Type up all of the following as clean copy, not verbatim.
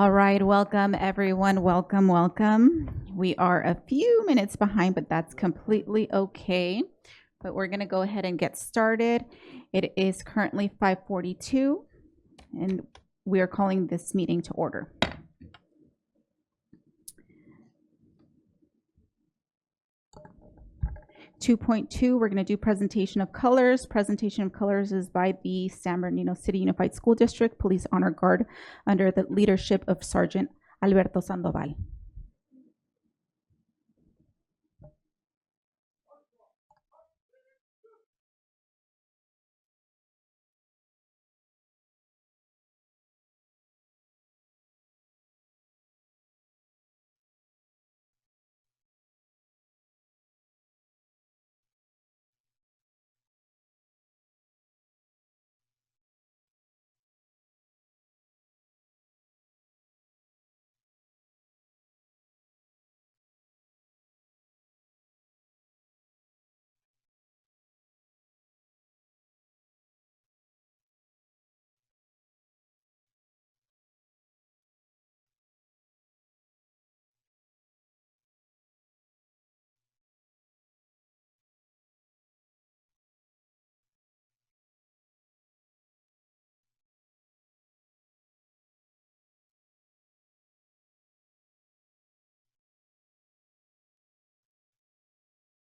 All right, welcome everyone. Welcome, welcome. We are a few minutes behind, but that's completely okay. But we're going to go ahead and get started. It is currently 5:42, and we are calling this meeting to order. (2.2), we're going to do presentation of colors. Presentation of colors is by the San Bernardino City Unified School District Police Honor Guard under the leadership of Sergeant Alberto Sandoval.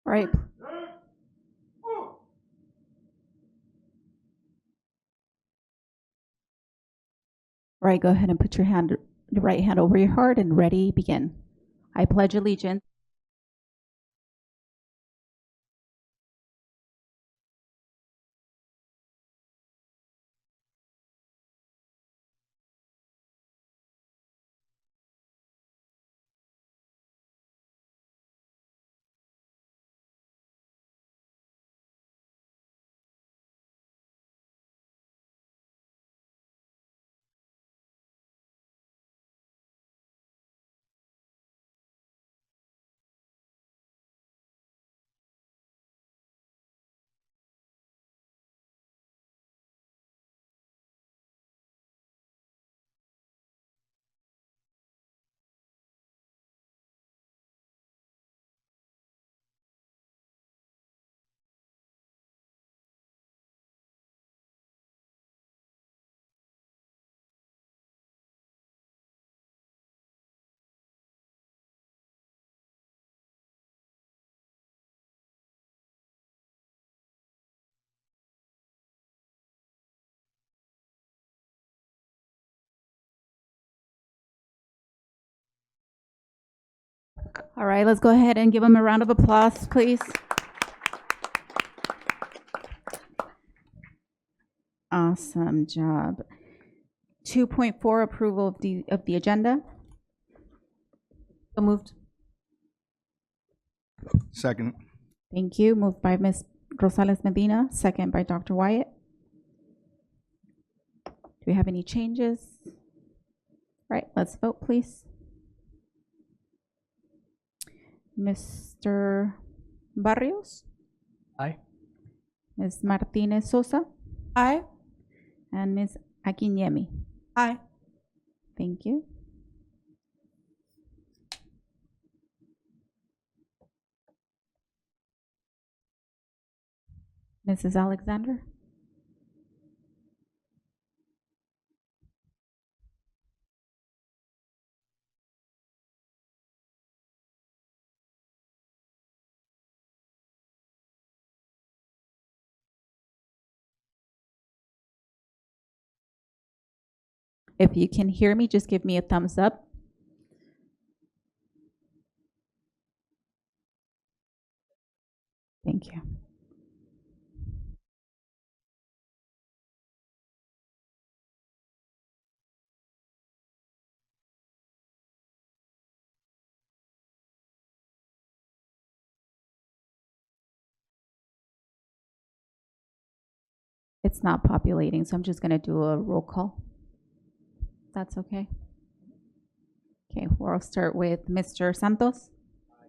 All right. All right, go ahead and put your right hand over your heart and ready, begin. I pledge allegiance All right, let's go ahead and give them a round of applause, please. Awesome job. 2.4, approval of the agenda. So moved. Second. Thank you. Moved by Ms. Rosales Medina, second by Dr. Wyatt. Do we have any changes? All right, let's vote, please. Mr. Barrios? Aye. Ms. Martinez Sosa? Aye. And Ms. Akinyemi? Aye. Thank you. Mrs. Alexander? If you can hear me, just give me a thumbs up. Thank you. It's not populating, so I'm just going to do a roll call. That's okay. Okay, we'll start with Mr. Santos. Aye.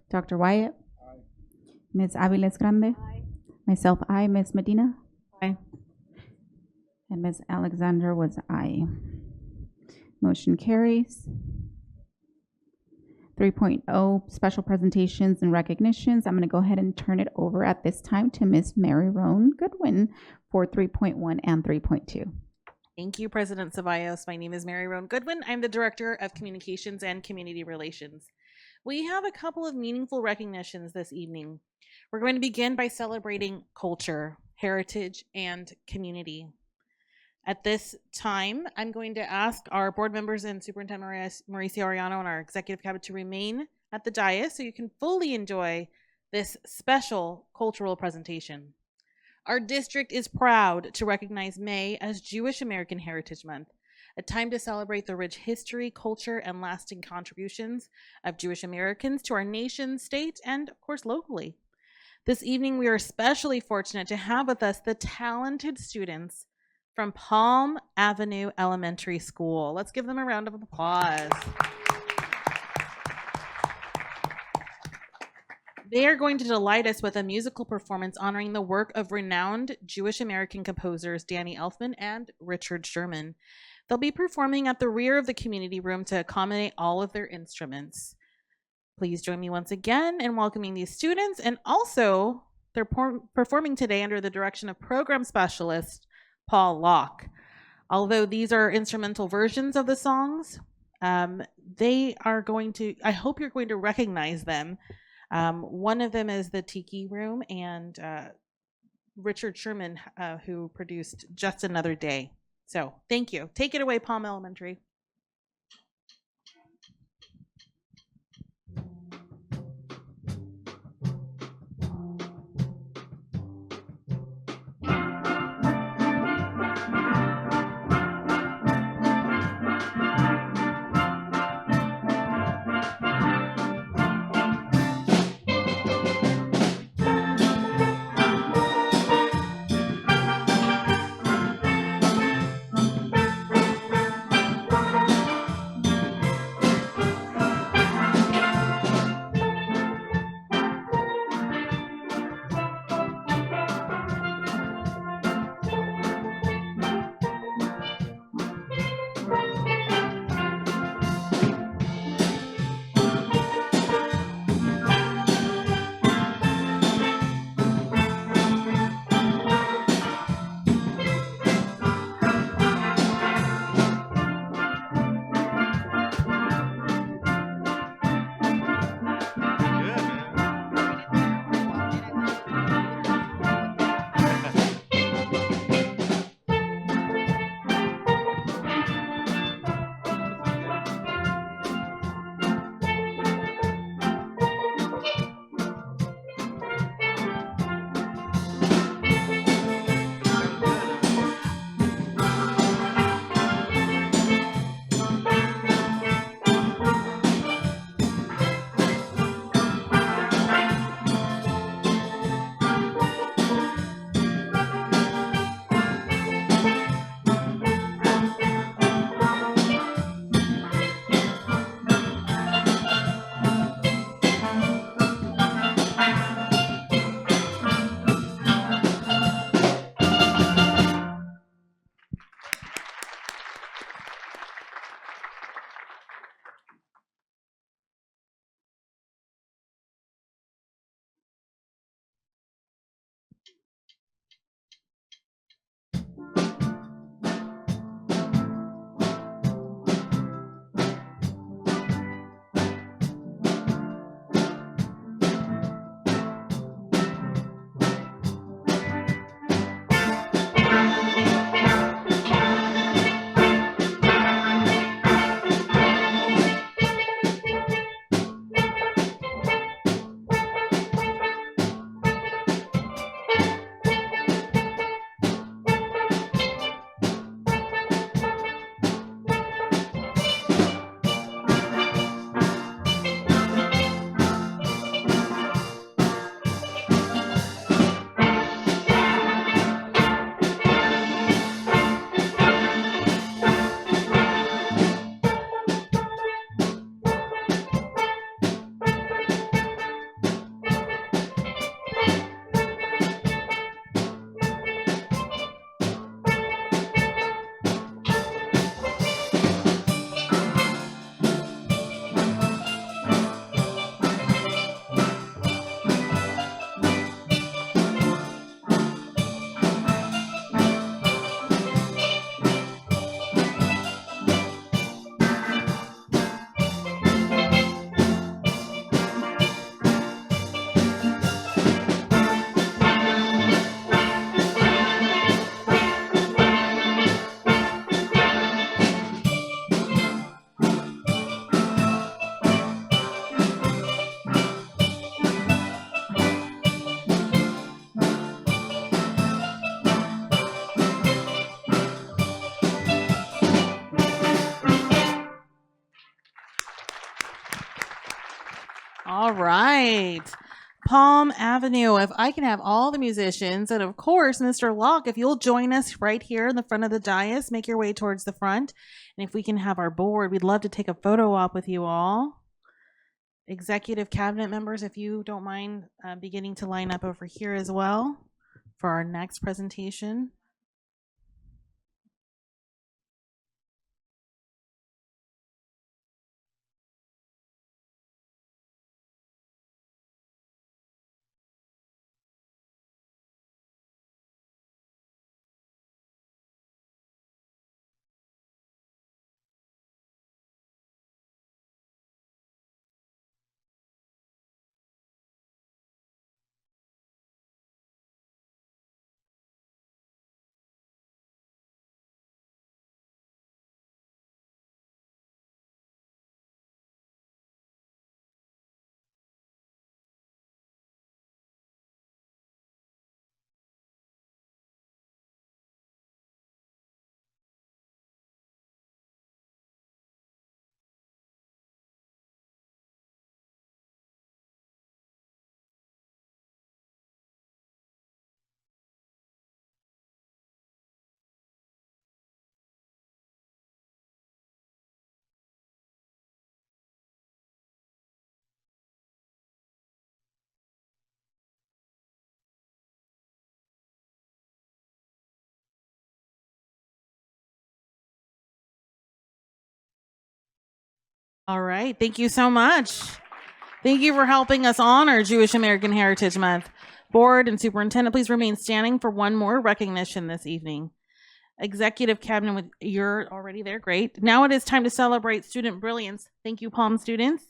Dr. Wyatt. Aye. Ms. Aviles Grande. Aye. Myself, aye. Ms. Medina. Aye. And Ms. Alexander was aye. Motion carries. 3.0, special presentations and recognitions. I'm going to go ahead and turn it over at this time to Ms. Mary Roan Goodwin for 3.1 and 3.2. Thank you, President Ceballos. My name is Mary Roan Goodwin. I'm the Director of Communications and Community Relations. We have a couple of meaningful recognitions this evening. We're going to begin by celebrating culture, heritage, and community. At this time, I'm going to ask our board members and Superintendent Mauricio Arellano and our executive cabinet to remain at the dais so you can fully enjoy this special cultural presentation. Our district is proud to recognize May as Jewish American Heritage Month, a time to celebrate the rich history, culture, and lasting contributions of Jewish Americans to our nation, state, and of course locally. This evening, we are especially fortunate to have with us the talented students from Palm Avenue Elementary School. Let's give them a round of applause. They are going to delight us with a musical performance honoring the work of renowned Jewish American composers Danny Elfman and Richard Sherman. They'll be performing at the rear of the community room to accommodate all of their instruments. Please join me once again in welcoming these students, and also they're performing today under the direction of program specialist Paul Locke. Although these are instrumental versions of the songs, they are going to, I hope you're going to recognize them. One of them is the Tiki Room, and Richard Sherman, who produced Just Another Day. So thank you. Take it away, Palm Elementary. right. Palm Avenue. If I can have all the musicians, and of course, Mr. Locke, if you'll join us right here in the front of the dais, make your way towards the front. And if we can have our board, we'd love to take a photo op with you all. Executive cabinet members, if you don't mind beginning to line up over here as well for our next presentation. All right. Thank you so much. Thank you for helping us honor Jewish American Heritage Month. Board and Superintendent, please remain standing for one more recognition this evening. Executive Cabinet, you're already there. Great. Now it is time to celebrate student brilliance. Thank you, Palm students.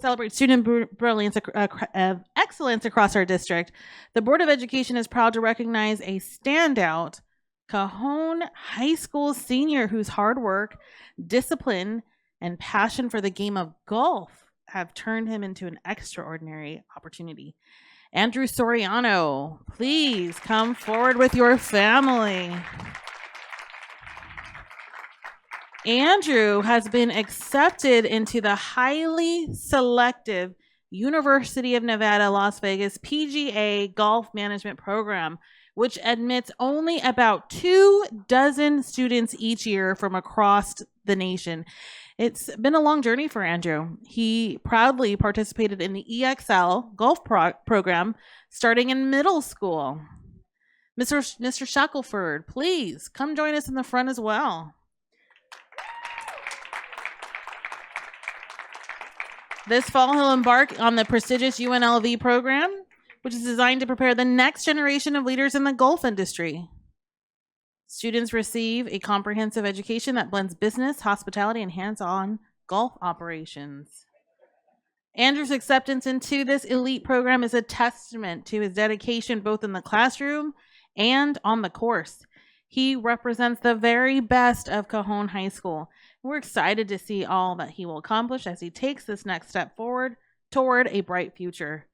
Celebrate student brilliance of excellence across our district. The Board of Education is proud to recognize a standout Cajon High School senior whose hard work, discipline, and passion for the game of golf have turned him into an extraordinary opportunity. Andrew Soriano, please come forward with your family. Andrew has been accepted into the highly selective University of Nevada, Las Vegas PGA Golf Management Program, which admits only about 24 students each year from across the nation. It's been a long journey for Andrew. He proudly participated in the EXL golf program starting in middle school. Mr. Shackelford, please come join us in the front as well. This fall, he'll embark on the prestigious UNLV program, which is designed to prepare the next generation of leaders in the golf industry. Students receive a comprehensive education that blends business, hospitality, and hands-on golf operations. Andrew's acceptance into this elite program is a testament to his dedication both in the classroom and on the course. He represents the very best of Cajon High School. We're excited to see all that he will accomplish as he takes this next step forward toward a bright future.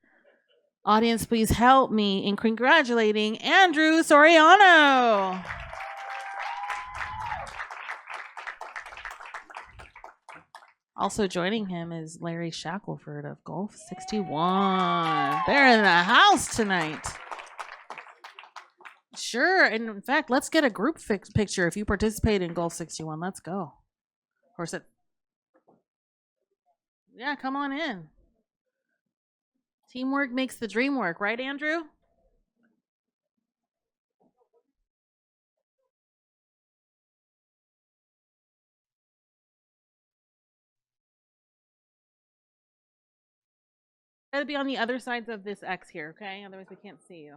Audience, please help me in congratulating Andrew Soriano. Also joining him is Larry Shackelford of Golf 61. They're in the house tonight. Sure, and in fact, let's get a group picture if you participate in Golf 61. Let's go. Or is it? Yeah, come on in. Teamwork makes the dream work, right, Andrew? Gotta be on the other sides of this X here, okay? Otherwise we can't see you.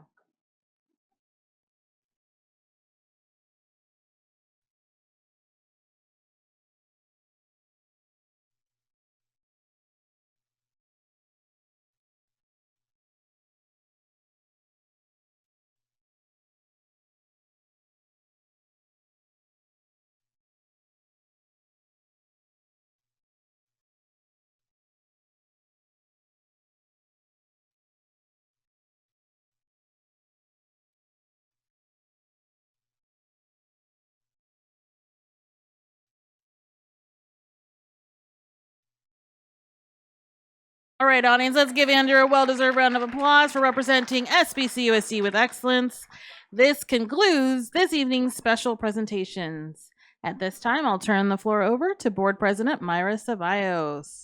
All right, audience, let's give Andrew a well-deserved round of applause for representing SBCUSD with excellence. This concludes this evening's special presentations. At this time, I'll turn the floor over to Board President Mayra Ceballos.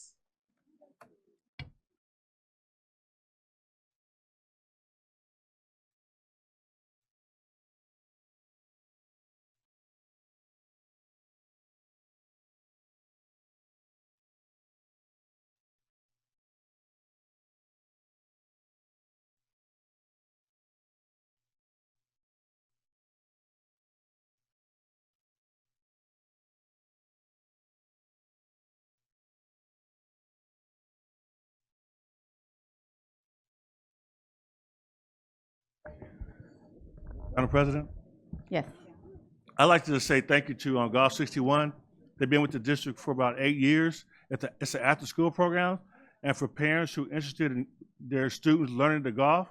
Madam President, Yes. I'd like to just say thank you to Golf 61. They've been with the district for about 8 years. It's an after-school program, and for parents who are interested in their students learning to golf,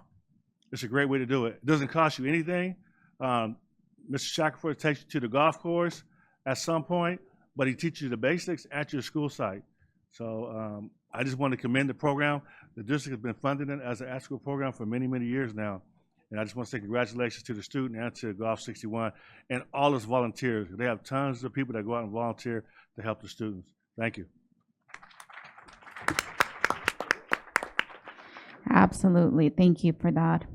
it's a great way to do it. It doesn't cost you anything. Mr. Shackelford takes you to the golf course at some point, but he teaches you the basics at your school site. So I just want to commend the program. The district has been funding it as an after-school program for many, many years now. And I just want to say congratulations to the student and to Golf 61 and all its volunteers. They have tons of people that go out and volunteer to help the students. Thank you. Absolutely. Thank you for that.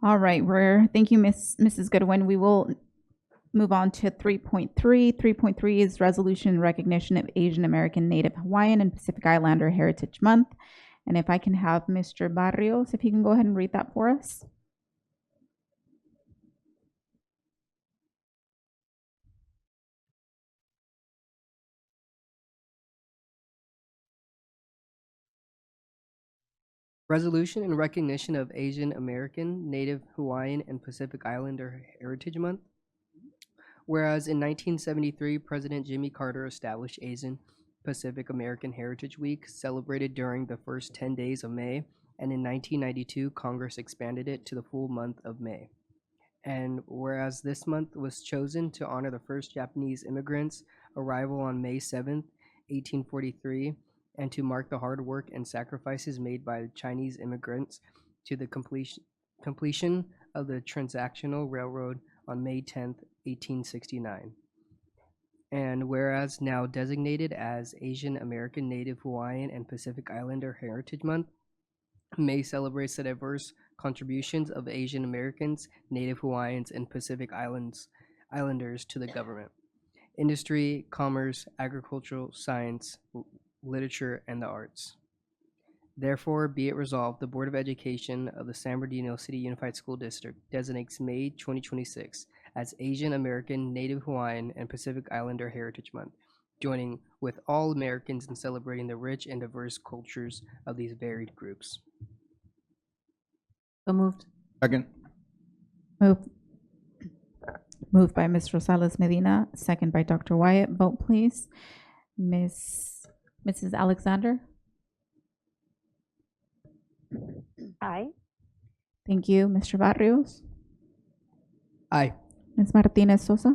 All right, thank you, Mrs. Goodwin. We will move on to 3.3. 3.3 is resolution recognition of Asian American, Native Hawaiian, and Pacific Islander Heritage Month. And if I can have Mr. Barrios, if he can go ahead and read that for us. Resolution in recognition of Asian American, Native Hawaiian, and Pacific Islander Heritage Month. Whereas in 1973, President Jimmy Carter established Asian Pacific American Heritage Week, celebrated during the first 10 days of May, and in 1992, Congress expanded it to the full month of May. And whereas this month was chosen to honor the first Japanese immigrants' arrival on May 7th, 1843, and to mark the hard work and sacrifices made by the Chinese immigrants to the completion of the Transactional Railroad on May 10th, 1869. And whereas now designated as Asian American, Native Hawaiian, and Pacific Islander Heritage Month, May celebrates the diverse contributions of Asian Americans, Native Hawaiians, and Pacific Islanders to the government, industry, commerce, agricultural, science, literature, and the arts. Therefore, be it resolved, the Board of Education of the San Bernardino City Unified School District designates May 2026 as Asian American, Native Hawaiian, and Pacific Islander Heritage Month, joining with all Americans in celebrating the rich and diverse cultures of these varied groups. So moved. Second. Moved by Ms. Rosales Medina, second by Dr. Wyatt. Vote, please. Mrs. Alexander? Aye. Thank you. Mr. Barrios? Aye. Ms. Martinez Sosa?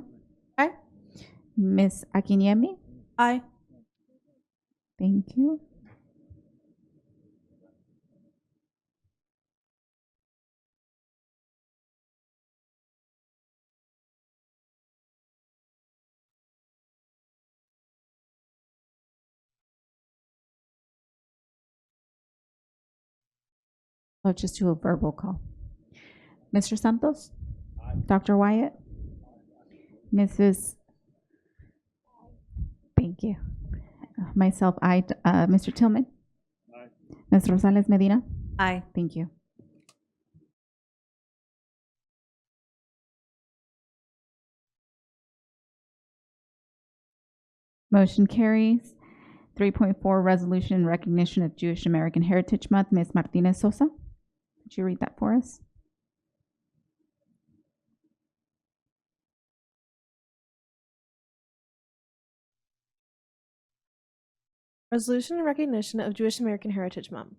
Aye. Ms. Akiniemi? Aye. Thank you. I'll just do a verbal call. Mr. Santos? Dr. Wyatt? Mrs. Thank you. Myself, I. Mr. Tillman? Aye. Ms. Rosales Medina? Aye. Thank you. Motion carries. 3.4 resolution in recognition of Jewish American Heritage Month. Ms. Martinez Sosa, could you read that for us? Resolution in recognition of Jewish American Heritage Month.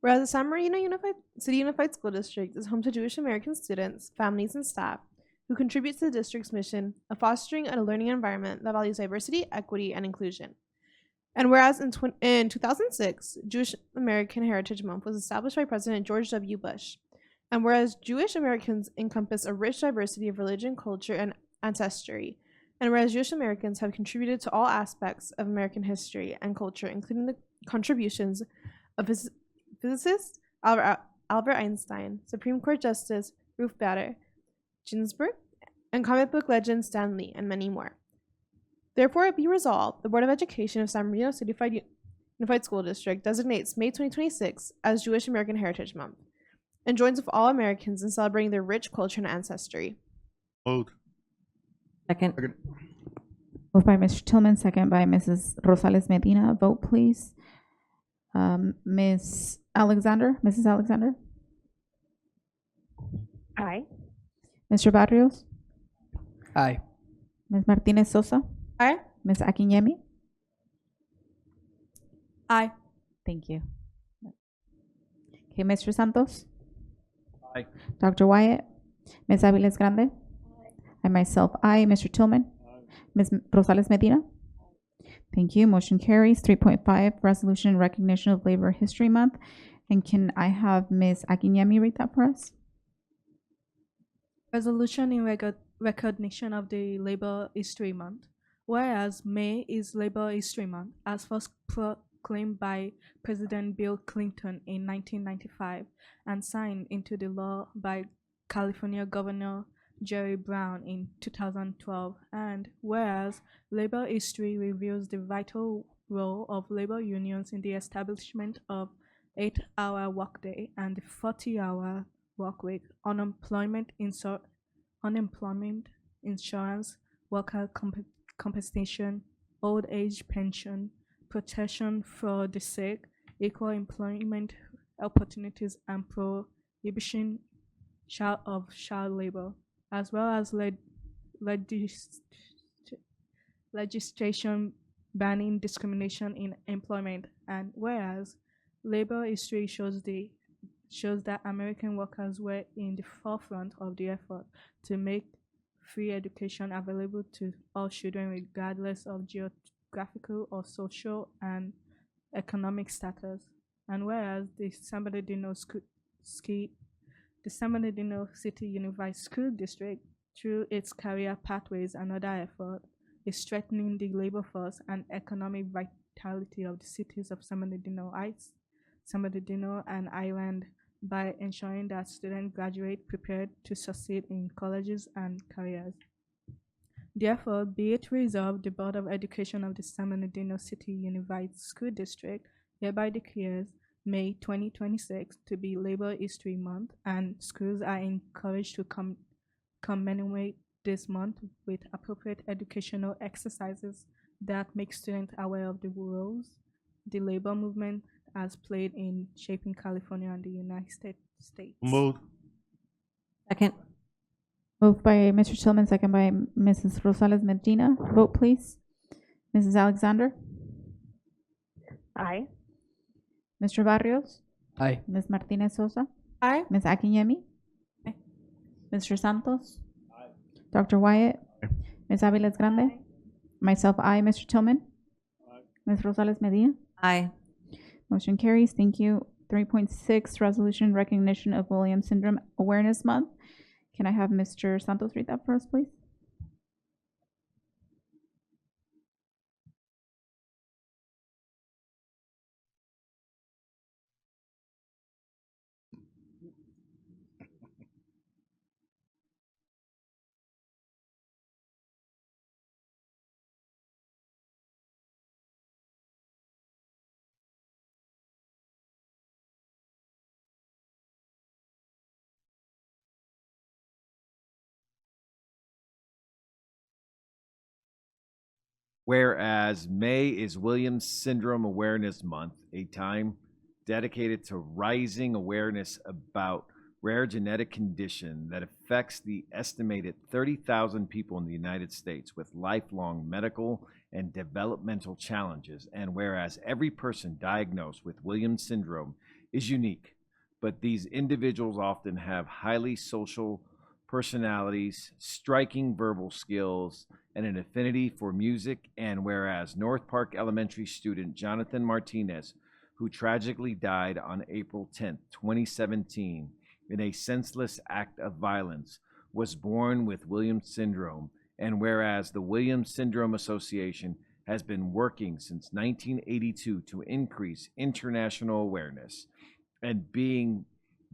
Whereas the San Bernardino City Unified School District is home to Jewish American students, families, and staff who contribute to the district's mission of fostering a learning environment that values diversity, equity, and inclusion. And whereas in 2006, Jewish American Heritage Month was established by President George W. Bush. And whereas Jewish Americans encompass a rich diversity of religion, culture, and ancestry. And whereas Jewish Americans have contributed to all aspects of American history and culture, including the contributions of physicist Albert Einstein, Supreme Court Justice Ruth Bader Ginsburg, and comic book legend Stan Lee, and many more. Therefore, it be resolved, the Board of Education of San Marino City Unified School District designates May 2026 as Jewish American Heritage Month and joins with all Americans in celebrating their rich culture and ancestry. Moved. Second. Moved by Mr. Tillman, second by Mrs. Rosales Medina. Vote, please. Ms. Alexander, Mrs. Alexander, Aye. Mr. Barrios, Aye. Ms. Martinez Sosa, Aye. Ms. Akinyemi. Aye. Thank you. Okay, Mr. Santos. Aye. Dr. Wyatt, Ms. Aviles Grande. I myself, aye. Mr. Tillman. Ms. Rosales Medina. Thank you. Motion carries. 3.5, resolution in recognition of Labor History Month. And can I have Ms. Akinyemi read that for us? Resolution in recognition of the Labor History Month. Whereas May is Labor History Month, as first proclaimed by President Bill Clinton in 1995 and signed into the law by California Governor Jerry Brown in 2012. And whereas labor history reveals the vital role of labor unions in the establishment of 8-hour workday and the 40-hour workweek, unemployment insurance, worker compensation, old age pension, protection for the sick, equal employment opportunities, and prohibition of child labor, as well as legislation banning discrimination in employment. And whereas labor history shows that American workers were in the forefront of the effort to make free education available to all children regardless of geographical or social and economic status. And whereas the San Bernardino City Unified School District, through its career pathways and other effort, is strengthening the labor force and economic vitality of the cities of San Bernardino Heights, San Bernardino, and Island by ensuring that students graduate prepared to succeed in colleges and careers. Therefore, be it resolved, the Board of Education of the San Bernardino City Unified School District hereby declares May 2026 to be Labor History Month, and schools are encouraged to commemorate this month with appropriate educational exercises that make students aware of the roles the labor movement has played in shaping California and the United States. Moved. Second. Moved by Mr. Tillman, second by Mrs. Rosales Medina. Vote, please. Mrs. Alexander, Aye. Mr. Barrios, Aye. Ms. Martinez Sosa, Aye. Ms. Akinyemi, Aye. Mr. Santos, Dr. Wyatt, Ms. Aviles Grande, myself, aye. Mr. Tillman, Ms. Rosales Medina. Aye. Motion carries. Thank you. 3.6, resolution in recognition of Williams Syndrome Awareness Month. Can I have Mr. Santos read that for us, please? Whereas May is Williams Syndrome Awareness Month, a time dedicated to raising awareness about rare genetic condition that affects the estimated 30,000 people in the United States with lifelong medical and developmental challenges. And whereas every person diagnosed with Williams syndrome is unique, but these individuals often have highly social personalities, striking verbal skills, and an affinity for music. And whereas North Park Elementary student Jonathan Martinez, who tragically died on April 10th, 2017, in a senseless act of violence, was born with Williams syndrome. And whereas the Williams Syndrome Association has been working since 1982 to increase international awareness and being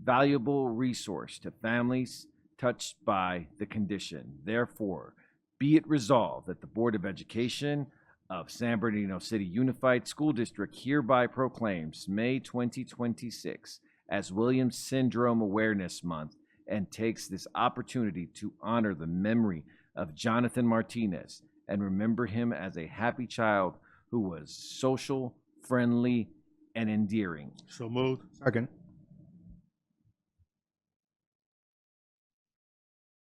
valuable resource to families touched by the condition. Therefore, be it resolved that the Board of Education of San Bernardino City Unified School District hereby proclaims May 2026 as Williams Syndrome Awareness Month and takes this opportunity to honor the memory of Jonathan Martinez and remember him as a happy child who was social, friendly, and endearing. So moved. Second.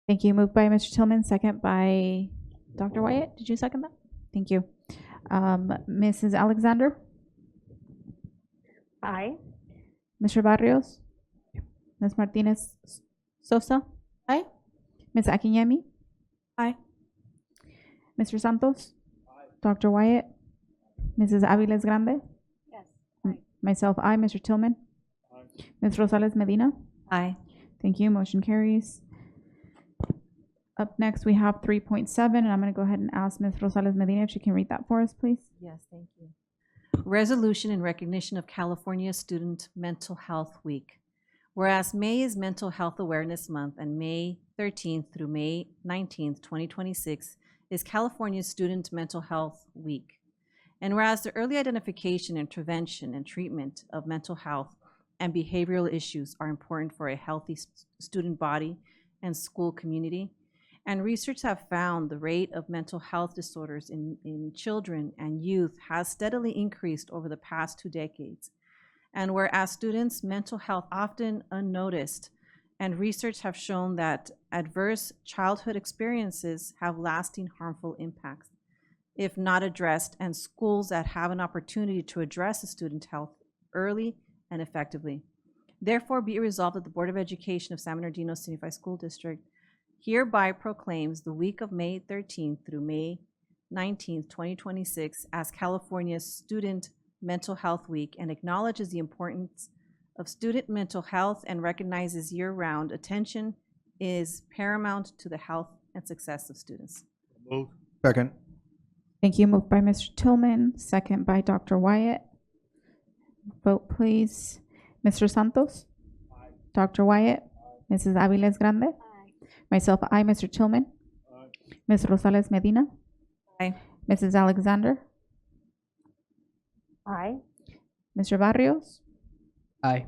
Thank you. Moved by Mr. Tillman, second by Dr. Wyatt. Did you second that? Thank you. Mrs. Alexander? Aye. Mr. Barrios? Ms. Martinez Sosa? Aye. Ms. Akinyemi? Aye. Mr. Santos? Dr. Wyatt? Mrs. Aviles Grande? Yes. Myself, aye. Mr. Tillman? Ms. Rosales Medina? Aye. Thank you. Motion carries. Up next, we have 3.7, and I'm going to go ahead and ask Ms. Rosales Medina if she can read that for us, please. Yes, thank you. Resolution in recognition of California Student Mental Health Week. Whereas May is Mental Health Awareness Month and May 13th through May 19th, 2026 is California Student Mental Health Week. And whereas the early identification, intervention, and treatment of mental health and behavioral issues are important for a healthy student body and school community, and research have found the rate of mental health disorders in children and youth has steadily increased over the past 2 decades. And whereas students' mental health often unnoticed, and research have shown that adverse childhood experiences have lasting harmful impacts if not addressed, and schools that have an opportunity to address the student health early and effectively. Therefore, be it resolved that the Board of Education of San Bernardino City Unified School District hereby proclaims the week of May 13th through May 19th, 2026 as California's Student Mental Health Week and acknowledges the importance of student mental health and recognizes year-round attention is paramount to the health and success of students. Moved. Second. Thank you. Moved by Mr. Tillman, second by Dr. Wyatt. Vote, please. Mr. Santos? Aye. Dr. Wyatt? Aye. Mrs. Aviles Grande? Aye. Myself, aye. Mr. Tillman? Aye. Ms. Rosales Medina? Aye. Mrs. Alexander? Aye. Mr. Barrios? Aye.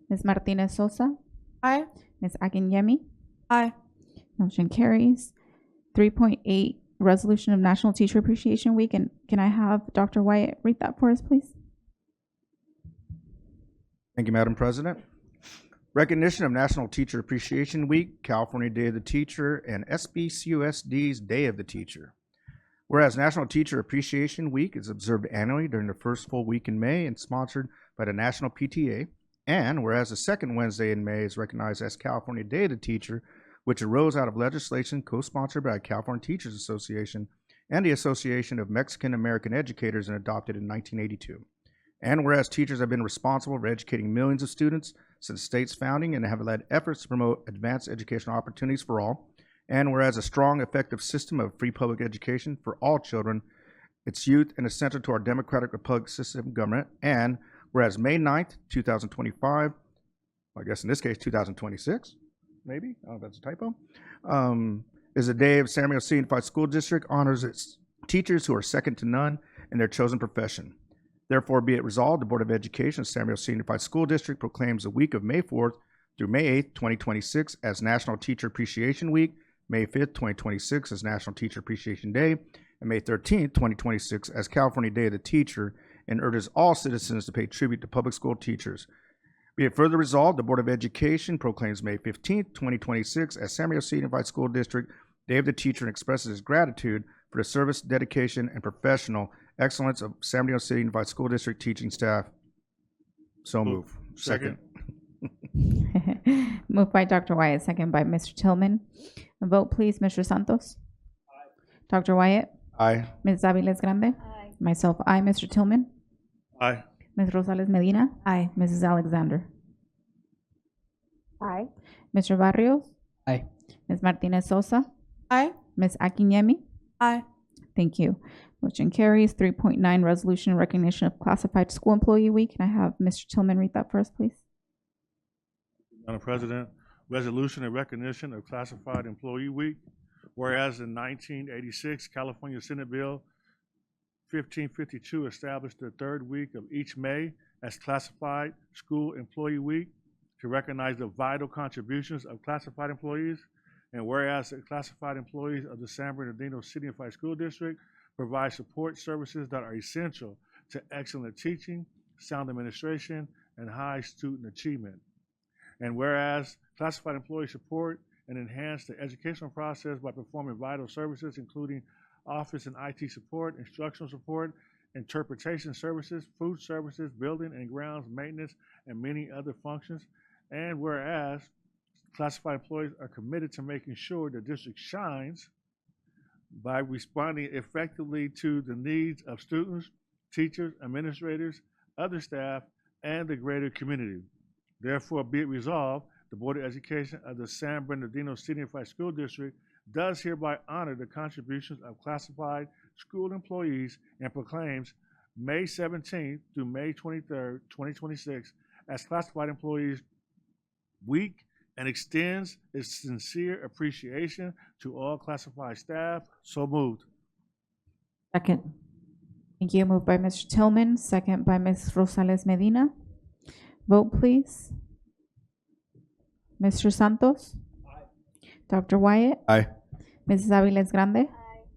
Ms. Martinez Sosa? Aye. Ms. Akinyemi? Aye. Motion carries. 3.8, Resolution of National Teacher Appreciation Week. And can I have Dr. Wyatt read that for us, please? Thank you, Madam President. Recognition of National Teacher Appreciation Week, California Day of the Teacher, and SBCUSD's Day of the Teacher. Whereas National Teacher Appreciation Week is observed annually during the first full week in May and sponsored by the National PTA, and whereas the second Wednesday in May is recognized as California Day of the Teacher, which arose out of legislation co-sponsored by the California Teachers Association and the Association of Mexican American Educators and adopted in 1982. And whereas teachers have been responsible for educating millions of students since the state's founding and have led efforts to promote advanced educational opportunities for all, and whereas a strong, effective system of free public education for all children, its youth, and essential to our democratic republic system of government, and whereas May 9th, 2025, I guess in this case 2026, maybe, I don't know if that's a typo, is a day of San Bernardino City Unified School District honors its teachers who are second to none in their chosen profession. Therefore, be it resolved, the Board of Education of San Bernardino City Unified School District proclaims the week of May 4th through May 8th, 2026 as National Teacher Appreciation Week, May 5th, 2026 as National Teacher Appreciation Day, and May 13th, 2026 as California Day of the Teacher, and urges all citizens to pay tribute to public school teachers. Be it further resolved, the Board of Education proclaims May 15th, 2026 as San Bernardino City Unified School District Day of the Teacher and expresses its gratitude for the service, dedication, and professional excellence of San Bernardino City Unified School District teaching staff. So move. Second. Moved by Dr. Wyatt, second by Mr. Tillman. A vote, please. Mr. Santos? Dr. Wyatt? Aye. Ms. Aviles Grande? Myself, aye. Mr. Tillman? Aye. Ms. Rosales Medina? Aye. Mrs. Alexander? Aye. Mr. Barrios? Aye. Ms. Martinez Sosa? Aye. Ms. Akinyemi? Aye. Thank you. Motion carries. 3.9, resolution in recognition of classified school employee week. Can I have Mr. Tillman read that for us, please? Madam President, resolution in recognition of Classified Employee Week. Whereas in 1986, California Senate Bill 1552 established the third week of each May as Classified School Employee Week to recognize the vital contributions of classified employees. And whereas the classified employees of the San Bernardino City Unified School District provide support services that are essential to excellent teaching, sound administration, and high student achievement. And whereas classified employees support and enhance the educational process by performing vital services, including office and IT support, instructional support, interpretation services, food services, building and grounds maintenance, and many other functions. And whereas classified employees are committed to making sure the district shines by responding effectively to the needs of students, teachers, administrators, other staff, and the greater community. Therefore, be it resolved, the Board of Education of the San Bernardino City Unified School District does hereby honor the contributions of classified school employees and proclaims May 17th through May 23rd, 2026 as Classified Employees Week and extends its sincere appreciation to all classified staff. So moved. Second. Thank you. Moved by Mr. Tillman, second by Ms. Rosales Medina. Vote, please. Mr. Santos? Dr. Wyatt? Aye. Mrs. Aviles Grande?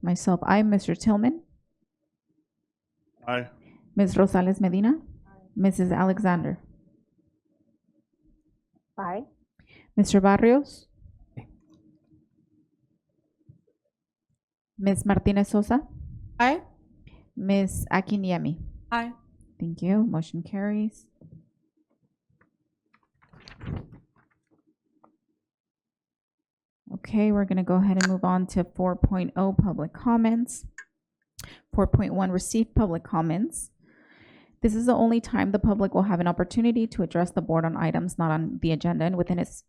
Myself, aye. Mr. Tillman? Aye. Ms. Rosales Medina? Mrs. Alexander? Aye. Mr. Barrios? Ms. Martinez Sosa? Aye. Ms. Akinyemi? Aye. Thank you. Motion carries. Okay, we're going to go ahead and move on to 4.0 public comments. 4.1 receive public comments. This is the only time the public will have an opportunity to address the board on items not on the agenda and within its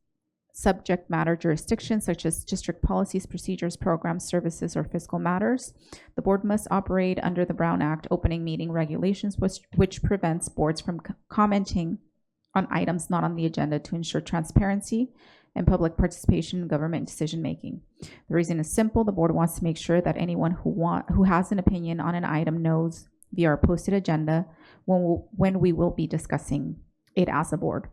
subject matter jurisdiction, such as district policies, procedures, programs, services, or fiscal matters. The board must operate under the Brown Act opening meeting regulations, which prevents boards from commenting on items not on the agenda to ensure transparency and public participation in government decision-making. The reason is simple. The board wants to make sure that anyone who has an opinion on an item knows via our posted agenda when we will be discussing it as a board.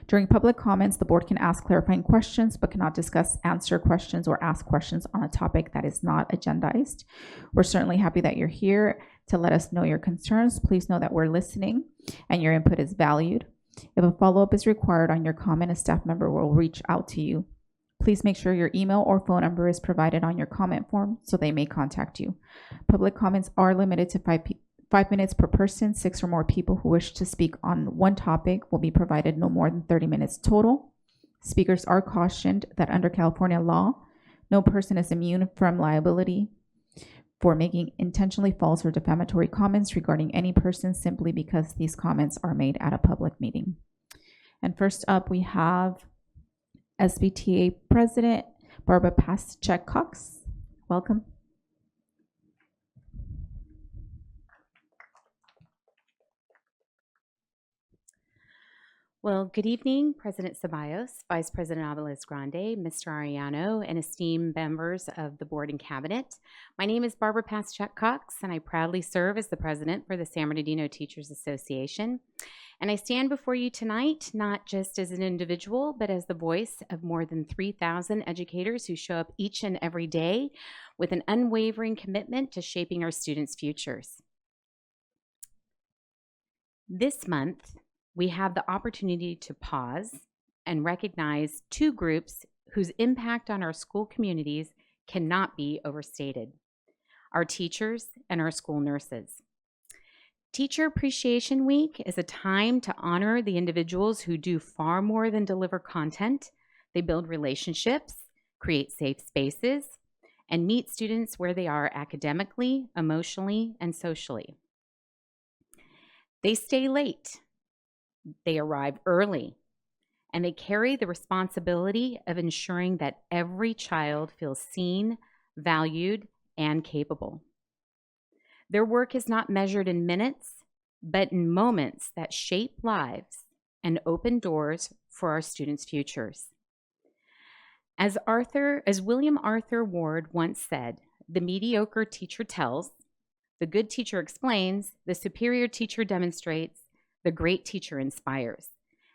During public comments, the board can ask clarifying questions, but cannot discuss, answer questions, or ask questions on a topic that is not agendized. We're certainly happy that you're here to let us know your concerns. Please know that we're listening and your input is valued. If a follow-up is required on your comment, a staff member will reach out to you. Please make sure your email or phone number is provided on your comment form so they may contact you. Public comments are limited to 5 minutes per person. 6 or more people who wish to speak on one topic will be provided no more than 30 minutes total. Speakers are cautioned that under California law, no person is immune from liability for making intentionally false or defamatory comments regarding any person simply because these comments are made at a public meeting. And first up, we have SBTA President Barbara Paschek-Cox. Welcome. Well, good evening, President Ceballos, Vice President Aviles Grande, Mr. Arellano, and esteemed members of the board and cabinet. My name is Barbara Paschek-Cox, and I proudly serve as the president for the San Bernardino Teachers Association. And I stand before you tonight, not just as an individual, but as the voice of more than 3,000 educators who show up each and every day with an unwavering commitment to shaping our students' futures. This month, we have the opportunity to pause and recognize 2 groups whose impact on our school communities cannot be overstated: our teachers and our school nurses. Teacher Appreciation Week is a time to honor the individuals who do far more than deliver content. They build relationships, create safe spaces, and meet students where they are academically, emotionally, and socially. They stay late, they arrive early, and they carry the responsibility of ensuring that every child feels seen, valued, and capable. Their work is not measured in minutes, but in moments that shape lives and open doors for our students' futures. As William Arthur Ward once said, the mediocre teacher tells, the good teacher explains, the superior teacher demonstrates, the great teacher inspires.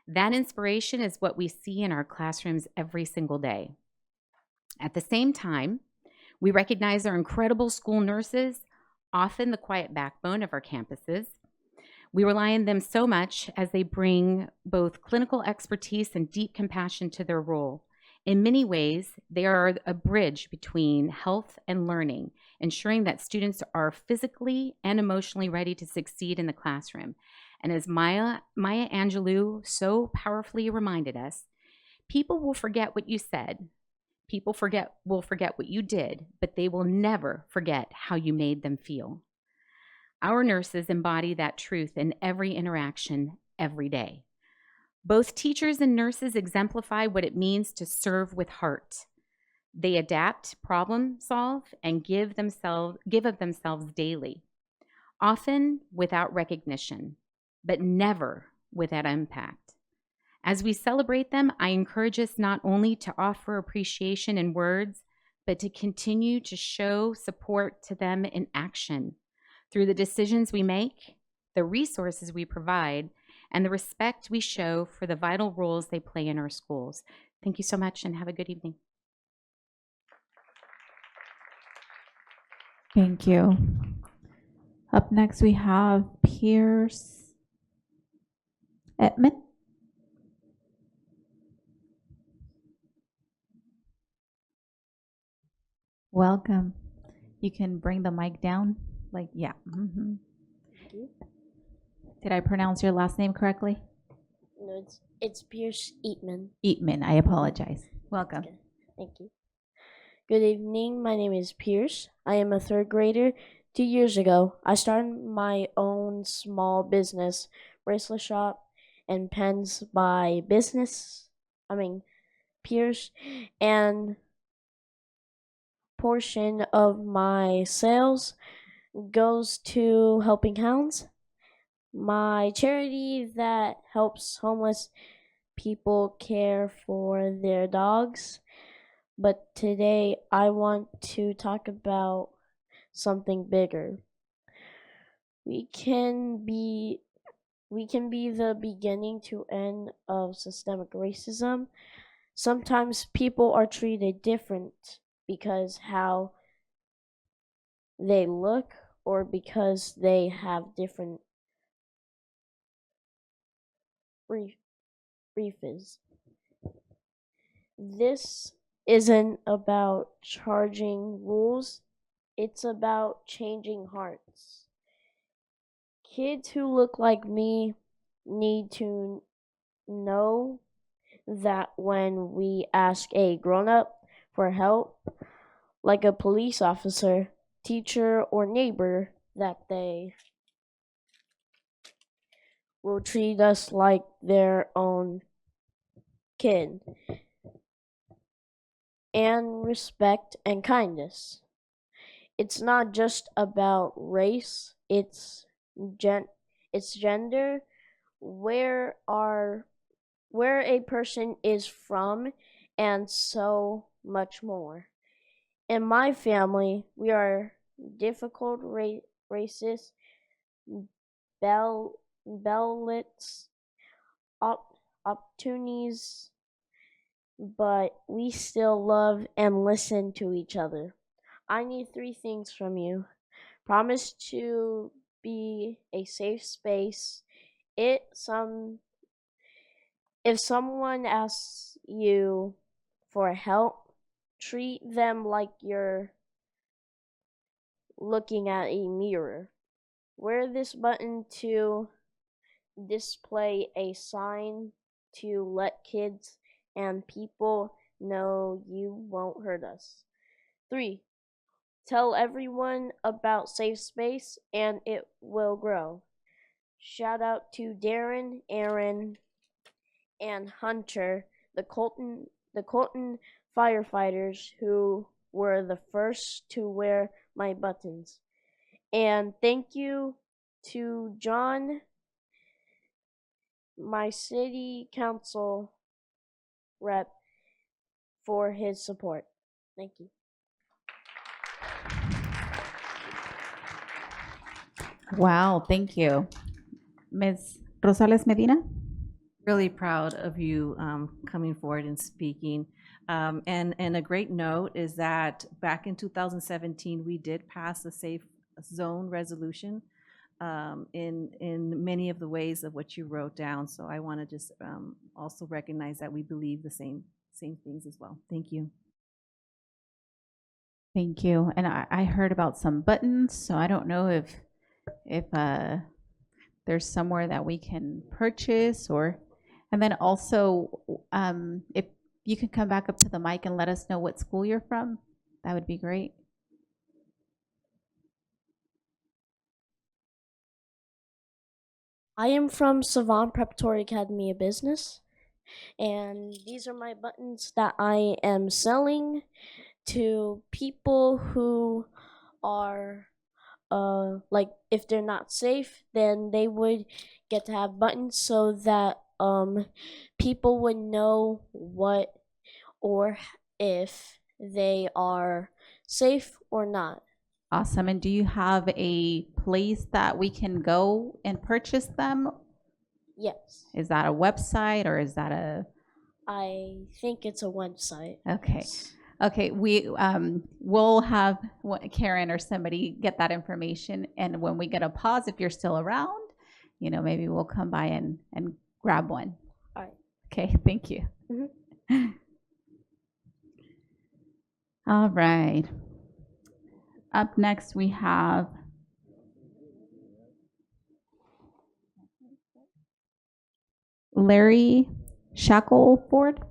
That inspiration is what we see in our classrooms every single day. At the same time, we recognize our incredible school nurses, often the quiet backbone of our campuses. We rely on them so much as they bring both clinical expertise and deep compassion to their role. In many ways, they are a bridge between health and learning, ensuring that students are physically and emotionally ready to succeed in the classroom. And as Maya Angelou so powerfully reminded us, people will forget what you said, people will forget what you did, but they will never forget how you made them feel. Our nurses embody that truth in every interaction, every day. Both teachers and nurses exemplify what it means to serve with heart. They adapt, problem solve, and give of themselves daily, often without recognition, but never without impact. As we celebrate them, I encourage us not only to offer appreciation in words, but to continue to show support to them in action through the decisions we make, the resources we provide, and the respect we show for the vital roles they play in our schools. Thank you so much and have a good evening. Thank you. Up next, we have Pierce Edmond. Welcome. You can bring the mic down. Yeah. Mm-hmm. Thank you. Did I pronounce your last name correctly? No, it's Pierce Eatman. Eatman. I apologize. Welcome. Okay. Thank you. Good evening. My name is Pierce. I am a third grader. 2 years ago, I started my own small business, bracelet shop, and pens by Pierce, and portion of my sales goes to Helping Hounds, my charity that helps homeless people care for their dogs. But today I want to talk about something bigger. We can be the beginning to end of systemic racism. Sometimes people are treated different because how they look or because they have different briefs. This isn't about charging rules, it's about changing hearts. Kids who look like me need to know that when we ask a grown-up for help, like a police officer, teacher, or neighbor, that they will treat us like their own kid. And respect and kindness. It's not just about race, it's gender, where a person is from, and so much more. In my family, we are difficult, racist, bellists, opportunities, but we still love and listen to each other. I need 3 things from you. Promise to be a safe space. If someone asks you for help, treat them like you're looking at a mirror. Wear this button to display a sign to let kids and people know you won't hurt us. 3. Tell everyone about Safe Space and it will grow. Shout out to Darren, Aaron, and Hunter, the Colton firefighters who were the first to wear my buttons. And thank you to John, my city council rep, for his support. Thank you. Wow, thank you. Ms. Rosales Medina? Really proud of you coming forward and speaking. And a great note is that back in 2017, we did pass a safe zone resolution in many of the ways of what you wrote down. So I want to just also recognize that we believe the same things as well. Thank you. Thank you. And I heard about some buttons, so I don't know if there's somewhere that we can purchase, and then also if you can come back up to the mic and let us know what school you're from, that would be great. I am from Savant Preparatory Academy of Business, and these are my buttons that I am selling to people who are like, if they're not safe, then they would get to have buttons so that people would know what or if they are safe or not. Awesome. And do you have a place that we can go and purchase them? Yes. Is that a website or is that a? I think it's a website. Okay. Okay, we'll have Karen or somebody get that information, and when we get a pause, if you're still around, maybe we'll come by and grab one. All right. Okay, thank you. Mm-hmm. All right. Up next, we have Larry Shackleford.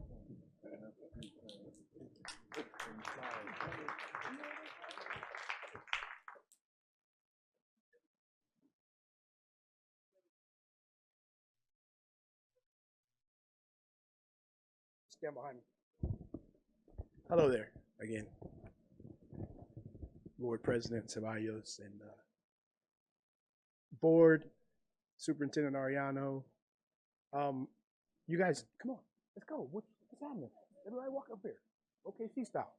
Stand behind me. Hello there again. Board President Ceballos and Board Superintendent Ariano. You guys, come on, let's go. What's happening? Everybody walk up here. OKC style.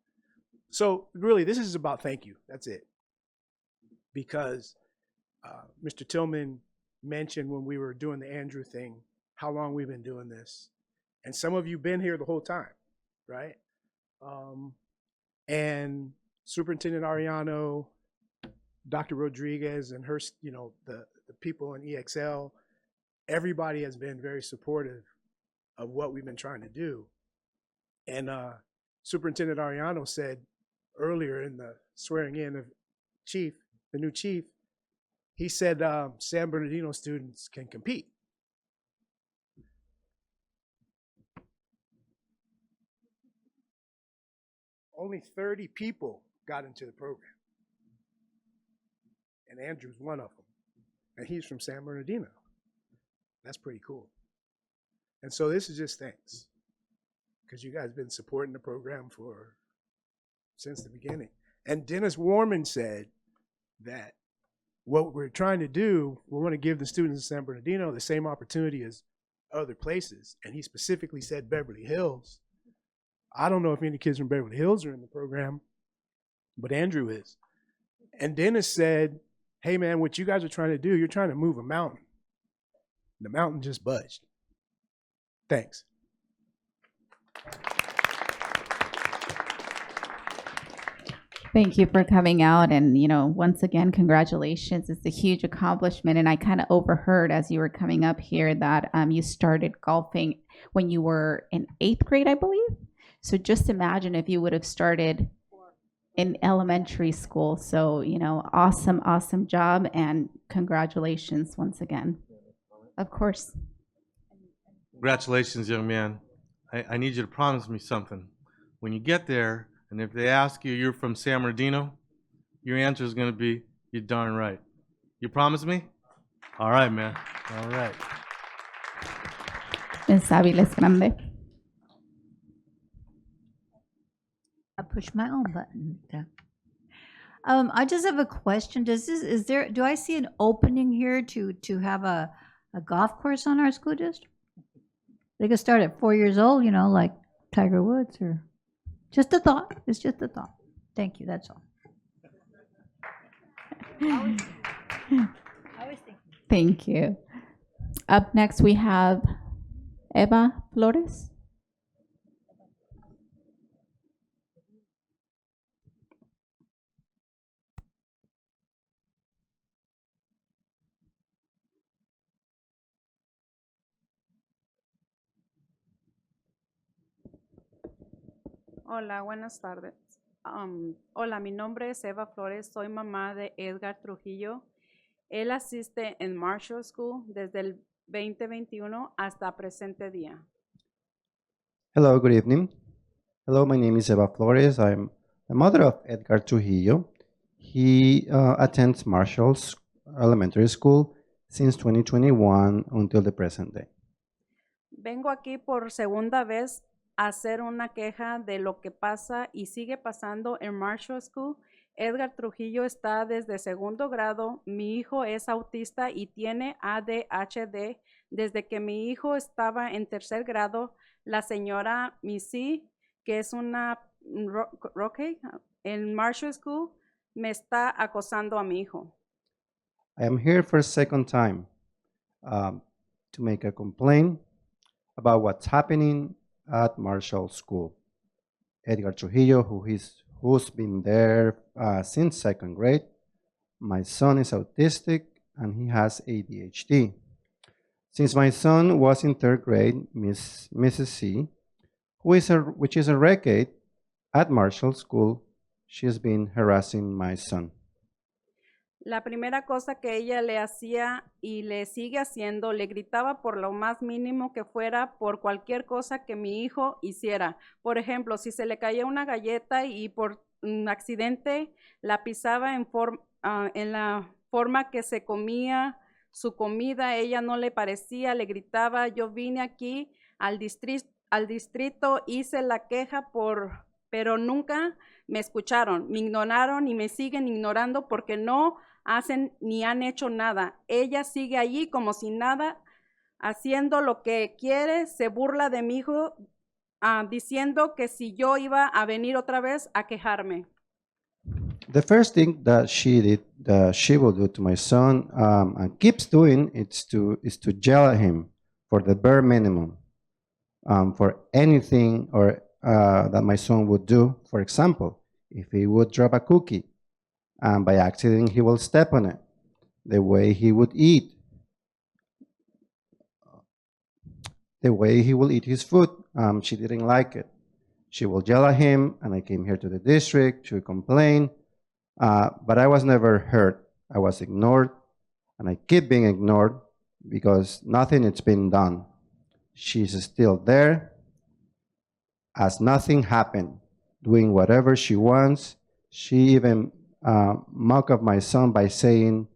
So really, this is about thank you. That's it. Because Mr. Tillman mentioned when we were doing the Andrew thing, how long we've been doing this. And some of you been here the whole time, right? And Superintendent Ariano, Dr. Rodriguez, and her, the people in EXL, everybody has been very supportive of what we've been trying to do. And Superintendent Ariano said earlier in the swearing in of the new chief, he said San Bernardino students can compete. Only 30 people got into the program. And Andrew's one of them. And he's from San Bernardino. That's pretty cool. And so this is just thanks. Because you guys have been supporting the program since the beginning. And Dennis Warman said that what we're trying to do, we want to give the students in San Bernardino the same opportunity as other places. And he specifically said Beverly Hills. I don't know if any kids from Beverly Hills are in the program, but Andrew is. And Dennis said, hey man, what you guys are trying to do, you're trying to move a mountain. The mountain just budged. Thanks. Thank you for coming out, and once again, congratulations. It's a huge accomplishment, and I kind of overheard as you were coming up here that you started golfing when you were in 8th grade, I believe. So just imagine if you would have started in elementary school. So, awesome, awesome job, and congratulations once again. Of course. Congratulations, young man. I need you to promise me something. When you get there, and if they ask you, you're from San Bernardino, your answer is going to be, you're darn right. You promise me? All right, man. All right. Ms. Aviles Grande. I push my own button. I just have a question. Do I see an opening here to have a golf course on our school district? They could start at 4 years old, like Tiger Woods, or just a thought. It's just a thought. Thank you. That's all. Thank you. Up next, we have Eva Flores. Hola, buenas tardes. Hola, mi nombre es Eva Flores, soy mamá de Edgar Trujillo. Él asiste en Marshall School desde el 2021 hasta presente día. Hello, good evening. Hello, my name is Eva Flores. I'm the mother of Edgar Trujillo. He attends Marshall's Elementary School since 2021 until the present day. Vengo aquí por segunda vez a hacer una queja de lo que pasa y sigue pasando en Marshall School. Edgar Trujillo está desde segundo grado. Mi hijo es autista y tiene ADHD. Desde que mi hijo estaba en tercer grado, la señora Missy, que es una Roque en Marshall School, me está acosando a mi hijo. I am here for a second time to make a complaint about what's happening at Marshall School. Edgar Trujillo, who's been there since second grade. My son is autistic and he has ADHD. Since my son was in third grade, Mrs. C, which is a recade at Marshall School, she has been harassing my son. La primera cosa que ella le hacía y le sigue haciendo, le gritaba por lo más mínimo que fuera, por cualquier cosa que mi hijo hiciera. Por ejemplo, si se le caía una galleta y por un accidente la pisaba en la forma que se comía su comida, ella no le parecía, le gritaba. Yo vine aquí al distrito, hice la queja pero nunca me escucharon, me ignoraron y me siguen ignorando porque no hacen ni han hecho nada. Ella sigue allí como si nada, haciendo lo que quiere, se burla de mi hijo, diciendo que si yo iba a venir otra vez a quejarme. The first thing that she did, that she will do to my son, and keeps doing, is to yell at him for the bare minimum, for anything or that my son would do. For example, if he would drop a cookie, and by accident he will step on it, the way he would eat, the way he will eat his food, she didn't like it. She will yell at him, and I came here to the district to complain, but I was never heard. I was ignored, and I keep being ignored because nothing has been done. She's still there as nothing happened, doing whatever she wants. She even mocked of my son by saying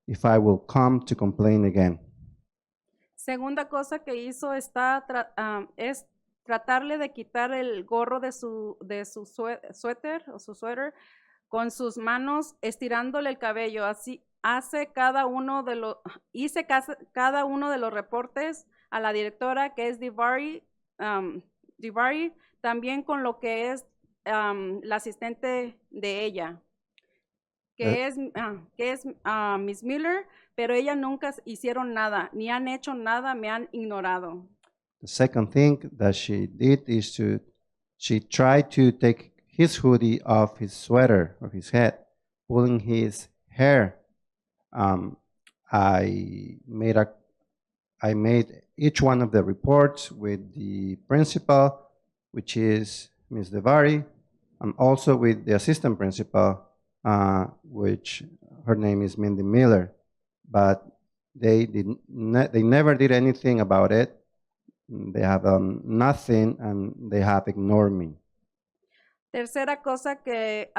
if I will come to complain again. Segunda cosa que hizo es tratarle de quitar el gorro de su suéter o su suéter con sus manos, estirándole el cabello. Así hice cada uno de los reportes a la directora, que es Divari, también con lo que es la asistente de ella, que es Miss Miller, pero ella nunca hicieron nada, ni han hecho nada, me han ignorado. The second thing that she did is she tried to take his hoodie off his sweater, of his head, pulling his hair. I made each one of the reports with the principal, which is Ms. Devari, I'm also with the assistant principal, which her name is Mindy Miller, but they never did anything about it. They have done nothing, and they have ignored me. Tercera cosa que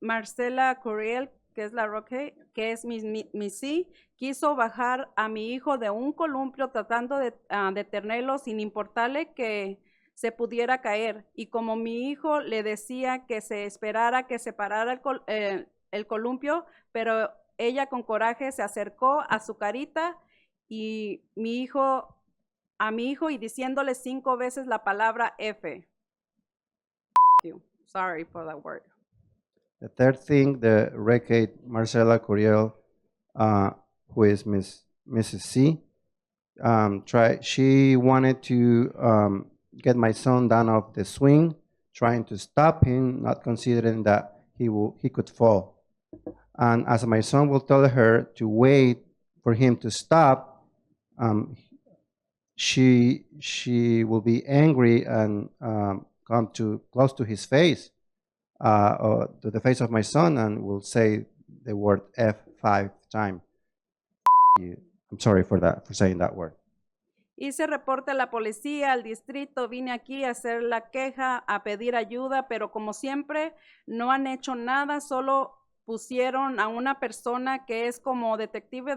Marcela Curiel, que es la Roque, que es mi sí, quiso bajar a mi hijo de un columpio tratando de detenerlo sin importarle que se pudiera caer. Y como mi hijo le decía que se esperara, que se parara el columpio, pero ella con coraje se acercó a su carita y a mi hijo y diciéndole 5 veces la palabra F. Sorry for that word. The third thing, the recade Marcela Curiel, who is Mrs. C, she wanted to get my son down off the swing, trying to stop him, not considering that he could fall. And as my son will tell her to wait for him to stop, she will be angry and come close to his face, or to the face of my son, and will say the word F 5 times. I'm sorry for saying that word. Hice reporte a la policía, al distrito, vine aquí a hacer la queja, a pedir ayuda, pero como siempre no han hecho nada, solo pusieron a una persona que es como detective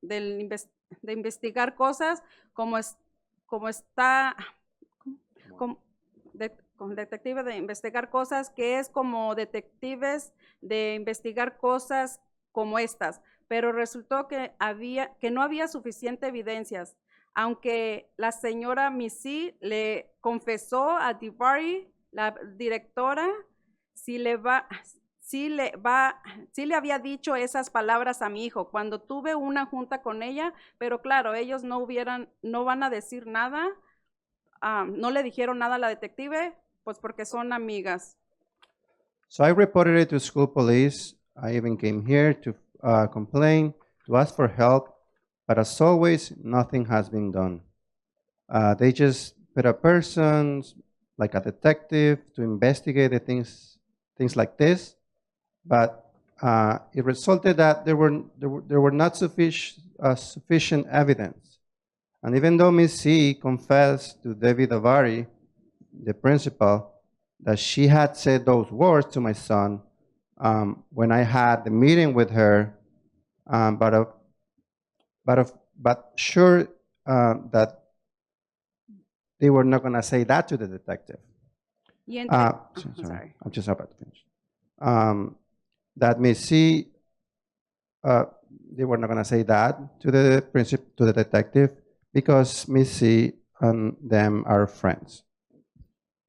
de investigar cosas, como detective de investigar cosas, que es como detectives de investigar cosas como estas, pero resultó que no había suficiente evidencias. Aunque la señora Missy le confesó a Divari, la directora, sí le había dicho esas palabras a mi hijo cuando tuve una junta con ella, pero claro, ellos no van a decir nada, no le dijeron nada a la detective, pues porque son amigas. So I reported it to school police. I even came here to complain, to ask for help. But as always, nothing has been done. They just put a person, like a detective, to investigate the things like this. But it resulted that there were not sufficient evidence. And even though Ms. C confessed to David Avari, the principal, that she had said those words to my son when I had the meeting with her, but sure that they were not going to say that to the detective. Sorry, I'm just about to finish. That Miss C, they were not going to say that to the detective because Miss C and them are friends.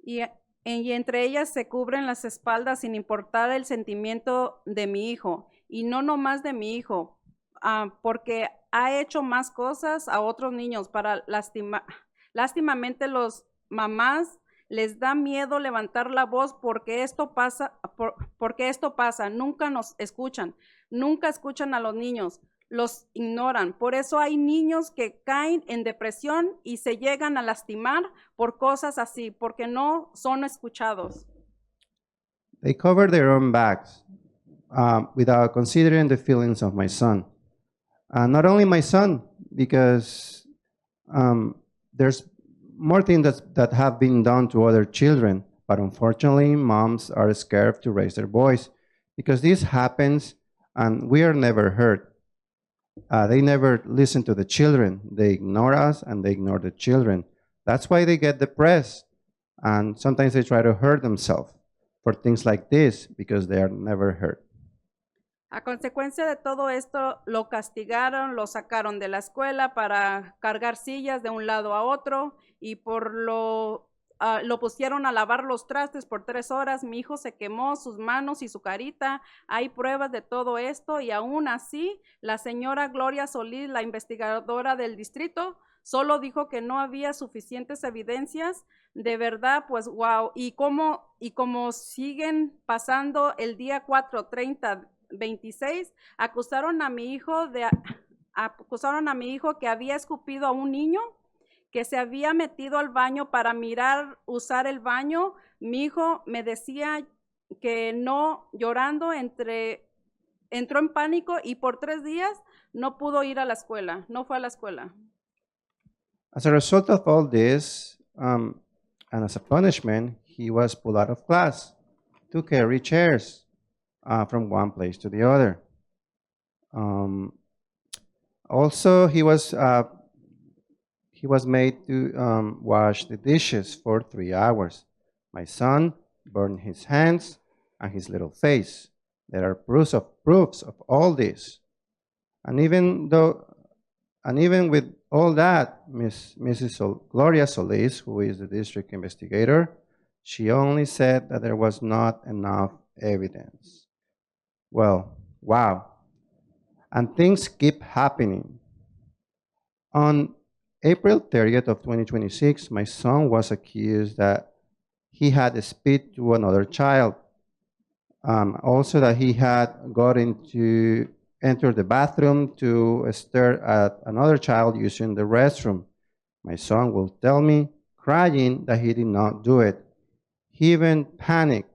Y entre ellas se cubren las espaldas sin importar el sentimiento de mi hijo, y no nomás de mi hijo, porque ha hecho más cosas a otros niños para lástimamente los mamás les da miedo levantar la voz porque esto pasa, nunca nos escuchan, nunca escuchan a los niños, los ignoran. Por eso hay niños que caen en depresión y se llegan a lastimar por cosas así, porque no son escuchados. They cover their own backs without considering the feelings of my son. Not only my son, because there's more things that have been done to other children, but unfortunately, moms are scared to raise their voice because this happens and we are never heard. They never listen to the children. They ignore us and they ignore the children. That's why they get depressed, and sometimes they try to hurt themselves for things like this because they are never heard. A consecuencia de todo esto, lo castigaron, lo sacaron de la escuela para cargar sillas de un lado a otro y lo pusieron a lavar los trastes por 3 horas. Mi hijo se quemó sus manos y su carita. Hay pruebas de todo esto y aún así, la señora Gloria Solís, la investigadora del distrito, solo dijo que no había suficientes evidencias. De verdad, pues wow. Y como siguen pasando el día 4, 30, 26, acusaron a mi hijo que había escupido a un niño, que se había metido al baño para usar el baño. Mi hijo me decía que no, llorando, entró en pánico y por 3 días no pudo ir a la escuela, no fue a la escuela. As a result of all this, and as a punishment, he was pulled out of class to carry chairs from one place to the other. Also, he was made to wash the dishes for 3 hours. My son burned his hands and his little face. There are proofs of all this. And even with all that, Mrs. Gloria Solis, who is the district investigator, she only said that there was not enough evidence. Well, wow. And things keep happening. On April 30th of 2026, my son was accused that he had spit to another child. Also that he had entered the bathroom to stare at another child using the restroom. My son will tell me, crying, that he did not do it. He even panicked,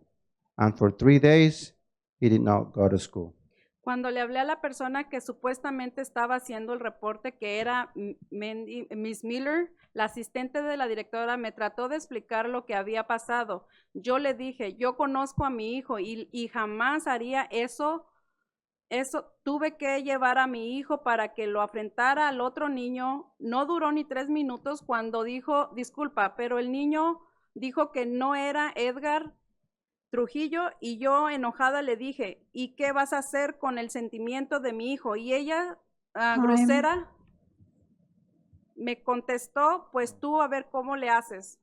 and for 3 days, he did not go to school. Cuando le hablé a la persona que supuestamente estaba haciendo el reporte, que era Miss Miller, la asistente de la directora, me trató de explicar lo que había pasado. Yo le dije, yo conozco a mi hijo y jamás haría eso. Tuve que llevar a mi hijo para que lo afrentara al otro niño. No duró ni 3 minutos cuando dijo, disculpa, pero el niño dijo que no era Edgar Trujillo, y yo enojada le dije, ¿y qué vas a hacer con el sentimiento de mi hijo? Y ella, grosera, me contestó, pues tú a ver cómo le haces.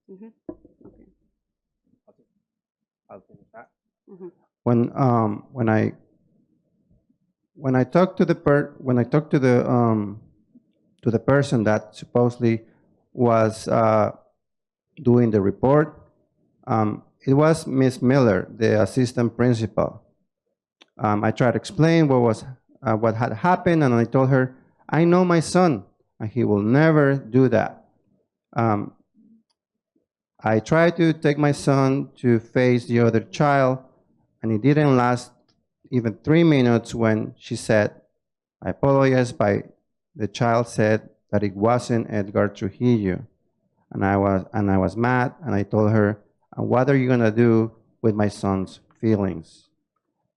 Ujú. When I talked to the person that supposedly was doing the report, it was Miss Miller, the assistant principal. I tried to explain what had happened, and I told her, I know my son, and he will never do that. I tried to take my son to face the other child, and it didn't last even 3 minutes when she said, I apologize, but the child said that it wasn't Edgar Trujillo. And I was mad, and I told her, and what are you going to do with my son's feelings?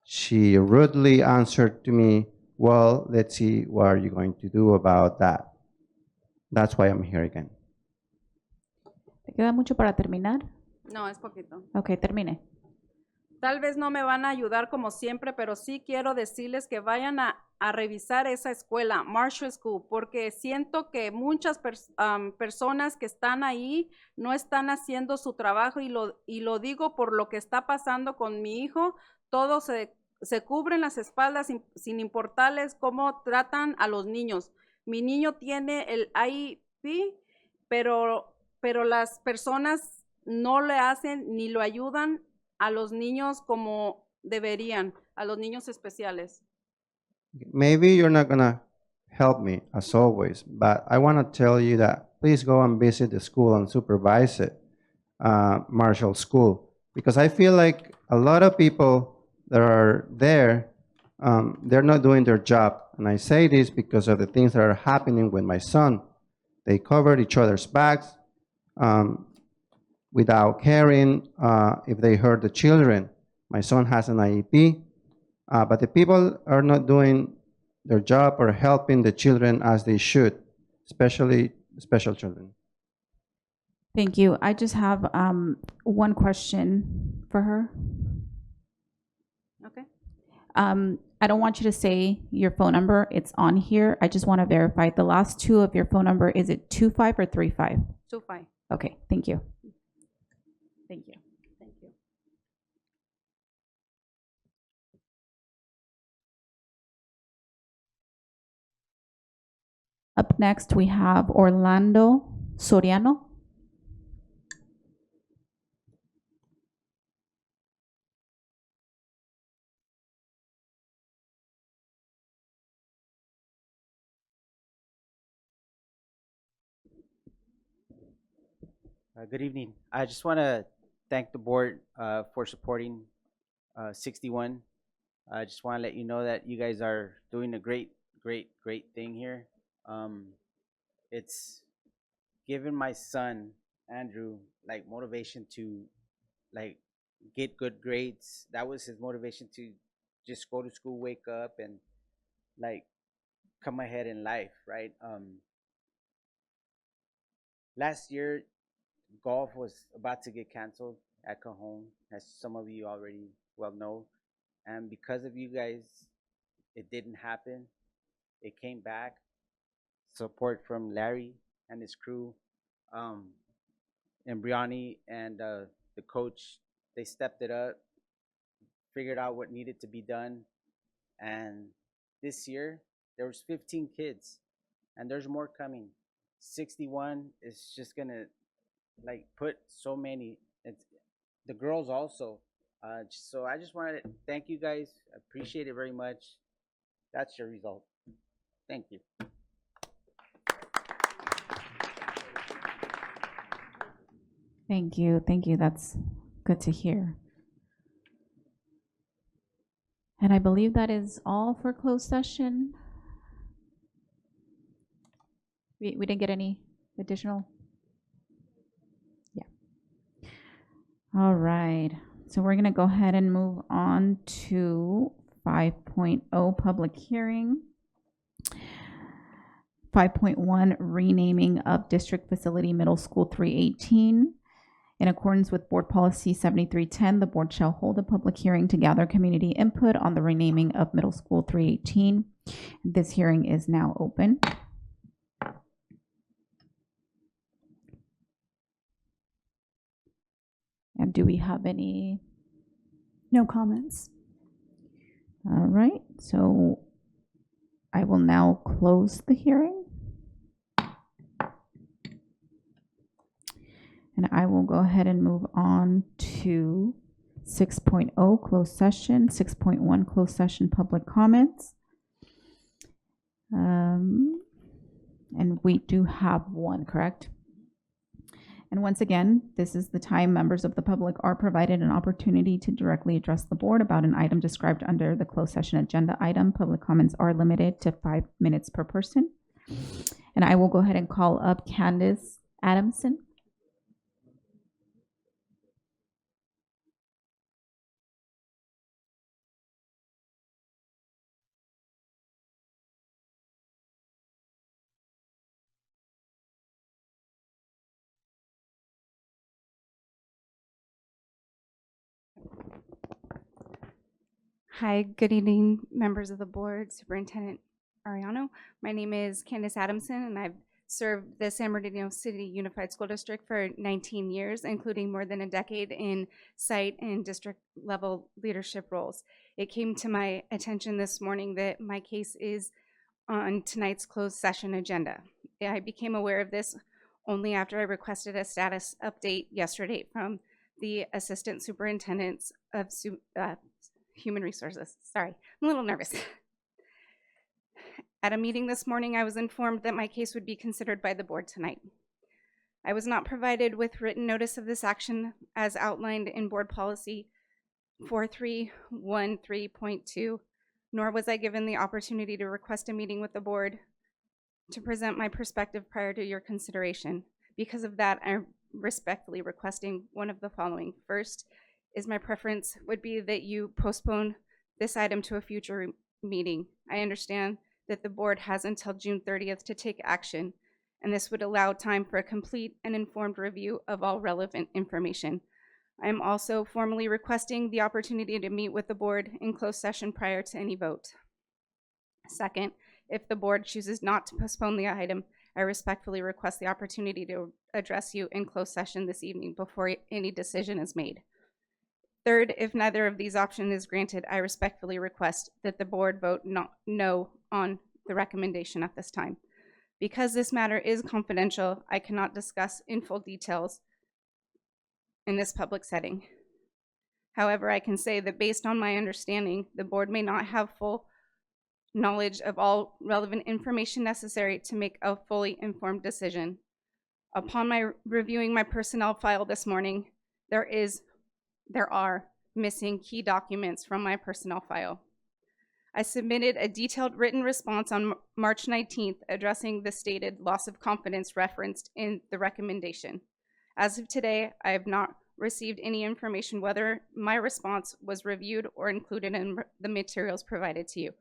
She rudely answered to me, well, let's see what are you going to do about that. That's why I'm here again. ¿Te queda mucho para terminar? No, es poquito. Ok, termine. Tal vez no me van a ayudar como siempre, pero sí quiero decirles que vayan a revisar esa escuela, Marshall School, porque siento que muchas personas que están ahí no están haciendo su trabajo, y lo digo por lo que está pasando con mi hijo. Todos se cubren las espaldas sin importarles cómo tratan a los niños. Mi niño tiene el IEP, pero las personas no le hacen ni lo ayudan a los niños como deberían, a los niños especiales. Maybe you're not going to help me, as always, but I want to tell you that please go and visit the school and supervise it, Marshall School, because I feel like a lot of people that are there, they're not doing their job. And I say this because of the things that are happening with my son. They covered each other's backs without caring if they hurt the children. My son has an IEP, but the people are not doing their job or helping the children as they should, especially special children. Thank you. I just have one question for her. Okay. I don't want you to say your phone number. It's on here. I just want to verify the last 2 of your phone number. Is it 25 or 35? 25. Okay, thank you. Thank you. Thank you. Up next, we have Orlando Soriano. Good evening. I just want to thank the board for supporting 61. I just want to let you know that you guys are doing a great thing here. It's given my son Andrew like motivation to like get good grades. That was his motivation to just go to school, wake up, and like come ahead in life, right? Last year, golf was about to get canceled at Cajon, as some of you already well know. And because of you guys, it didn't happen. It came back. Support from Larry and his crew, and Brianni and the coach, they stepped it up, figured out what needed to be done. And this year, there was 15 kids, and there's more coming. 61 is just gonna like put so many. It's, the girls also. So I just wanted to thank you guys. I appreciate it very much. That's your result. Thank you. Thank you. Thank you. That's good to hear. And I believe that is all for closed session. We didn't get any additional? Yeah. All right. So we're going to go ahead and move on to 5.0 public hearing. 5.1 renaming of District Facility Middle School 318. In accordance with Board Policy 7310, the board shall hold a public hearing to gather community input on the renaming of Middle School 318. This hearing is now open. And do we have any? No comments. All right, so I will now close the hearing. And I will go ahead and move on to 6.0 closed session, 6.1 closed session public comments. And we do have one, correct? And once again, this is the time members of the public are provided an opportunity to directly address the board about an item described under the closed session agenda item. Public comments are limited to 5 minutes per person. And I will go ahead and call up Candace Adamson. Hi, good evening, members of the board, Superintendent Ariano. My name is Candace Adamson, and I've served the San Bernardino City Unified School District for 19 years, including more than a decade in site and district level leadership roles. It came to my attention this morning that my case is on tonight's closed session agenda. I became aware of this only after I requested a status update yesterday from the Assistant Superintendents of Human Resources. Sorry, I'm a little nervous. At a meeting this morning, I was informed that my case would be considered by the board tonight. I was not provided with written notice of this action as outlined in Board Policy 4313.2, nor was I given the opportunity to request a meeting with the board to present my perspective prior to your consideration. Because of that, I'm respectfully requesting one of the following. First, is my preference would be that you postpone this item to a future meeting. I understand that the board has until June 30th to take action, and this would allow time for a complete and informed review of all relevant information. I am also formally requesting the opportunity to meet with the board in closed session prior to any vote. Second, if the board chooses not to postpone the item, I respectfully request the opportunity to address you in closed session this evening before any decision is made. Third, if neither of these options is granted, I respectfully request that the board vote no on the recommendation at this time. Because this matter is confidential, I cannot discuss in full details in this public setting. However, I can say that based on my understanding, the board may not have full knowledge of all relevant information necessary to make a fully informed decision. Upon my reviewing my personnel file this morning, there are missing key documents from my personnel file. I submitted a detailed written response on March 19th addressing the stated loss of confidence referenced in the recommendation. As of today, I have not received any information whether my response was reviewed or included in the materials provided to you.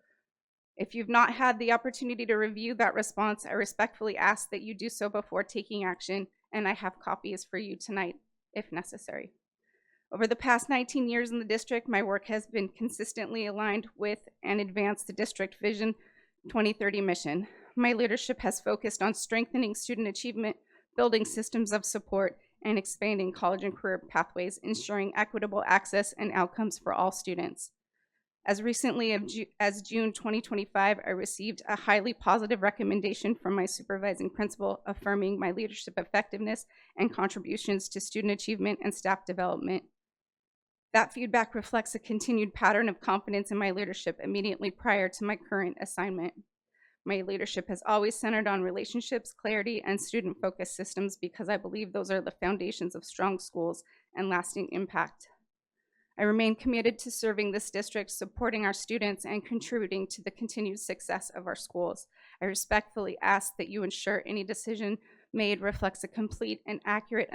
If you've not had the opportunity to review that response, I respectfully ask that you do so before taking action, and I have copies for you tonight if necessary. Over the past 19 years in the district, my work has been consistently aligned with and advanced the District Vision 2030 mission. My leadership has focused on strengthening student achievement, building systems of support, and expanding college and career pathways, ensuring equitable access and outcomes for all students. As recently as June 2025, I received a highly positive recommendation from my supervising principal affirming my leadership effectiveness and contributions to student achievement and staff development. That feedback reflects a continued pattern of confidence in my leadership immediately prior to my current assignment. My leadership has always centered on relationships, clarity, and student-focused systems because I believe those are the foundations of strong schools and lasting impact. I remain committed to serving this district, supporting our students, and contributing to the continued success of our schools. I respectfully ask that you ensure any decision made reflects a complete and accurate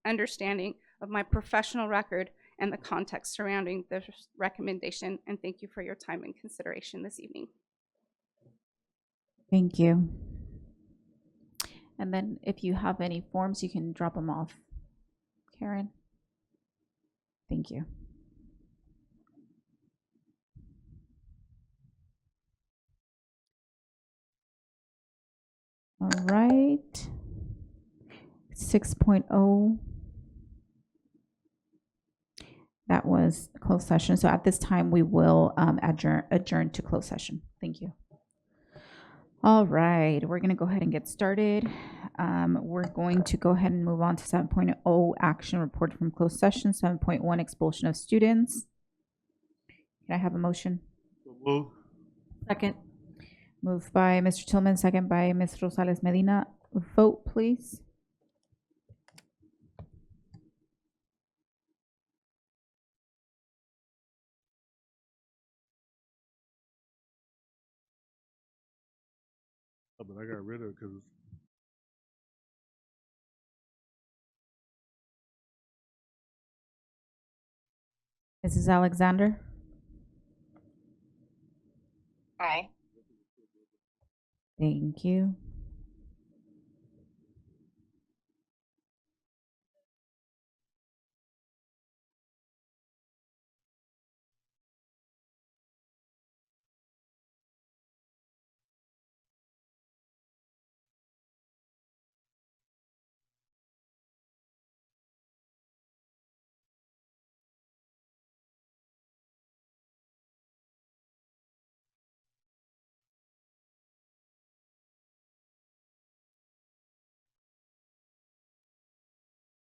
understanding of my professional record and the context surrounding the recommendation, and thank you for your time and consideration this evening. Thank you. And then if you have any forms, you can drop them off. Karen? Thank you. All right. 6.0. That was a closed session. So at this time, we will adjourn to closed session. Thank you. All right, we're going to go ahead and get started. We're going to go ahead and move on to 7.0 action report from closed session, 7.1 expulsion of students. Can I have a motion? Move. Second. Moved by Mr. Tillman, second by Ms. Rosales Medina. Vote, please. Oh, but I got rid of it because Mrs. Alexander? Aye. Thank you.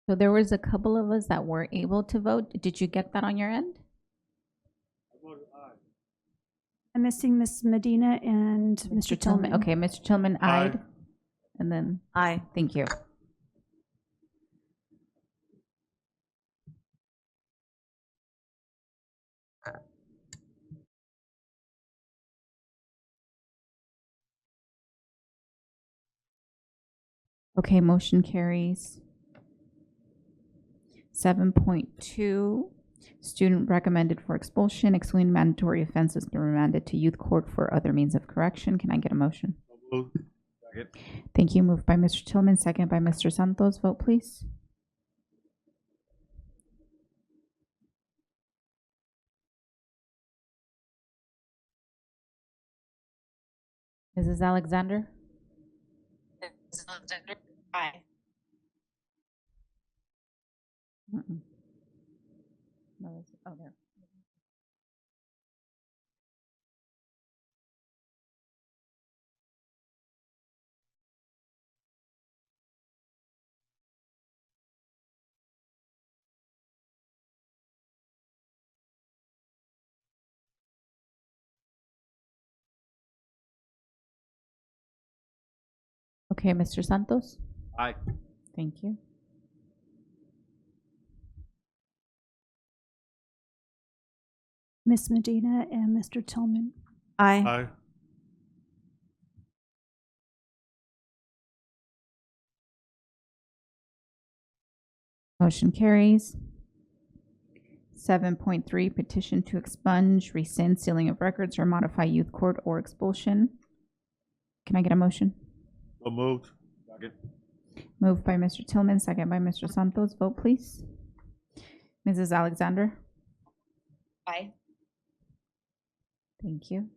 So there was a couple of us that were able to vote. Did you get that on your end? I'm missing Ms. Medina and Mr. Tillman. Okay, Mr. Tillman Aye. ayed. And then, Aye. thank you. Okay, motion carries. 7.2, student recommended for expulsion, excluding mandatory offenses, be remanded to youth court for other means of correction. Can I get a motion? move. Second. Thank you. Moved by Mr. Tillman, second by Mr. Santos. Vote, please. Mrs. Alexander? Mrs. Alexander? Aye. Mm-mm. No, oh, there. Okay, Mr. Santos? Aye. Thank you. Ms. Medina, and Mr. Tillman. Aye. Aye. Motion carries. 7.3, petition to expunge, rescind, sealing of records, or modify youth court or expulsion. Can I get a motion? So moved. Moved by Mr. Tillman, second by Mr. Santos. Vote, please. Mrs. Alexander? Aye. Thank you.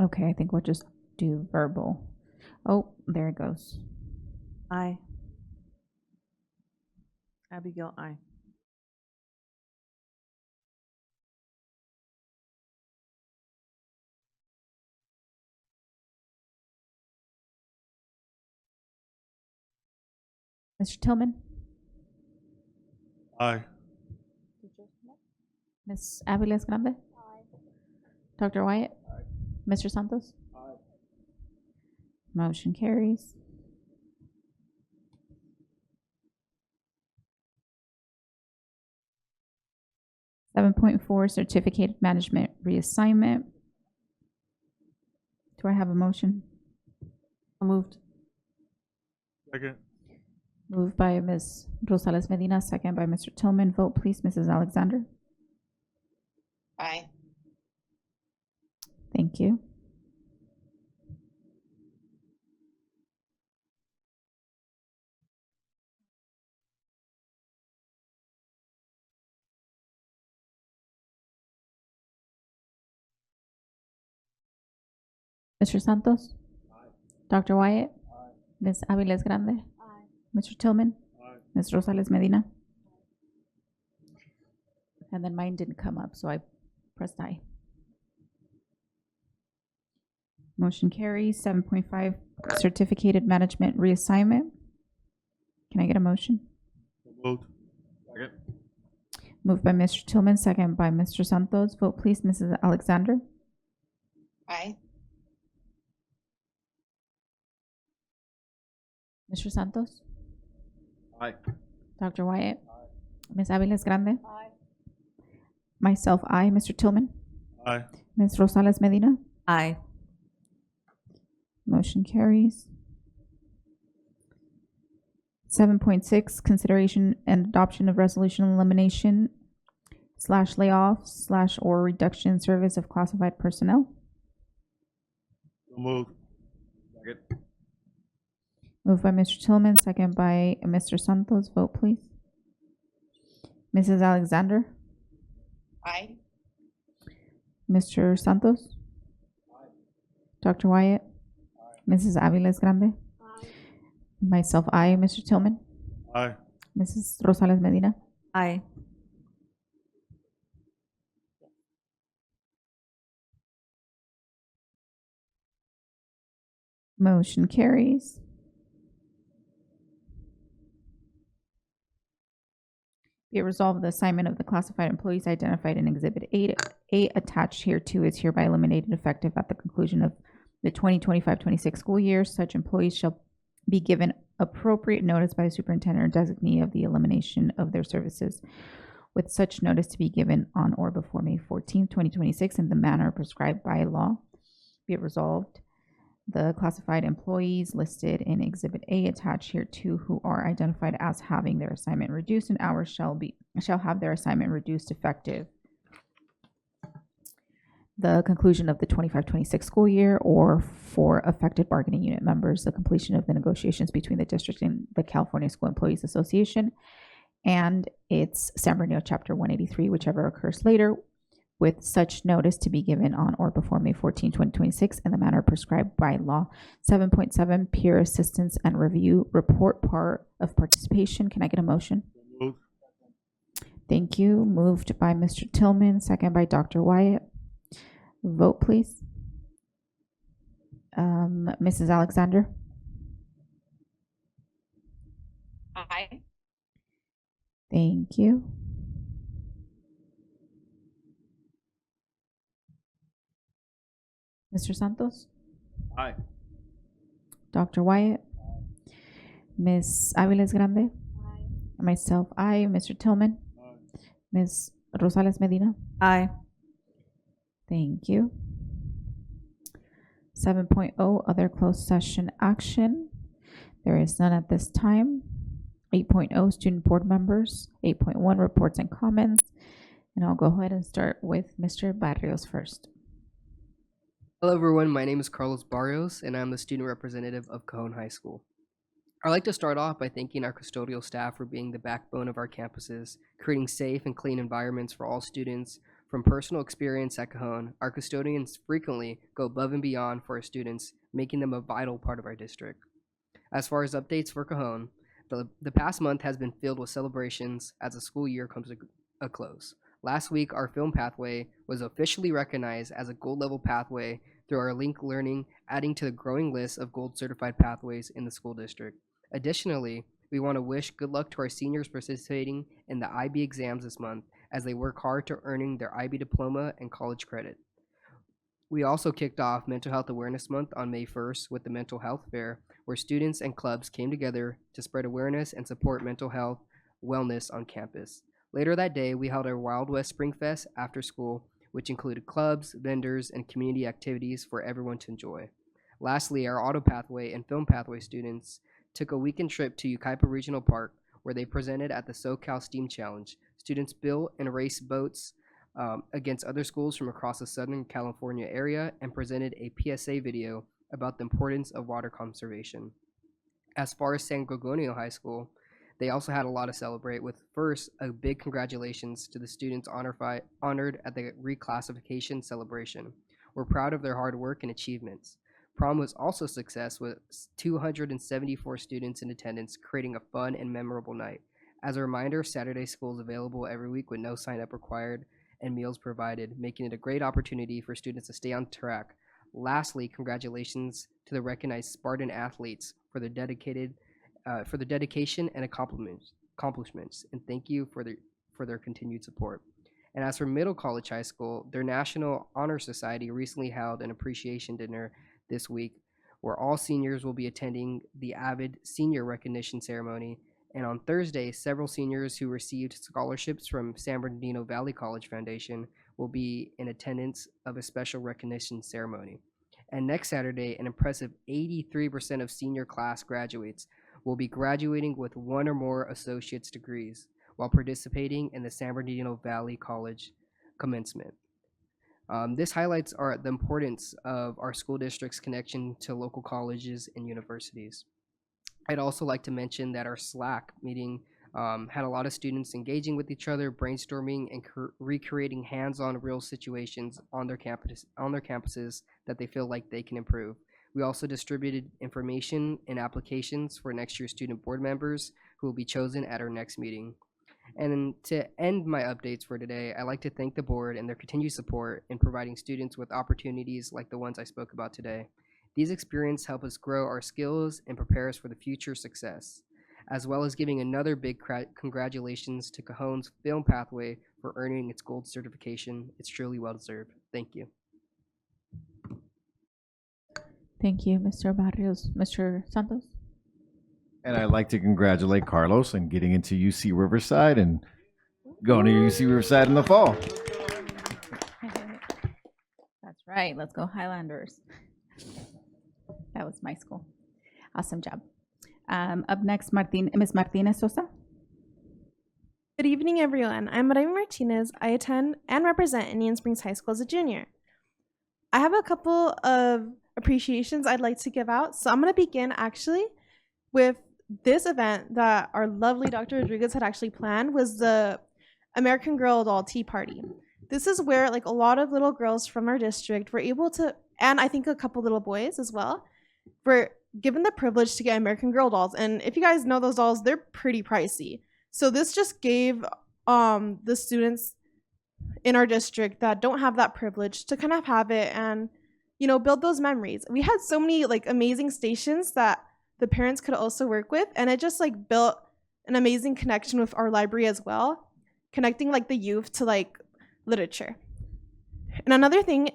Okay, I think we'll just do verbal. Oh, there it goes. Aye. Abigail, aye. Mr. Tillman? Aye. Ms. Aviles Grande? Dr. Wyatt? Mr. Santos? Motion carries. Seven point four, certificate management reassignment. Do I have a motion? Moved. Second. Moved by Ms. Rosales Medina, second by Mr. Tillman. Vote, please, Mrs. Alexander. Aye. Thank you. Mr. Santos? Dr. Wyatt? Ms. Aviles Grande? Mr. Tillman? Ms. Rosales Medina? And then mine didn't come up, so I pressed aye. Motion carries. 7.5, certificated management reassignment. Can I get a motion? So moved. Second. Moved by Mr. Tillman, second by Mr. Santos. Vote, please, Mrs. Alexander. Aye. Mr. Santos? Aye. Dr. Wyatt? Ms. Aviles Grande? Myself, aye. Mr. Tillman? Aye. Ms. Rosales Medina? Aye. Motion carries. 7.6, consideration and adoption of resolution elimination / layoff / or reduction in service of classified personnel. So moved. Second. Moved by Mr. Tillman, second by Mr. Santos. Vote, please. Mrs. Alexander? Aye. Mr. Santos? Dr. Wyatt? Mrs. Aviles Grande? Myself, aye. Mr. Tillman? Aye. Mrs. Rosales Medina? Aye. Motion carries. Be it resolved, the assignment of the classified employees identified in Exhibit 8A attached hereto is hereby eliminated effective at the conclusion of the 2025-26 school year. Such employees shall be given appropriate notice by the superintendent or designee of the elimination of their services, with such notice to be given on or before May 14, 2026 in the manner prescribed by law. Be it resolved, the classified employees listed in Exhibit A attached hereto who are identified as having their assignment reduced in hours shall have their assignment reduced effective the conclusion of the 25-26 school year, or for affected bargaining unit members, the completion of the negotiations between the district and the California School Employees Association and its San Bernardino Chapter 183, whichever occurs later, with such notice to be given on or before May 14, 2026 in the manner prescribed by law. 7.7, peer assistance and review report part of participation. Can I get a motion? Moved. Thank you. Moved by Mr. Tillman, second by Dr. Wyatt. Vote, please. Mrs. Alexander? Aye. Thank you. Mr. Santos, Aye. Dr. Wyatt, Ms. Aviles Grande, myself, aye. Mr. Tillman, Ms. Rosales Medina. Aye. Thank you. 7.0 other closed session action. There is none at this time. 8.0 student board members. 8.1 reports and comments. And I'll go ahead and start with Mr. Barrios first. Hello everyone, my name is Carlos Barrios and I'm the student representative of Cajon High School. I'd like to start off by thanking our custodial staff for being the backbone of our campuses, creating safe and clean environments for all students. From personal experience at Cajon, our custodians frequently go above and beyond for our students, making them a vital part of our district. As far as updates for Cajon, the past month has been filled with celebrations as the school year comes to a close. Last week, our film pathway was officially recognized as a gold level pathway through our Link Learning, adding to the growing list of gold certified pathways in the school district. Additionally, we want to wish good luck to our seniors participating in the IB exams this month as they work hard to earning their IB diploma and college credit. We also kicked off Mental Health Awareness Month on May 1st with the Mental Health Fair, where students and clubs came together to spread awareness and support mental health wellness on campus. Later that day, we held our Wild West Spring Fest after school, which included clubs, vendors, and community activities for everyone to enjoy. Lastly, our Auto Pathway and Film Pathway students took a weekend trip to Yucaipa Regional Park, where they presented at the SoCal STEAM Challenge. Students built and raced boats against other schools from across the Southern California area and presented a PSA video about the importance of water conservation. As far as San Gorgonio High School, they also had a lot to celebrate with, first, a big congratulations to the students honored at the reclassification celebration. We're proud of their hard work and achievements. Prom was also a success with 274 students in attendance, creating a fun and memorable night. As a reminder, Saturday school is available every week with no sign-up required and meals provided, making it a great opportunity for students to stay on track. Lastly, congratulations to the recognized Spartan athletes for their dedication and accomplishments, and thank you for their continued support. And as for Middle College High School, their National Honor Society recently held an appreciation dinner this week, where all seniors will be attending the Avid Senior Recognition Ceremony. And on Thursday, several seniors who received scholarships from San Bernardino Valley College Foundation will be in attendance of a special recognition ceremony. And next Saturday, an impressive 83% of senior class graduates will be graduating with one or more associate's degrees while participating in the San Bernardino Valley College commencement. This highlights the importance of our school district's connection to local colleges and universities. I'd also like to mention that our Slack meeting had a lot of students engaging with each other, brainstorming and recreating hands-on real situations on their campuses that they feel like they can improve. We also distributed information and applications for next year's student board members who will be chosen at our next meeting. And to end my updates for today, I'd like to thank the board and their continued support in providing students with opportunities like the ones I spoke about today. These experiences help us grow our skills and prepare us for the future success, as well as giving another big congratulations to Cajon's Film Pathway for earning its gold certification. It's truly well deserved. Thank you. Thank you, Mr. Barrios. Mr. Santos? And I'd like to congratulate Carlos on getting into UC Riverside and going to UC Riverside in the fall. That's right. Let's go Highlanders. That was my school. Awesome job. Up next, Ms. Martinez Sosa. Good evening, everyone. I'm Raimi Martinez. I attend and represent Indian Springs High School as a junior. I have a couple of appreciations I'd like to give out. So I'm going to begin actually with this event that our lovely Dr. Rodriguez had actually planned, was the American Girl Doll Tea Party. This is where like a lot of little girls from our district were able to, and I think a couple little boys as well, were given the privilege to get American Girl dolls. And if you guys know those dolls, they're pretty pricey. So this just gave the students in our district that don't have that privilege to kind of have it and, you know, build those memories. We had so many like amazing stations that the parents could also work with, and it just like built an amazing connection with our library as well, connecting like the youth to like literature. And another thing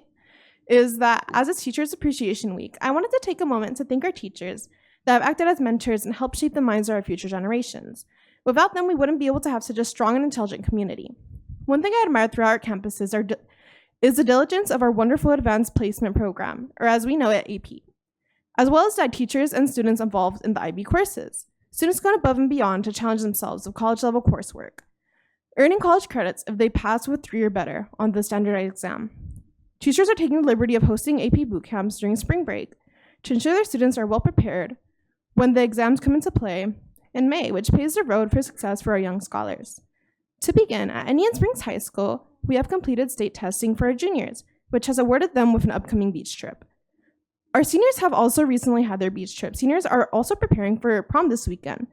is that as it's Teachers Appreciation Week, I wanted to take a moment to thank our teachers that have acted as mentors and helped shape the minds of our future generations. Without them, we wouldn't be able to have such a strong and intelligent community. One thing I admire throughout our campuses is the diligence of our wonderful Advanced Placement Program, or as we know it, AP, as well as that teachers and students involved in the IB courses. Students go above and beyond to challenge themselves with college-level coursework, earning college credits if they pass with 3 or better on the standardized exam. Teachers are taking the liberty of hosting AP boot camps during spring break to ensure their students are well prepared when the exams come into play in May, which paves the road for success for our young scholars. To begin, at Indian Springs High School, we have completed state testing for our juniors, which has awarded them with an upcoming beach trip. Our seniors have also recently had their beach trip. Seniors are also preparing for prom this weekend.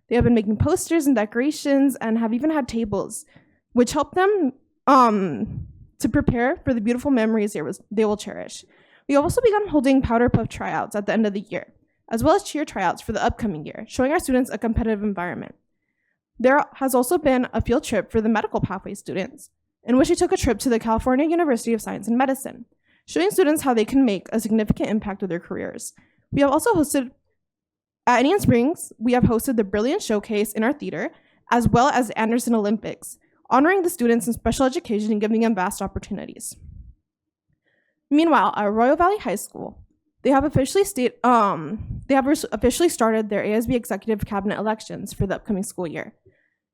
They have been making posters and decorations and have even had tables, which help them to prepare for the beautiful memories they will cherish. We have also begun holding powder puff tryouts at the end of the year, as well as cheer tryouts for the upcoming year, showing our students a competitive environment. There has also been a field trip for the medical pathway students, in which we took a trip to the California University of Science and Medicine, showing students how they can make a significant impact with their careers. We have also hosted, at Indian Springs, we have hosted the Brilliant Showcase in our theater, as well as the Anderson Olympics, honoring the students in special education and giving them vast opportunities. Meanwhile, at Royal Valley High School, they have officially started their ASB Executive Cabinet elections for the upcoming school year,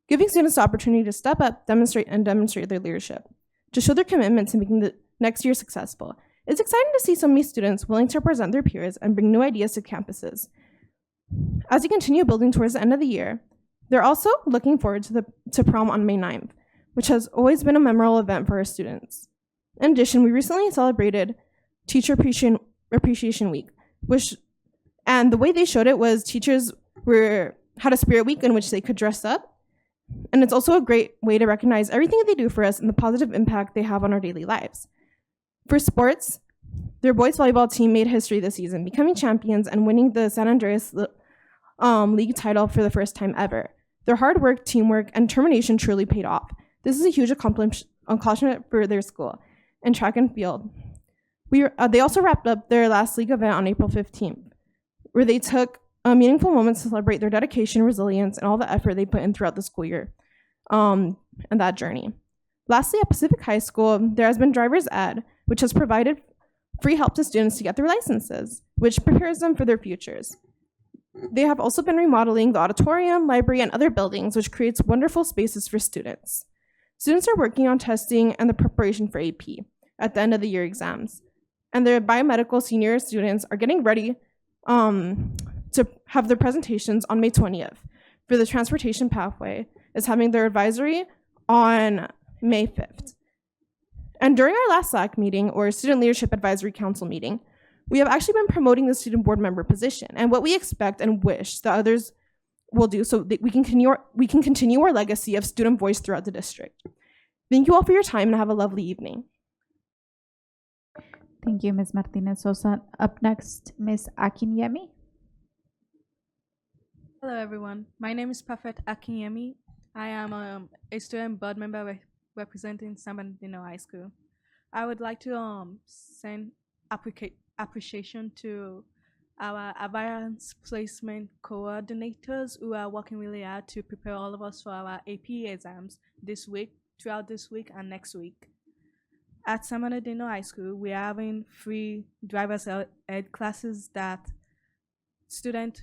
giving students the opportunity to step up, demonstrate their leadership, to show their commitment to making the next year successful. It's exciting to see so many students willing to represent their peers and bring new ideas to campuses. As we continue building towards the end of the year, they're also looking forward to prom on May 9th, which has always been a memorable event for our students. In addition, we recently celebrated Teacher Appreciation Week, and the way they showed it was teachers had a spirit week in which they could dress up. And it's also a great way to recognize everything that they do for us and the positive impact they have on our daily lives. For sports, their boys volleyball team made history this season, becoming champions and winning the San Andreas League title for the first time ever. Their hard work, teamwork, and determination truly paid off. This is a huge accomplishment for their school and track and field. They also wrapped up their last league event on April 15th, where they took meaningful moments to celebrate their dedication, resilience, and all the effort they put in throughout the school year and that journey. Lastly, at Pacific High School, there has been driver's ed, which has provided free help to students to get their licenses, which prepares them for their futures. They have also been remodeling the auditorium, library, and other buildings, which creates wonderful spaces for students. Students are working on testing and the preparation for AP at the end of the year exams. And their biomedical senior students are getting ready to have their presentations on May 20th. For the transportation pathway is having their advisory on May 5th. And during our last SLAC meeting, or Student Leadership Advisory Council meeting, we have actually been promoting the student board member position and what we expect and wish that others will do so that we can continue our legacy of student voice throughout the district. Thank you all for your time and have a lovely evening. Thank you, Ms. Martinez Sosa. Up next, Ms. Akinyemi. Hello, everyone. My name is Perfect Akinyemi. I am a student board member representing San Bernardino High School. I would like to send appreciation to our advanced placement coordinators who are working really hard to prepare all of us for our AP exams this week, throughout this week and next week. At San Bernardino High School, we are having free driver's ed classes that students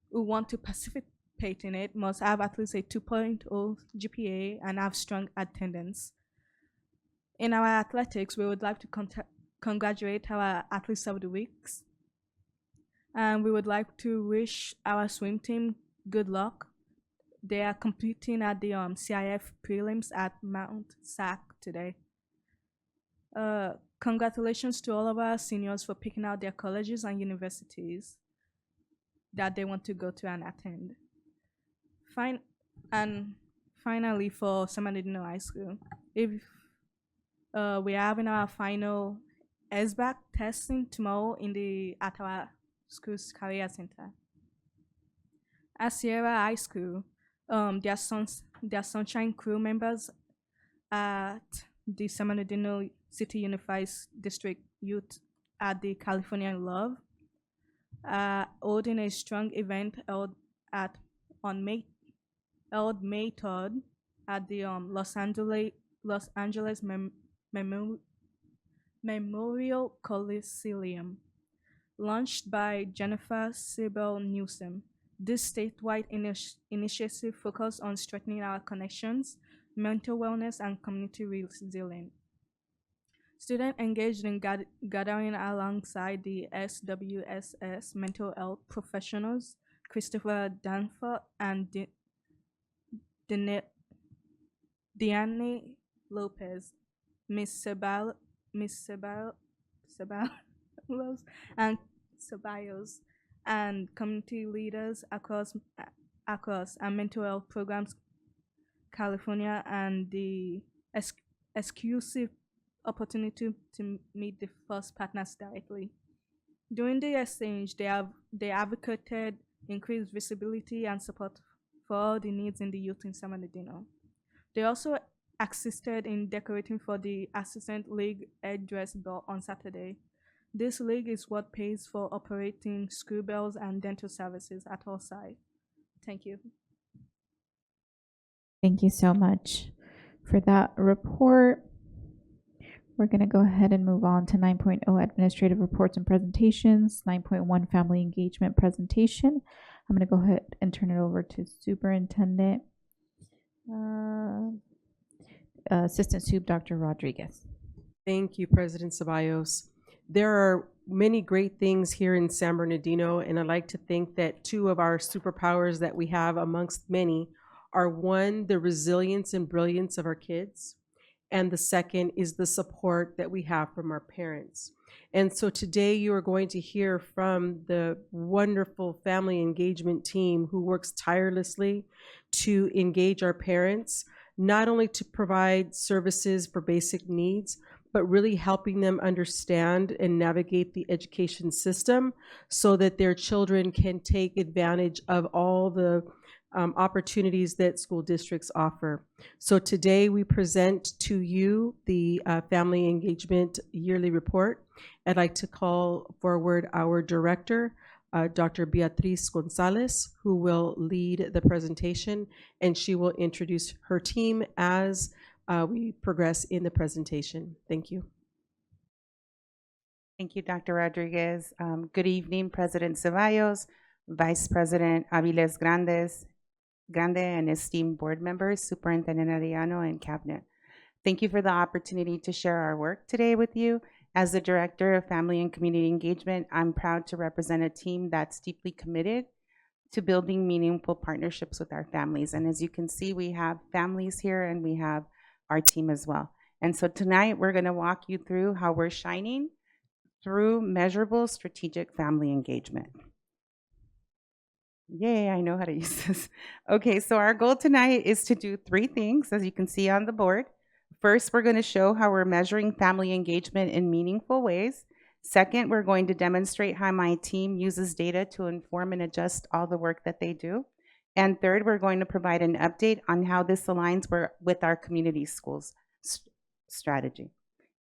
who want to participate in it must have at least a 2.0 GPA and have strong attendance. In our athletics, we would like to congratulate our athletes of the weeks. And we would like to wish our swim team good luck. They are competing at the CIF prelims at Mount SAC today. Congratulations to all of our seniors for picking out their colleges and universities that they want to go to and attend. Finally, for San Bernardino High School, if we are having our final SBAC testing tomorrow at our school's career center. At Sierra High School, their Sunshine Crew members at the San Bernardino City Unified District youth at the California Love, holding a strong event held May 3rd at the Los Angeles Memorial Coliseum, launched by Jennifer Sibel Newsom. This statewide initiative focuses on strengthening our connections, mental wellness, and community resilience. Students engaged in gathering alongside the SWSS mental health professionals, Christopher Danforth and Diane Lopez, Miss Ceballos and Ceballos, and community leaders across and mental health programs, California, and the exclusive opportunity to meet the first partners directly. During the exchange, they advocated increased visibility and support for all the needs in the youth in San Bernardino. They also assisted in decorating for the Assistant League Headdress Ball on Saturday. This league is what pays for operating school bells and dental services at all sites. Thank you. Thank you so much for that report. We're going to go ahead and move on to 9.0 administrative reports and presentations, 9.1 family engagement presentation. I'm going to go ahead and turn it over to Superintendent, Assistant Sub Dr. Rodriguez. Thank you, President Ceballos. There are many great things here in San Bernardino, and I'd like to think that two of our superpowers that we have amongst many are, one, the resilience and brilliance of our kids, and the second is the support that we have from our parents. And so today you are going to hear from the wonderful family engagement team who works tirelessly to engage our parents, not only to provide services for basic needs, but really helping them understand and navigate the education system so that their children can take advantage of all the opportunities that school districts offer. So today we present to you the Family Engagement Yearly Report. I'd like to call forward our director, Dr. Beatriz Gonzalez, who will lead the presentation, and she will introduce her team as we progress in the presentation. Thank you. Thank you, Dr. Rodriguez. Good evening, President Ceballos, Vice President Aviles Grande, and esteemed board members, Superintendent Arellano, and Cabinet. Thank you for the opportunity to share our work today with you. As the Director of Family and Community Engagement, I'm proud to represent a team that's deeply committed to building meaningful partnerships with our families. And as you can see, we have families here and we have our team as well. And so tonight we're going to walk you through how we're shining through measurable strategic family engagement. Yay, I know how to use this. Okay, so our goal tonight is to do three things, as you can see on the board. First, we're going to show how we're measuring family engagement in meaningful ways. Second, we're going to demonstrate how my team uses data to inform and adjust all the work that they do. And third, we're going to provide an update on how this aligns with our community schools strategy.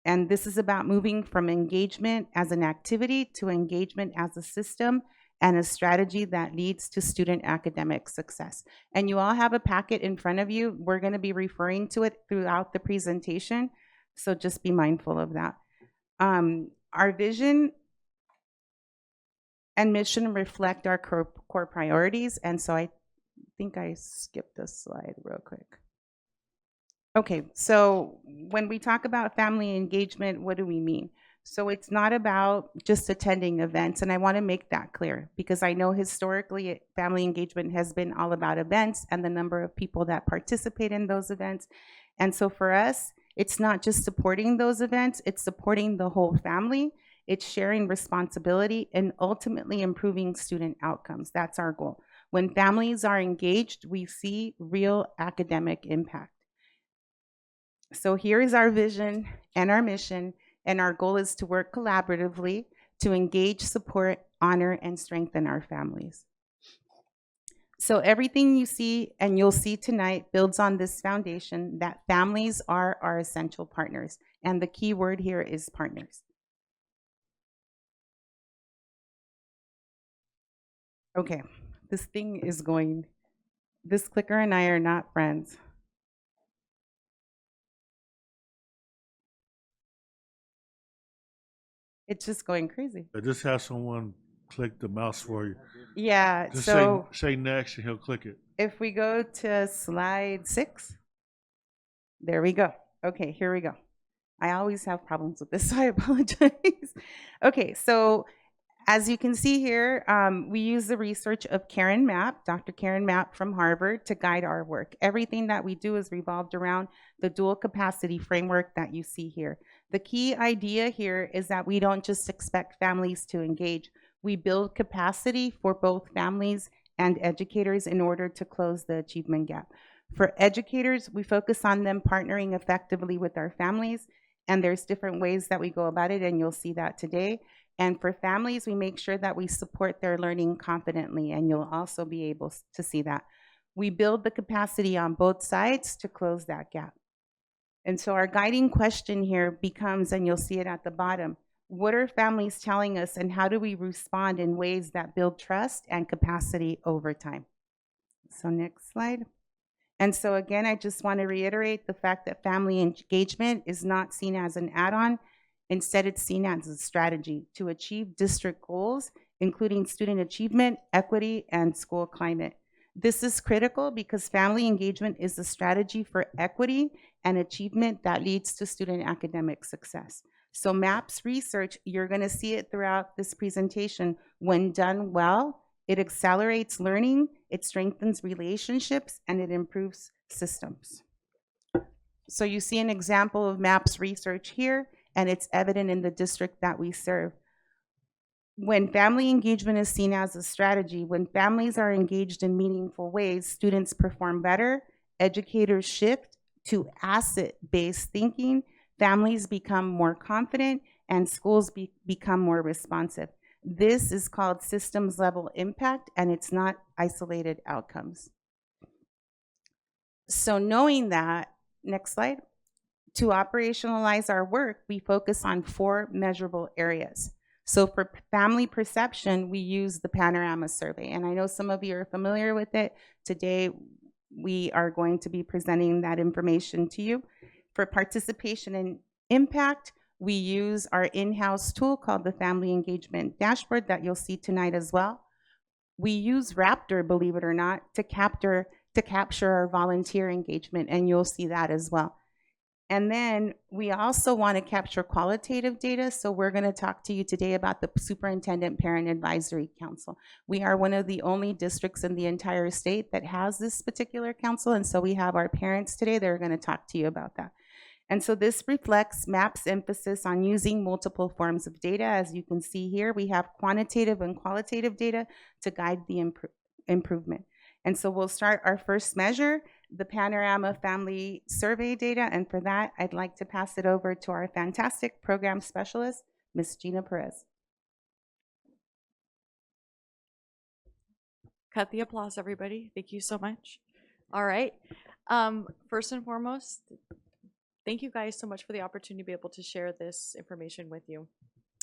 And this is about moving from engagement as an activity to engagement as a system and a strategy that leads to student academic success. And you all have a packet in front of you. We're going to be referring to it throughout the presentation, so just be mindful of that. Our vision and mission reflect our core priorities, and so I think I skipped this slide real quick. Okay, so when we talk about family engagement, what do we mean? So it's not about just attending events, and I want to make that clear because I know historically family engagement has been all about events and the number of people that participate in those events. And so for us, it's not just supporting those events, it's supporting the whole family, it's sharing responsibility, and ultimately improving student outcomes. That's our goal. When families are engaged, we see real academic impact. So here is our vision and our mission. And our goal is to work collaboratively to engage, support, honor, and strengthen our families. So everything you see and you'll see tonight builds on this foundation that families are our essential partners. And the key word here is partners. Okay, this thing is going, this clicker and I are not friends. It's just going crazy. Just have someone click the mouse for you. Yeah, Just so say next and he'll click it. if we go to slide 6, there we go. Okay, here we go. I always have problems with this, so I apologize. Okay, so as you can see here, we use the research of Karen Mapp, Dr. Karen Mapp from Harvard, to guide our work. Everything that we do is revolved around the dual capacity framework that you see here. The key idea here is that we don't just expect families to engage. We build capacity for both families and educators in order to close the achievement gap. For educators, we focus on them partnering effectively with our families, and there's different ways that we go about it, and you'll see that today. And for families, we make sure that we support their learning confidently, and you'll also be able to see that. We build the capacity on both sides to close that gap. And so our guiding question here becomes, and you'll see it at the bottom, what are families telling us, and how do we respond in ways that build trust and capacity over time? So next slide. And so again, I just want to reiterate the fact that family engagement is not seen as an add-on. Instead, it's seen as a strategy to achieve district goals, including student achievement, equity, and school climate. This is critical because family engagement is the strategy for equity and achievement that leads to student academic success. So MAP's research, you're going to see it throughout this presentation. When done well, it accelerates learning, it strengthens relationships, and it improves systems. So you see an example of MAP's research here, and it's evident in the district that we serve. When family engagement is seen as a strategy, when families are engaged in meaningful ways, students perform better, educators shift to asset-based thinking, families become more confident, and schools become more responsive. This is called systems level impact, and it's not isolated outcomes. So knowing that, next slide, to operationalize our work, we focus on 4 measurable areas. So for family perception, we use the Panorama Survey, and I know some of you are familiar with it. Today, we are going to be presenting that information to you. For participation and impact, we use our in-house tool called the Family Engagement Dashboard that you'll see tonight as well. We use Raptor, believe it or not, to capture our volunteer engagement, and you'll see that as well. And then we also want to capture qualitative data, so we're going to talk to you today about the Superintendent Parent Advisory Council. We are one of the only districts in the entire state that has this particular council, and so we have our parents today that are going to talk to you about that. And so this reflects MAP's emphasis on using multiple forms of data. As you can see here, we have quantitative and qualitative data to guide the improvement. And so we'll start our first measure, the Panorama Family Survey data. And for that, I'd like to pass it over to our fantastic program specialist, Ms. Gina Perez. Cut the applause, everybody. Thank you so much. All right. First and foremost, thank you guys so much for the opportunity to be able to share this information with you.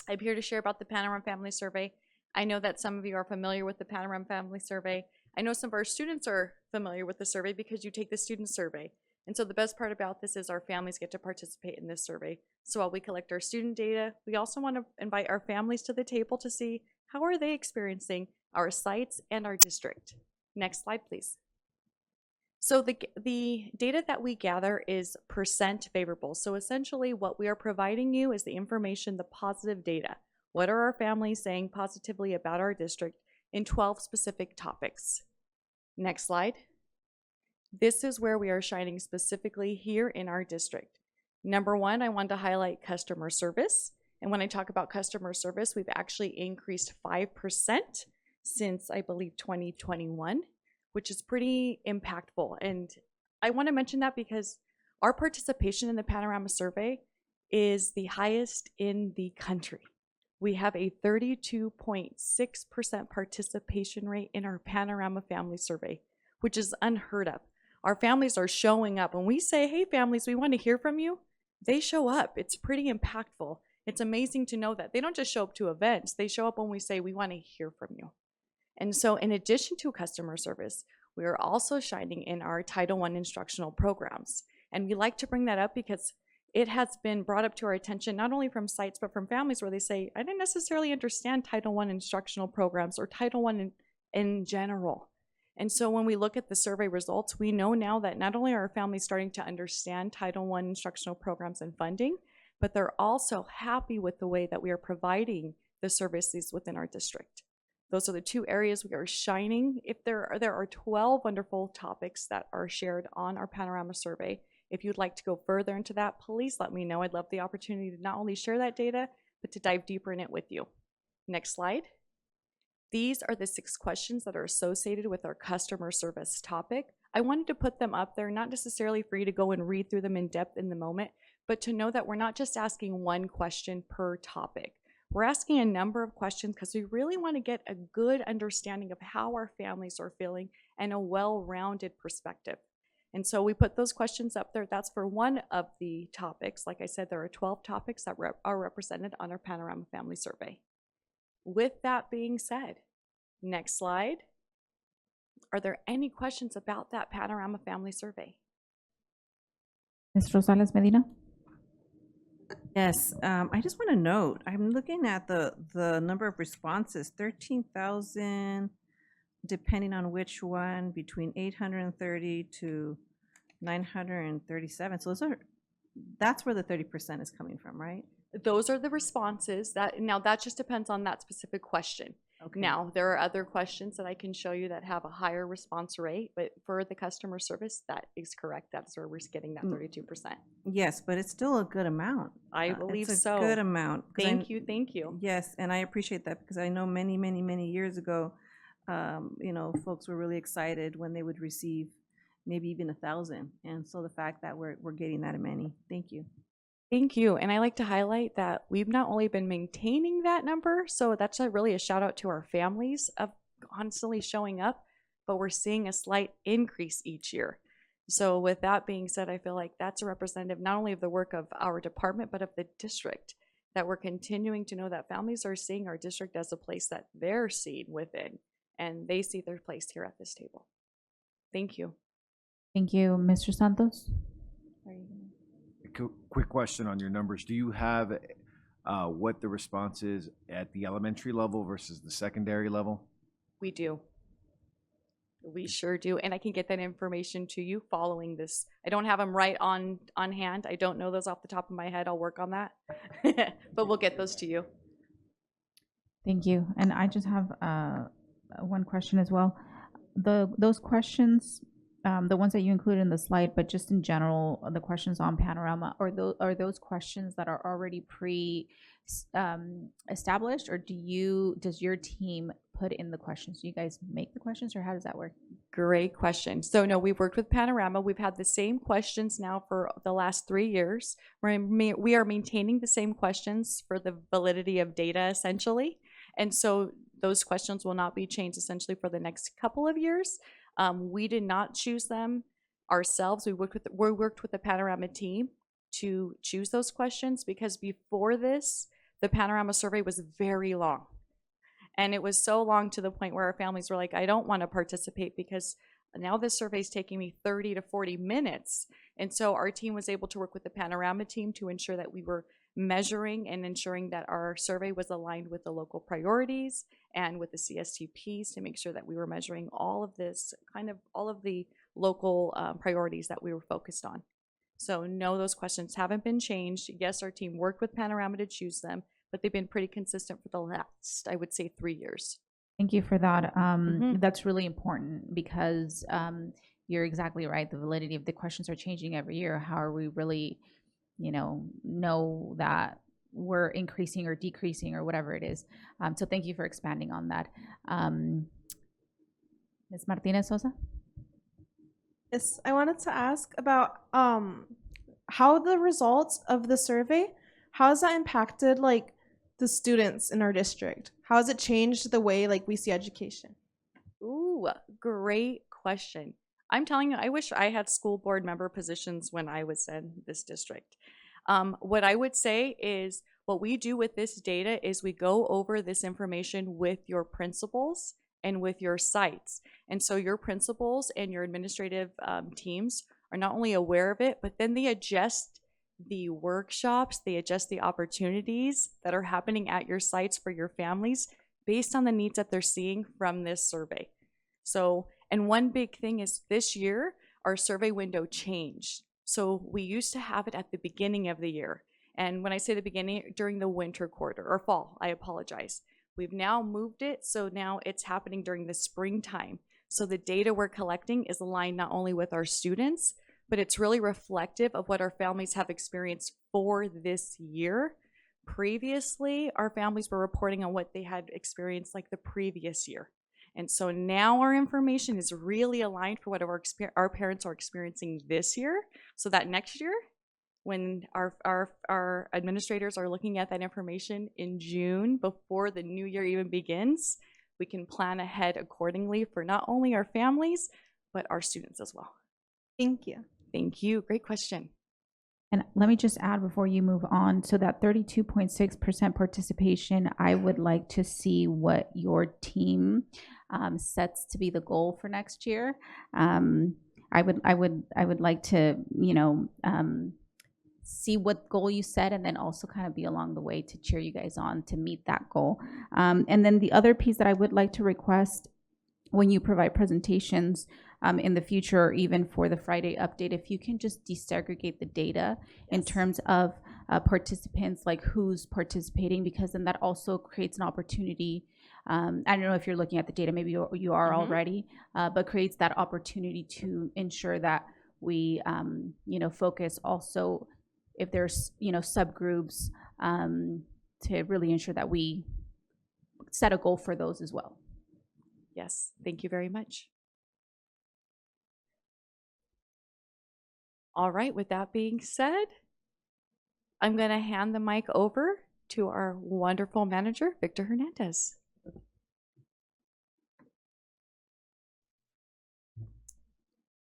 I'm here to share about the Panorama Family Survey. I know that some of you are familiar with the Panorama Family Survey. I know some of our students are familiar with the survey because you take the student survey. And so the best part about this is our families get to participate in this survey. So while we collect our student data, we also want to invite our families to the table to see how are they experiencing our sites and our district. Next slide, please. So the data that we gather is percent favorable. So essentially what we are providing you is the information, the positive data. What are our families saying positively about our district in 12 specific topics? Next slide. This is where we are shining specifically here in our district. Number 1, I want to highlight customer service. And when I talk about customer service, we've actually increased 5% since I believe 2021. Which is pretty impactful. And I want to mention that because our participation in the Panorama Survey is the highest in the country. We have a 32.6% participation rate in our Panorama Family Survey, which is unheard of. Our families are showing up. When we say, hey families, we want to hear from you, they show up. It's pretty impactful. It's amazing to know that. They don't just show up to events. They show up when we say, we want to hear from you. And so in addition to customer service, we are also shining in our Title I instructional programs. And we like to bring that up because it has been brought up to our attention, not only from sites, but from families where they say, I didn't necessarily understand Title I instructional programs or Title I in general. And so when we look at the survey results, we know now that not only are families starting to understand Title I instructional programs and funding, but they're also happy with the way that we are providing the services within our district. Those are the two areas we are shining. If there are 12 wonderful topics that are shared on our Panorama survey. If you'd like to go further into that, please let me know. I'd love the opportunity to not only share that data, but to dive deeper in it with you. Next slide. These are the 6 questions that are associated with our customer service topic. I wanted to put them up there, not necessarily for you to go and read through them in depth in the moment, but to know that we're not just asking one question per topic. We're asking a number of questions because we really want to get a good understanding of how our families are feeling and a well-rounded perspective. And so we put those questions up there. That's for one of the topics. Like I said, there are 12 topics that are represented on our Panorama Family Survey. With that being said, next slide. Are there any questions about that Panorama Family Survey? Ms. Rosales Medina? Yes, I just want to note, I'm looking at the number of responses, 13,000, depending on which one, between 830 to 937. So that's where the 30% is coming from, right? Those are the responses. Now that just depends on that specific question. Okay. Now, there are other questions that I can show you that have a higher response rate, but for the customer service, that is correct. That's where we're getting that 32%. Yes, but it's still a good amount. I believe it's a so. good amount. 'Cause Thank you. Yes, and I appreciate that because I know many, many, many years ago, folks were really excited when they would receive maybe even 1,000. And so the fact that we're getting that many, thank you. Thank you. And I like to highlight that we've not only been maintaining that number, so that's really a shout out to our families of constantly showing up, but we're seeing a slight increase each year. So with that being said, I feel like that's a representative not only of the work of our department, but of the district, that we're continuing to know that families are seeing our district as a place that they're seen within, and they see their place here at this table. Thank you. Thank you. Mr. Santos? Quick question on your numbers. Do you have what the response is at the elementary level versus the secondary level? We do. We sure do. And I can get that information to you following this. I don't have them right on hand. I don't know those off the top of my head. I'll work on that. But we'll get those to you. Thank you. And I just have one question as well. Those questions, the ones that you included in the slide, but just in general, the questions on Panorama, are those questions that are already established, or does your team put in the questions? Do you guys make the questions, or how does that work? Great question. So no, we've worked with Panorama. We've had the same questions now for the last 3 years. We are maintaining the same questions for the validity of data, essentially. And so those questions will not be changed essentially for the next couple of years. We did not choose them ourselves. We worked with the Panorama team to choose those questions because before this, the Panorama survey was very long. And it was so long to the point where our families were like, I don't want to participate because now this survey is taking me 30 to 40 minutes. And so our team was able to work with the Panorama team to ensure that we were measuring and ensuring that our survey was aligned with the local priorities and with the CSTPs to make sure that we were measuring all of this, all of the local priorities that we were focused on. So no, those questions haven't been changed. Yes, our team worked with Panorama to choose them, but they've been pretty consistent for the last, I would say, 3 years. Thank you for that. That's really important because you're exactly right. The validity of the questions are changing every year. How are we really, know that we're increasing or decreasing or whatever it is? So thank you for expanding on that. Ms. Martinez Sosa? Yes, I wanted to ask about how the results of the survey, how has that impacted the students in our district? How has it changed the way we see education? Ooh, great question. I'm telling you, I wish I had school board member positions when I was in this district. What I would say is what we do with this data is we go over this information with your principals and with your sites. And so your principals and your administrative teams are not only aware of it, but then they adjust the workshops, they adjust the opportunities that are happening at your sites for your families based on the needs that they're seeing from this survey. So, and one big thing is this year, our survey window changed. So we used to have it at the beginning of the year. And when I say the beginning, during the winter quarter, or fall, I apologize. We've now moved it, so now it's happening during the springtime. So the data we're collecting is aligned not only with our students, but it's really reflective of what our families have experienced for this year. Previously, our families were reporting on what they had experienced like the previous year. And so now our information is really aligned for what our parents are experiencing this year, so that next year, when our administrators are looking at that information in June before the new year even begins, we can plan ahead accordingly for not only our families, but our students as well. Thank you. Thank you. Great question. And let me just add before you move on. So that 32.6% participation, I would like to see what your team sets to be the goal for next year. I would like to, see what goal you set, and then also kind of be along the way to cheer you guys on to meet that goal. And then the other piece that I would like to request when you provide presentations in the future, or even for the Friday update, if you can just desegregate the data in terms of participants, like who's participating, because then that also creates an opportunity. I don't know if you're looking at the data, maybe you are already, but creates that opportunity to ensure that we, focus also if there's, subgroups, to really ensure that we set a goal for those as well. Yes, thank you very much. All right, with that being said, I'm going to hand the mic over to our wonderful manager, Victor Hernandez.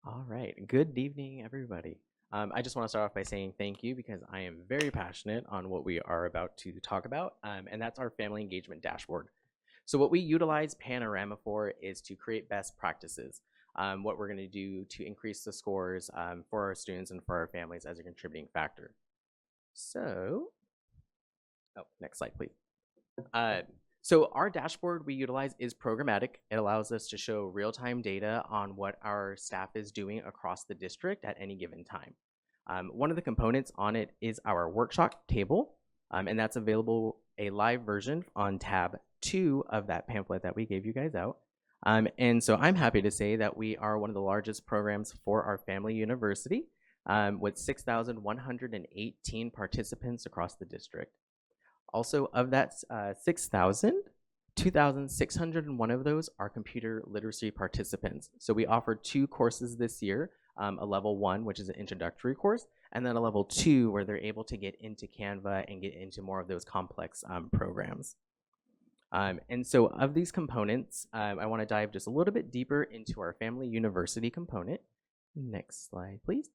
All right, good evening, everybody. I just want to start off by saying thank you because I am very passionate on what we are about to talk about, and that's our family engagement dashboard. So what we utilize Panorama for is to create best practices, what we're going to do to increase the scores for our students and for our families as a contributing factor. So, next slide, please. So our dashboard we utilize is programmatic. It allows us to show real-time data on what our staff is doing across the district at any given time. One of the components on it is our workshop table, and that's available a live version on tab 2 of that pamphlet that we gave you guys out. And so I'm happy to say that we are one of the largest programs for our family university with 6,118 participants across the district. Also, of that 6,000, 2,601 of those are computer literacy participants. So we offered 2 courses this year, a level 1, which is an introductory course, and then a level 2 where they're able to get into Canva and get into more of those complex programs. And so of these components, I want to dive just a little bit deeper into our family university component. Next slide, please.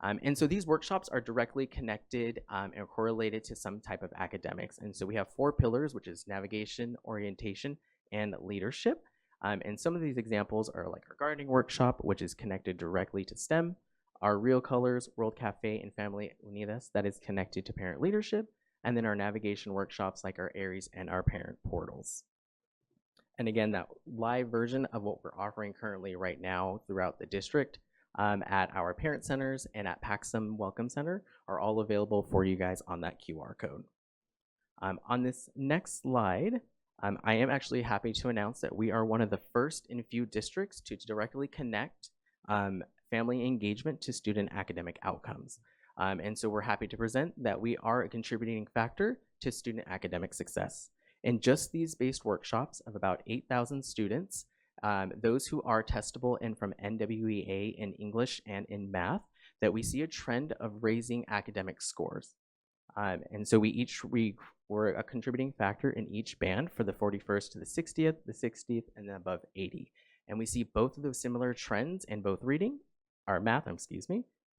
And so these workshops are directly connected and correlated to some type of academics. And so we have 4 pillars, which is navigation, orientation, and leadership. And some of these examples are like our gardening workshop, which is connected directly to STEM, our Real Colors, World Cafe, and Family Unidas, that is connected to parent leadership, and then our navigation workshops like our Aries and our parent portals. And again, that live version of what we're offering currently right now throughout the district at our parent centers and at Paxum Welcome Center are all available for you guys on that QR code. On this next slide, I am actually happy to announce that we are one of the first in a few districts to directly connect family engagement to student academic outcomes. And so we're happy to present that we are a contributing factor to student academic success. In just these based workshops of about 8,000 students, those who are testable and from NWEA in English and in math, that we see a trend of raising academic scores. And so we're a contributing factor in each band for the 41st to the 60th, and then above 80. And we see both of those similar trends in both math,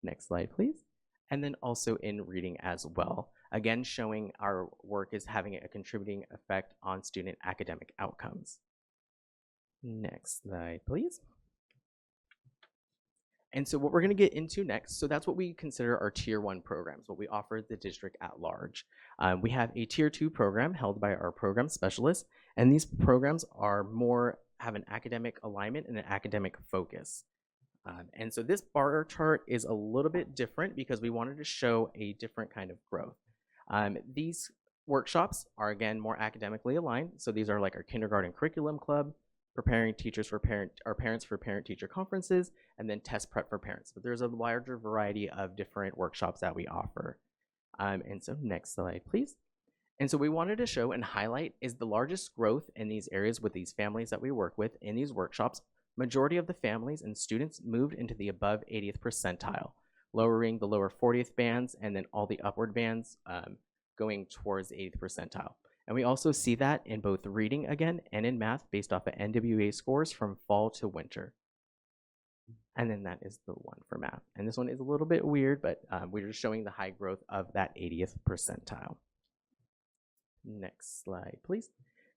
next slide please, and then also in reading as well. Again, showing our work is having a contributing effect on student academic outcomes. Next slide, please. And so what we're going to get into next, so that's what we consider our Tier 1 programs, what we offer the district at large. We have a Tier 2 program held by our program specialists, and these programs are have an academic alignment and an academic focus. And so this bar chart is a little bit different because we wanted to show a different kind of growth. These workshops are, again, more academically aligned. So these are like our kindergarten curriculum club, preparing teachers for parents for parent-teacher conferences, and then test prep for parents. But there's a larger variety of different workshops that we offer. And so next slide, please. And so we wanted to show and highlight is the largest growth in these areas with these families that we work with in these workshops. Majority of the families and students moved into the above 80th percentile, lowering the lower 40th bands and then all the upward bands going towards the 80th percentile. And we also see that in both reading again and in math based off of NWA scores from fall to winter. And then that is the one for math. And this one is a little bit weird, but we're just showing the high growth of that 80th percentile. Next slide, please.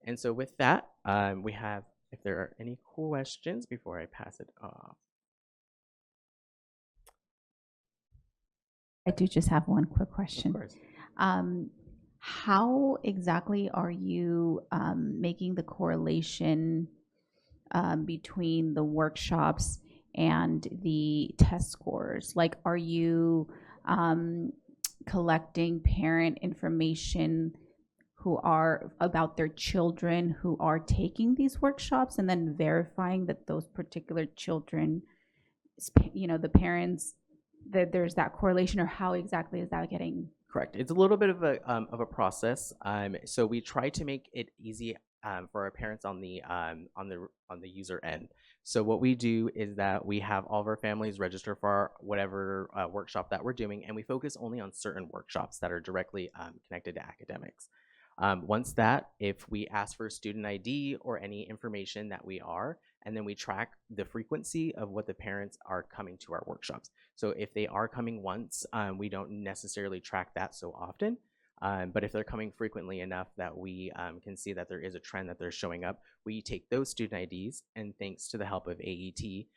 And so with that, we have, if there are any questions before I pass it off. I do just have one quick question. Of course. How exactly are you making the correlation between the workshops and the test scores? Like, are you collecting parent information who are about their children who are taking these workshops and then verifying that those particular children, you know, the parents, that there's that correlation, or how exactly is that getting? Correct. It's a little bit of a process. So we try to make it easy for our parents on the user end. So what we do is that we have all of our families register for our whatever workshop that we're doing, and we focus only on certain workshops that are directly connected to academics. Once that, if we ask for student ID or any information that we are, and then we track the frequency of what the parents are coming to our workshops. So if they are coming once, we don't necessarily track that so often. But if they're coming frequently enough that we can see that there is a trend that they're showing up, we take those student IDs, and thanks to the help of AET,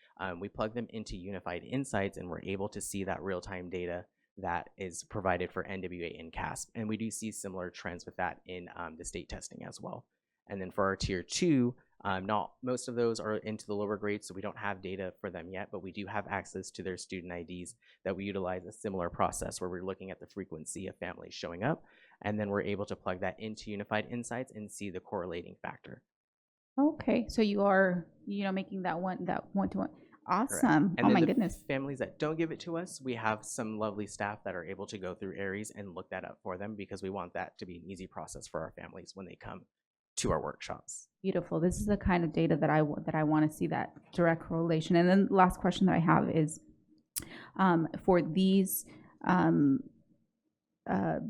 we plug them into Unified Insights, and we're able to see that real-time data that is provided for NWA and CASP. And we do see similar trends with that in the state testing as well. And then for our Tier 2, not most of those are into the lower grades, so we don't have data for them yet, but we do have access to their student IDs that we utilize a similar process where we're looking at the frequency of families showing up, and then we're able to plug that into Unified Insights and see the correlating factor. Okay, so you are, you know, making that one-to-one. Awesome. Correct. And oh then my the goodness. families that don't give it to us, we have some lovely staff that are able to go through Aries and look that up for them, because we want that to be an easy process for our families when they come to our workshops. Beautiful. This is the kind of data that I want to see, that direct correlation. And then the last question that I have is, for these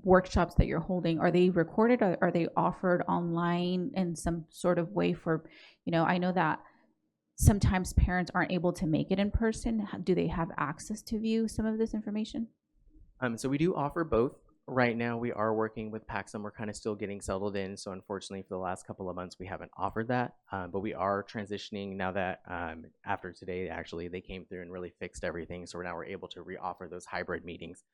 workshops that you're holding, are they recorded, or are they offered online in some sort of way for, you know, I know that sometimes parents aren't able to make it in person. Do they have access to view some of this information? So we do offer both. Right now, we are working with Paxum. We're kind of still getting settled in. So unfortunately, for the last couple of months, we haven't offered that. But we are transitioning now that after today, actually, they came through and really fixed everything. So now we're able to re-offer those hybrid meetings.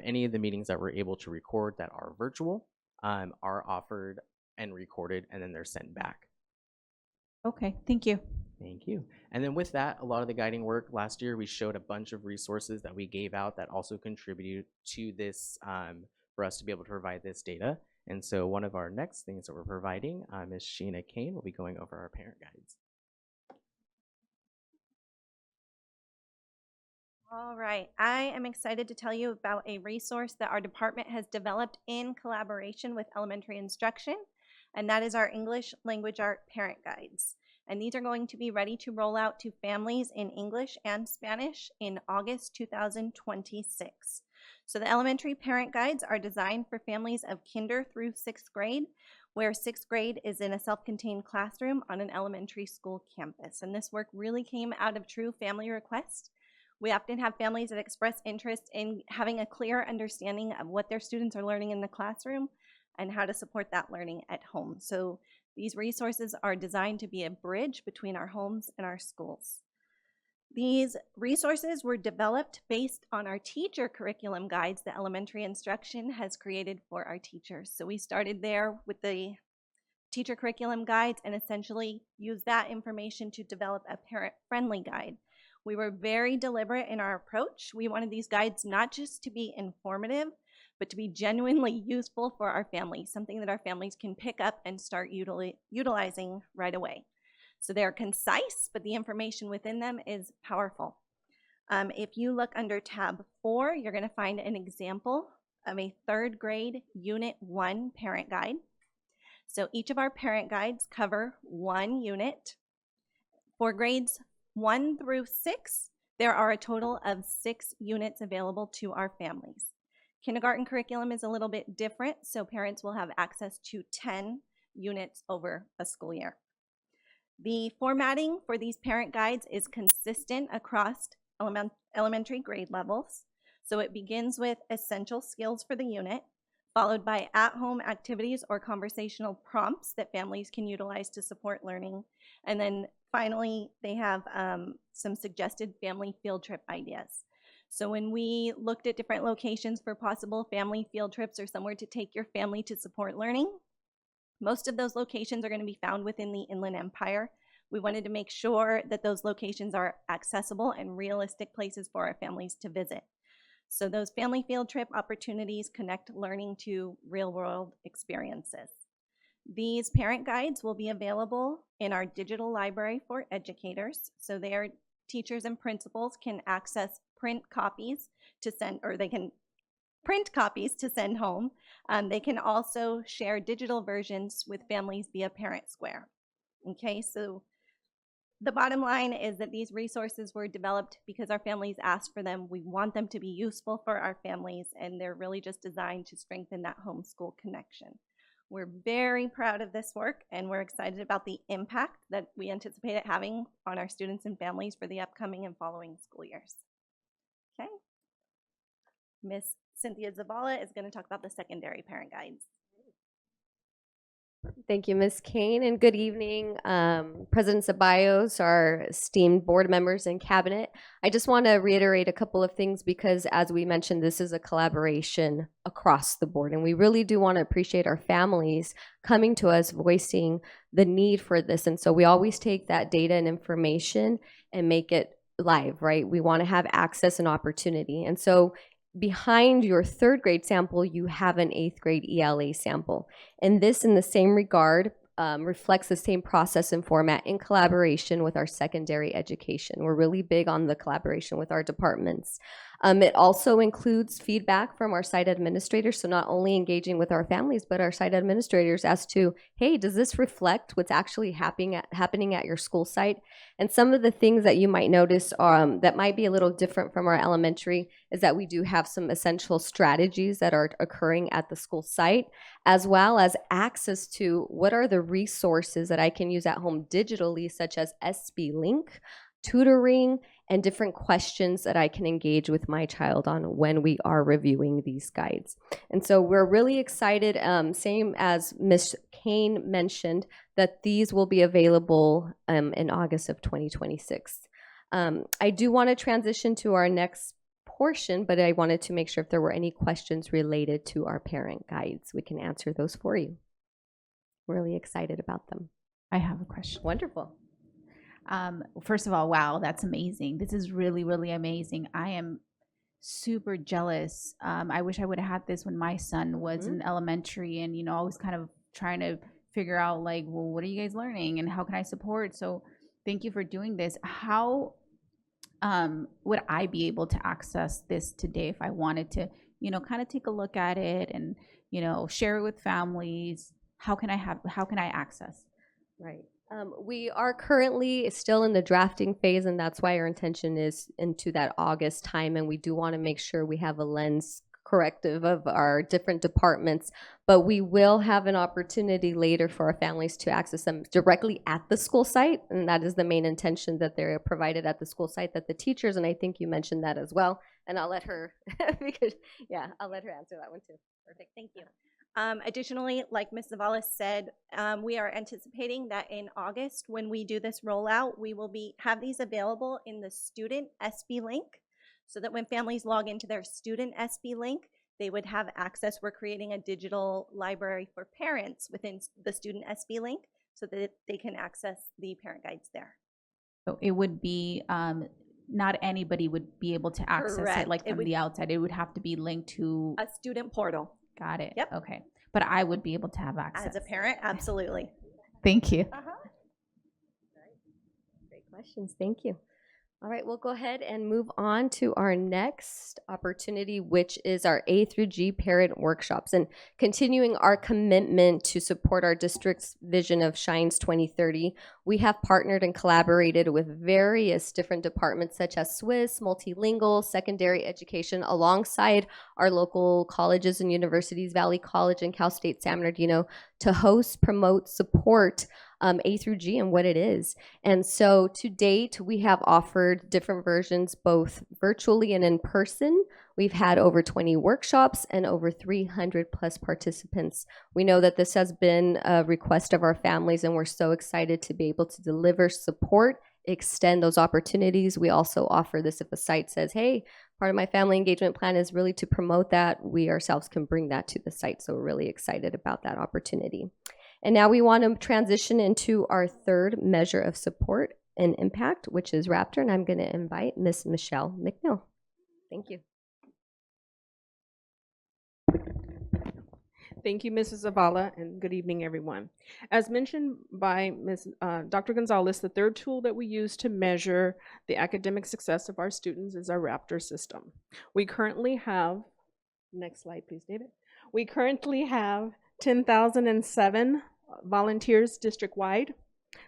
Any of the meetings that we're able to record that are virtual are offered and recorded, and then they're sent back. Okay, thank you. Thank you. And then with that, a lot of the guiding work last year, we showed a bunch of resources that we gave out that also contributed to this for us to be able to provide this data. And so one of our next things that we're providing, Ms. Sheena Kane will be going over our parent guides. All right, I am excited to tell you about a resource that our department has developed in collaboration with Elementary Instruction, and that is our English Language Art Parent Guides. And these are going to be ready to roll out to families in English and Spanish in August 2026. So the elementary parent guides are designed for families of kinder through 6th grade, where 6th grade is in a self-contained classroom on an elementary school campus. And this work really came out of true family request. We often have families that express interest in having a clear understanding of what their students are learning in the classroom and how to support that learning at home. So These resources are designed to be a bridge between our homes and our schools. These resources were developed based on our teacher curriculum guides that elementary instruction has created for our teachers. So we started there with the teacher curriculum guides and essentially used that information to develop a parent-friendly guide. We were very deliberate in our approach. We wanted these guides not just to be informative, but to be genuinely useful for our families, something that our families can pick up and start utilizing right away. So they're concise, but the information within them is powerful. If you look under tab 4, you're going to find an example of a 3rd grade Unit 1 parent guide. So each of our parent guides cover 1 unit. For grades 1 through 6, there are a total of 6 units available to our families. Kindergarten curriculum is a little bit different, so parents will have access to 10 units over a school year. The formatting for these parent guides is consistent across elementary grade levels. So it begins with essential skills for the unit, followed by at-home activities or conversational prompts that families can utilize to support learning. And then finally, they have some suggested family field trip ideas. So when we looked at different locations for possible family field trips or somewhere to take your family to support learning, most of those locations are going to be found within the Inland Empire. We wanted to make sure that those locations are accessible and realistic places for our families to visit. So those family field trip opportunities connect learning to real-world experiences. These parent guides will be available in our digital library for educators. So their teachers and principals can access print copies to send, or they can print copies to send home. They can also share digital versions with families via Parent Square. Okay, so the bottom line is that these resources were developed because our families asked for them. We want them to be useful for our families, and they're really just designed to strengthen that homeschool connection. We're very proud of this work, and we're excited about the impact that we anticipate it having on our students and families for the upcoming and following school years. Okay. Miss Cynthia Zavala is going to talk about the secondary parent guides. Thank you, Ms. Kane, and good evening, President Ceballos, our esteemed board members and cabinet. I just want to reiterate a couple of things because, as we mentioned, this is a collaboration across the board, and we really do want to appreciate our families coming to us, voicing the need for this. And so we always take that data and information and make it live, right? We want to have access and opportunity. And so behind your 3rd grade sample, you have an 8th grade ELA sample. And this, in the same regard, reflects the same process and format in collaboration with our secondary education. We're really big on the collaboration with our departments. It also includes feedback from our site administrators, so not only engaging with our families, but our site administrators as to, hey, does this reflect what's actually happening at your school site? And some of the things that you might notice that might be a little different from our elementary is that we do have some essential strategies that are occurring at the school site, as well as access to what are the resources that I can use at home digitally, such as SB Link, tutoring, and different questions that I can engage with my child on when we are reviewing these guides. And so we're really excited, same as Ms. Kane mentioned, that these will be available in August of 2026. I do want to transition to our next portion, but I wanted to make sure if there were any questions related to our parent guides, we can answer those for you. Really excited about them. I have a question. Wonderful. First of all, wow, that's amazing. This is really, really amazing. I am super jealous. I wish I would have had this when my son was in elementary, and I was kind of trying to figure out, like, well, what are you guys learning and how can I support? So thank you for doing this. How would I be able to access this today if I wanted to, kind of take a look at it and, share it with families? How can I access? Right. We are currently still in the drafting phase, and that's why our intention is into that August time, and we do want to make sure we have a lens corrective of our different departments, but we will have an opportunity later for our families to access them directly at the school site, and that is the main intention, that they're provided at the school site, that the teachers, and I think you mentioned that as well, and I'll let her, because, yeah, I'll let her answer that one too. Perfect, thank you. Additionally, like Ms. Zavala said, we are anticipating that in August, when we do this rollout, we will have these available in the student SB link, so that when families log into their student SB link, they would have access. We're creating a digital library for parents within the student SB link so that they can access the parent guides there. So it would be, not anybody would be able to access it Correct. like It from would- the outside. It would have to be linked to a student portal. Got it. Yep. Okay. But I would be able to have access. As a parent, absolutely. Thank you. Great questions. Thank you. All right, we'll go ahead and move on to our next opportunity, which is our A through G parent workshops, and continuing our commitment to support our district's vision of Shines 2030. We have partnered and collaborated with various different departments such as Swiss, multilingual, secondary education, alongside our local colleges and universities, Valley College and Cal State San Bernardino, to host, promote, support A through G and what it is. And so to date, we have offered different versions, both virtually and in person. We've had over 20 workshops and over 300 plus participants. We know that this has been a request of our families, and we're so excited to be able to deliver support, extend those opportunities. We also offer this if a site says, hey, part of my family engagement plan is really to promote that. We ourselves can bring that to the site. So we're really excited about that opportunity. And now we want to transition into our third measure of support and impact, which is Raptor. And I'm going to invite Miss Michelle McNeil. Thank you. Thank you, Mrs. Zavala, and good evening, everyone. As mentioned by Dr. Gonzalez, the third tool that we use to measure the academic success of our students is our Raptor system. We currently have, next slide, please, David. We currently have 10,007 volunteers district-wide.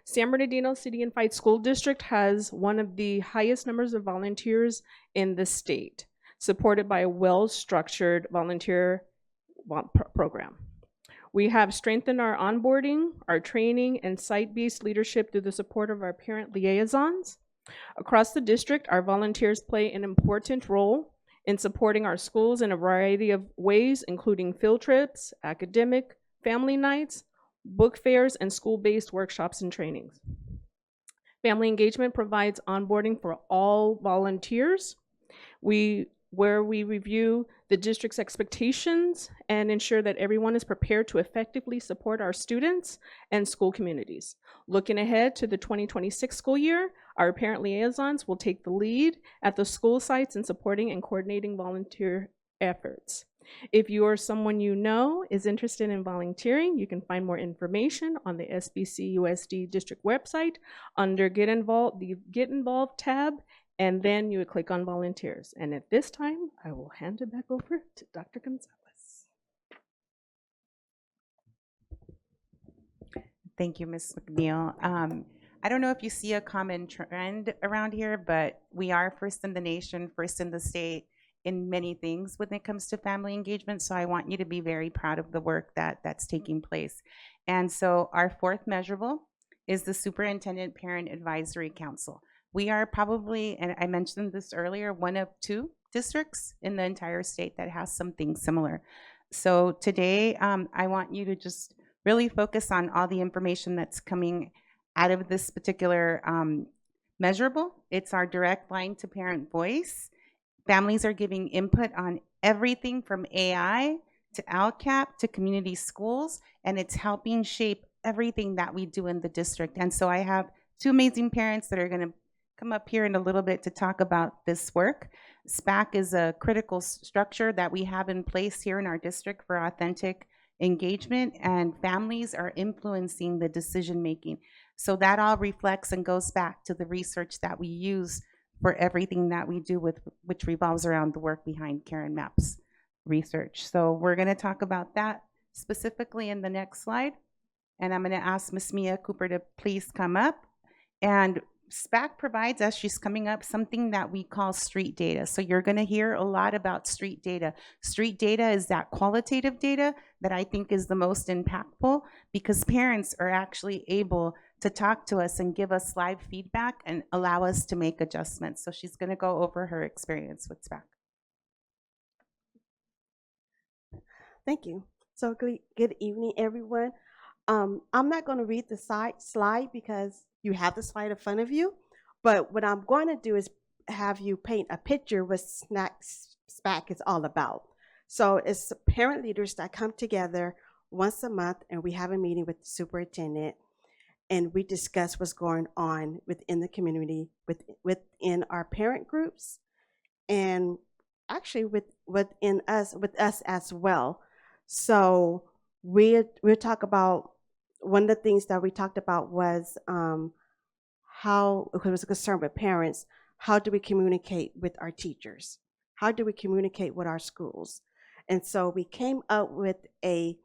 San Bernardino City Unified School District has one of the highest numbers of volunteers in the state, supported by a well-structured volunteer program. We have strengthened our onboarding, our training, and site-based leadership through the support of our parent liaisons. Across the district, our volunteers play an important role in supporting our schools in a variety of ways, including field trips, academic, family nights, book fairs, and school-based workshops and trainings. Family engagement provides onboarding for all volunteers, where we review the district's expectations and ensure that everyone is prepared to effectively support our students and school communities. Looking ahead to the 2026 school year, our parent liaisons will take the lead at the school sites in supporting and coordinating volunteer efforts. If you or someone you know is interested in volunteering, you can find more information on the SBC USD district website under Get Involved, the Get Involved tab, and then you would click on volunteers. And at this time, I will hand it back over to Dr. Gonzalez. Thank you, Ms. McNeil. I don't know if you see a common trend around here, but we are first in the nation, first in the state in many things when it comes to family engagement. So I want you to be very proud of the work that's taking place. And so our fourth measurable is the Superintendent Parent Advisory Council. We are probably, and I mentioned this earlier, one of two districts in the entire state that has something similar. So today, I want you to just really focus on all the information that's coming out of this particular measurable. It's our direct line to parent voice. Families are giving input on everything from AI to LCAP to community schools, and it's helping shape everything that we do in the district. And so I have two amazing parents that are going to come up here in a little bit to talk about this work. SPAC is a critical structure that we have in place here in our district for authentic engagement, and families are influencing the decision making. So that all reflects and goes back to the research that we use for everything that we do, which revolves around the work behind Karen Mapp's research. So we're going to talk about that specifically in the next slide. And I'm going to ask Ms. Mia Cooper to please come up. And SPAC provides us, she's coming up, something that we call street data. So you're going to hear a lot about street data. Street data is that qualitative data that I think is the most impactful, because parents are actually able to talk to us and give us live feedback and allow us to make adjustments. So she's going to go over her experience with SPAC. Thank you. So good evening, everyone. I'm not going to read the slide because you have the slide in front of you, but what I'm going to do is have you paint a picture what SPAC is all about. So it's parent leaders that come together once a month and we have a meeting with the superintendent and we discuss what's going on within the community, within our parent groups, and actually with us as well. So we'll talk about, one of the things that we talked about was how, because it was a concern with parents, how do we communicate with our teachers? How do we communicate with our schools? And so we came up with a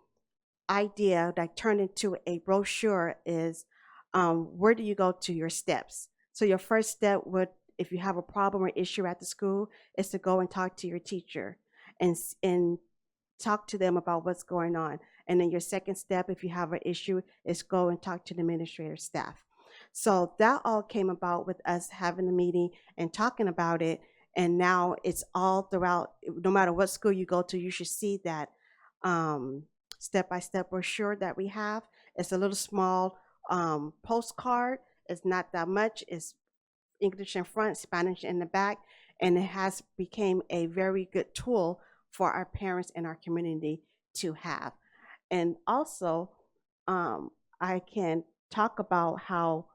idea that turned into a brochure is, where do you go to your steps? So your first step would, if you have a problem or issue at the school, is to go and talk to your teacher and talk to them about what's going on. And then your second step, if you have an issue, is go and talk to the administrator staff. So that all came about with us having a meeting and talking about it. And now it's all throughout, no matter what school you go to, you should see that step-by-step brochure that we have. It's a little small postcard. It's not that much. It's English in front, Spanish in the back, and it has became a very good tool for our parents and our community to have. And also, I can talk about how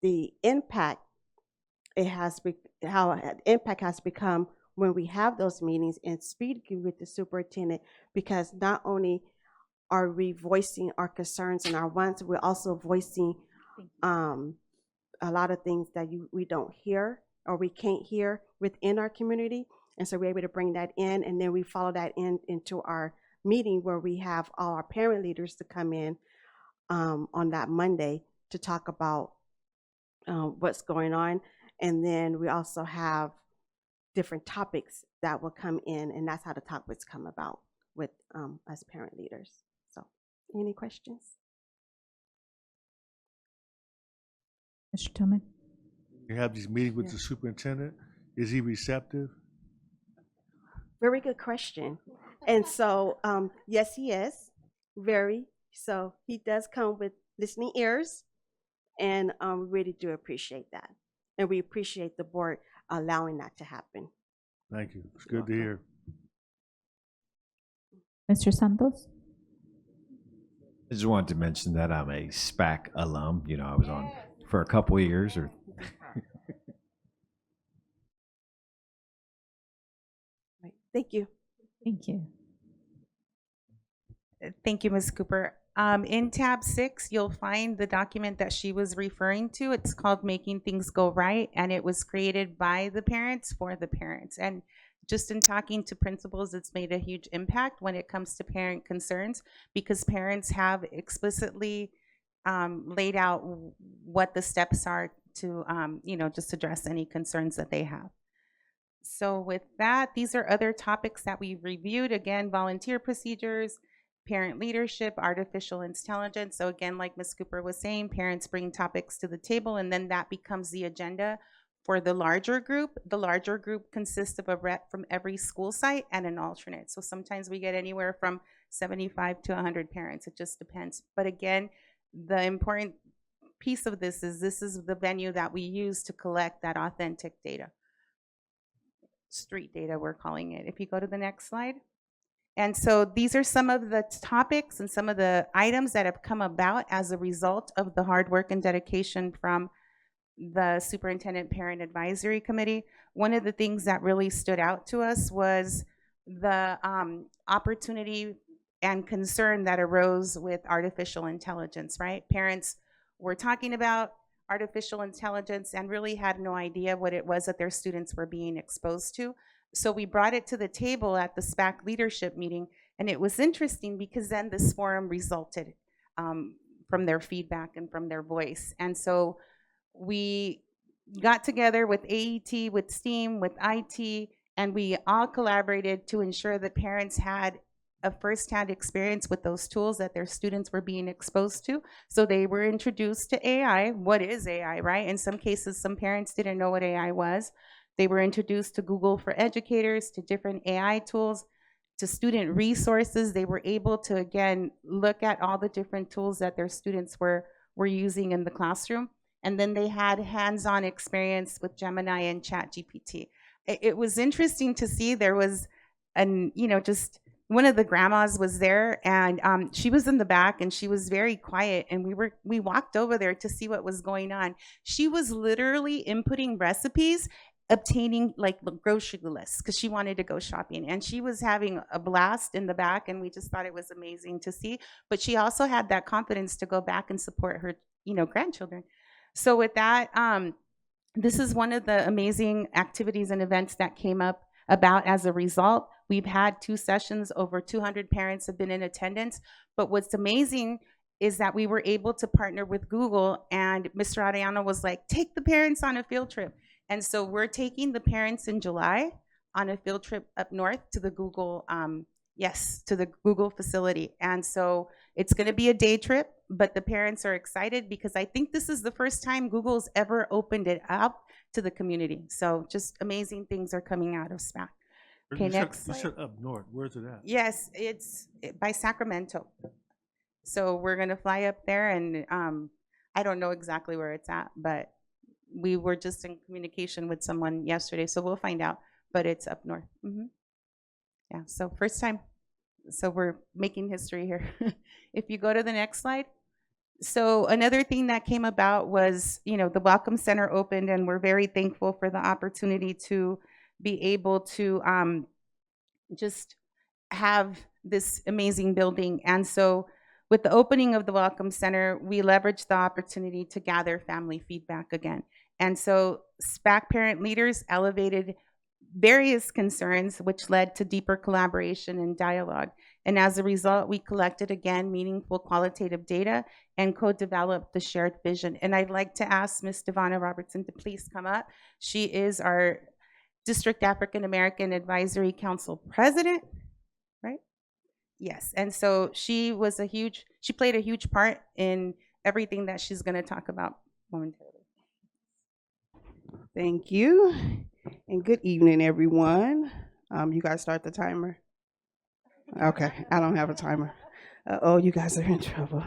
the impact impact has become when we have those meetings and speaking with the superintendent, because not only are we voicing our concerns and our wants, we're also voicing a lot of things that we don't hear or we can't hear within our community. And so we're able to bring that in, and then we follow that into our meeting where we have all our parent leaders to come in on that Monday to talk about what's going on. And then we also have different topics that will come in, and that's how the topics come about with us parent leaders. So any questions? Mr. Tillman? You have these meetings with the superintendent. Is he receptive? Very good question. And so, yes, he is very. So he does come with listening ears, and we really do appreciate that. And we appreciate the board allowing that to happen. Thank you. It's good to hear. Mr. Santos? I just wanted to mention that I'm a SPAC alum. You know, I was on for a couple of years. Right. Thank you. Thank you. Thank you, Ms. Cooper. In tab 6, you'll find the document that she was referring to. It's called Making Things Go Right, and it was created by the parents for the parents. And just in talking to principals, it's made a huge impact when it comes to parent concerns, because parents have explicitly laid out what the steps are to, just address any concerns that they have. So with that, these are other topics that we've reviewed. Again, volunteer procedures, parent leadership, artificial intelligence. So again, like Ms. Cooper was saying, parents bring topics to the table, and then that becomes the agenda for the larger group. The larger group consists of a rep from every school site and an alternate. So sometimes we get anywhere from 75 to 100 parents. It just depends. But again, the important piece of this is the venue that we use to collect that authentic data. Street data, we're calling it. If you go to the next slide. And so these are some of the topics and some of the items that have come about as a result of the hard work and dedication from the Superintendent Parent Advisory Committee. One of the things that really stood out to us was the opportunity and concern that arose with artificial intelligence, right? Parents were talking about artificial intelligence and really had no idea what it was that their students were being exposed to. So we brought it to the table at the SPAC leadership meeting, and it was interesting because then this forum resulted from their feedback and from their voice. And so we got together with AET, with STEAM, with IT, and we all collaborated to ensure that parents had a firsthand experience with those tools that their students were being exposed to. So they were introduced to AI. What is AI, right? In some cases, some parents didn't know what AI was. They were introduced to Google for Educators, to different AI tools, to student resources. They were able to, again, look at all the different tools that their students were using in the classroom. And then they had hands-on experience with Gemini and ChatGPT. It was interesting to see. There was just one of the grandmas was there, and she was in the back, and she was very quiet, and we walked over there to see what was going on. She was literally inputting recipes, obtaining like the grocery lists because she wanted to go shopping, and she was having a blast in the back, and we just thought it was amazing to see. But she also had that confidence to go back and support her grandchildren. So with that, this is one of the amazing activities and events that came about as a result. We've had 2 sessions, over 200 parents have been in attendance. But what's amazing is that we were able to partner with Google, and Mr. Arellano was like, take the parents on a field trip. And so we're taking the parents in July on a field trip up north to the Google, to the Google facility. And so it's going to be a day trip, but the parents are excited because I think this is the first time Google's ever opened it up to the community. So just amazing things are coming out of SPAC. Okay, next You slide. said up north. Where's it at? Yes, it's by Sacramento. So we're going to fly up there, and I don't know exactly where it's at, but we were just in communication with someone yesterday, so we'll find out, but it's up north. Yeah, so first time. So we're making history here. If you go to the next slide. So another thing that came about was, the Welcome Center opened, and we're very thankful for the opportunity to be able to just have this amazing building. And so with the opening of the Welcome Center, we leveraged the opportunity to gather family feedback again. And so SPAC parent leaders elevated various concerns, which led to deeper collaboration and dialogue. And as a result, we collected, again, meaningful qualitative data and co-developed the shared vision. And I'd like to ask Ms. Devonna Robertson to please come up. She is our District African American Advisory Council president, right? Yes, and so she played a huge part in everything that she's going to talk about momentarily. Thank you, and good evening, everyone. You guys start the timer? Okay, I don't have a timer. Oh, you guys are in trouble.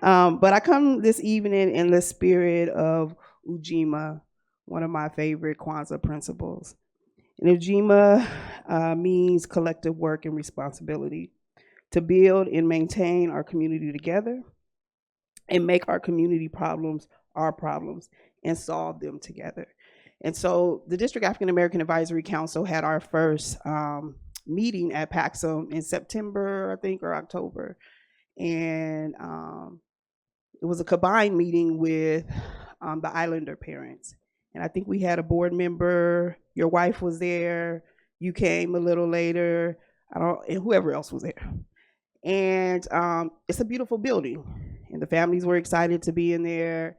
But I come this evening in the spirit of Ujima, one of my favorite Kwanzaa principles. And Ujima means collective work and responsibility to build and maintain our community together and make our community problems our problems and solve them together. And so the District African American Advisory Council had our first meeting at Paxum in September, I think, or October. And it was a combined meeting with the Islander parents. And I think we had a board member, your wife was there, you came a little later, and whoever else was there. And it's a beautiful building, and the families were excited to be in there.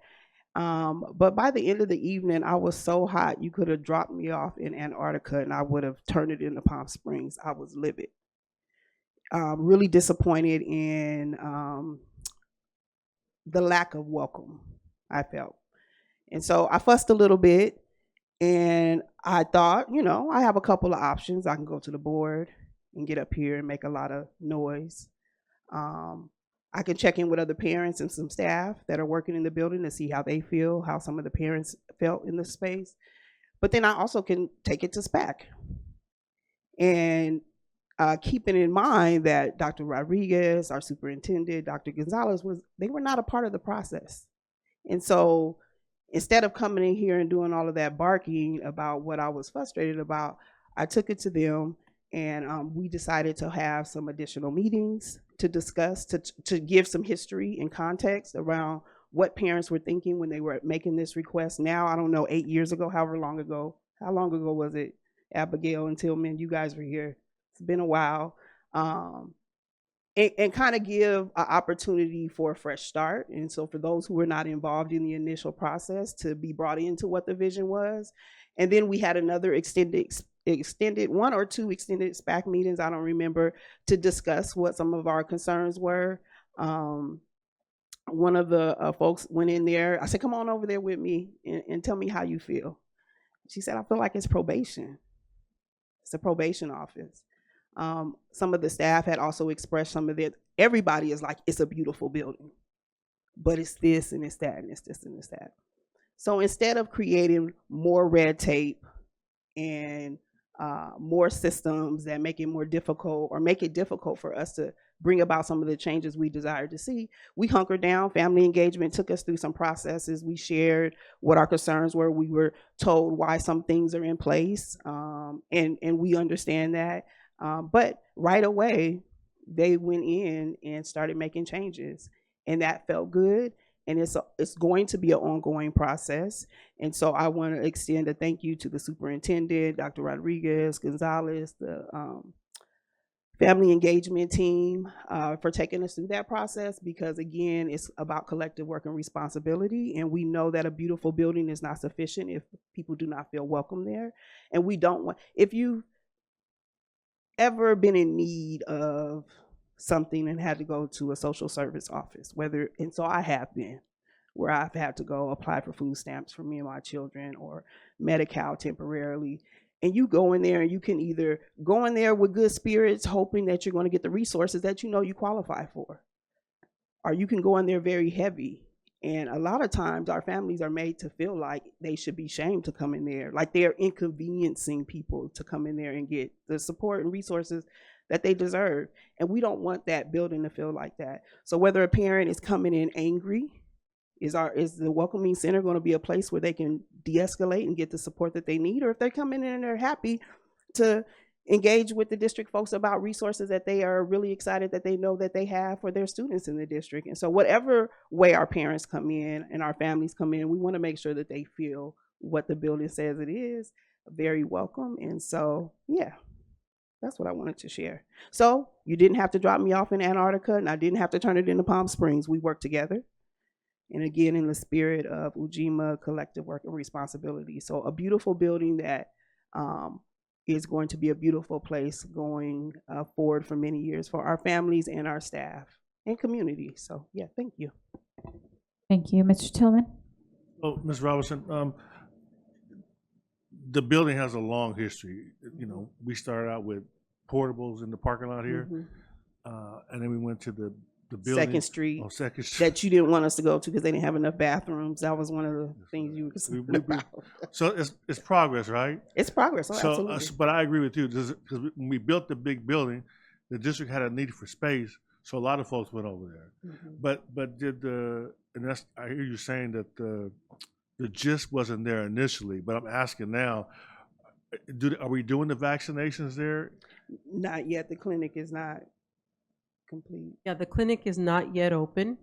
But by the end of the evening, I was so hot, you could have dropped me off in Antarctica and I would have turned it into Palm Springs. I was livid. Really disappointed in the lack of welcome I felt. And so I fussed a little bit, and I thought, I have a couple of options. I can go to the board and get up here and make a lot of noise. I can check in with other parents and some staff that are working in the building to see how they feel, how some of the parents felt in the space. But then I also can take it to SPAC. And keeping in mind that Dr. Rodriguez, our superintendent, Dr. Gonzalez, they were not a part of the process. And so instead of coming in here and doing all of that barking about what I was frustrated about, I took it to them, and we decided to have some additional meetings to discuss, to give some history and context around what parents were thinking when they were making this request. Now, I don't know, 8 years ago, however long ago, how long ago was it, Abigail and Tillman, you guys were here. It's been a while. And kind of give an opportunity for a fresh start. And so for those who were not involved in the initial process, to be brought into what the vision was. And then we had another extended one or two extended SPAC meetings, I don't remember, to discuss what some of our concerns were. One of the folks went in there. I said, come on over there with me and tell me how you feel. She said, I feel like it's probation. It's a probation office. Some of the staff had also expressed some of their, everybody is like, it's a beautiful building, but it's this and it's that and it's this and it's that. So instead of creating more red tape and more systems that make it more difficult or make it difficult for us to bring about some of the changes we desire to see, we hunkered down. Family engagement took us through some processes. We shared what our concerns were. We were told why some things are in place, and we understand that. But right away, they went in and started making changes, and that felt good. And it's going to be an ongoing process. And so I want to extend a thank you to the superintendent, Dr. Rodriguez, Gonzalez, the family engagement team for taking us through that process, because again, it's about collective work and responsibility. And we know that a beautiful building is not sufficient if people do not feel welcome there. And we don't want, if you've ever been in need of something and had to go to a social service office, and so I have been, where I've had to go apply for food stamps for me and my children, or Medi-Cal temporarily. And you go in there and you can either go in there with good spirits, hoping that you're going to get the resources that you know you qualify for, or you can go in there very heavy. And a lot of times our families are made to feel like they should be shamed to come in there, like they're inconveniencing people to come in there and get the support and resources that they deserve. And we don't want that building to feel like that. So whether a parent is coming in angry, is the Welcoming Center going to be a place where they can de-escalate and get the support that they need? Or if they're coming in and they're happy to engage with the district folks about resources that they are really excited that they know that they have for their students in the district. And so whatever way our parents come in and our families come in, we want to make sure that they feel what the building says it is, very welcome. And so, yeah. That's what I wanted to share. So you didn't have to drop me off in Antarctica, and I didn't have to turn it into Palm Springs. We worked together. And again, in the spirit of Ujima collective work and responsibility. So a beautiful building that is going to be a beautiful place going forward for many years for our families and our staff and community. So yeah, thank you. Thank you. Mr. Tillman? Oh, Ms. Robinson, the building has a long history. You know, we started out with portables in the parking lot here, and then we went to the building. Second Street. Oh, Second Street. That you didn't want us to go to because they didn't have enough bathrooms. That was one of the things you were concerned about. So it's progress, right? It's progress. Oh, so, absolutely. but I agree with you, because when we built the big building, the district had a need for space, so a lot of folks went over there. But did and that's, I hear you saying that the gist wasn't there initially, but I'm asking now, are we doing the vaccinations there? Not yet. The clinic is not complete. Yeah, the clinic is not yet open.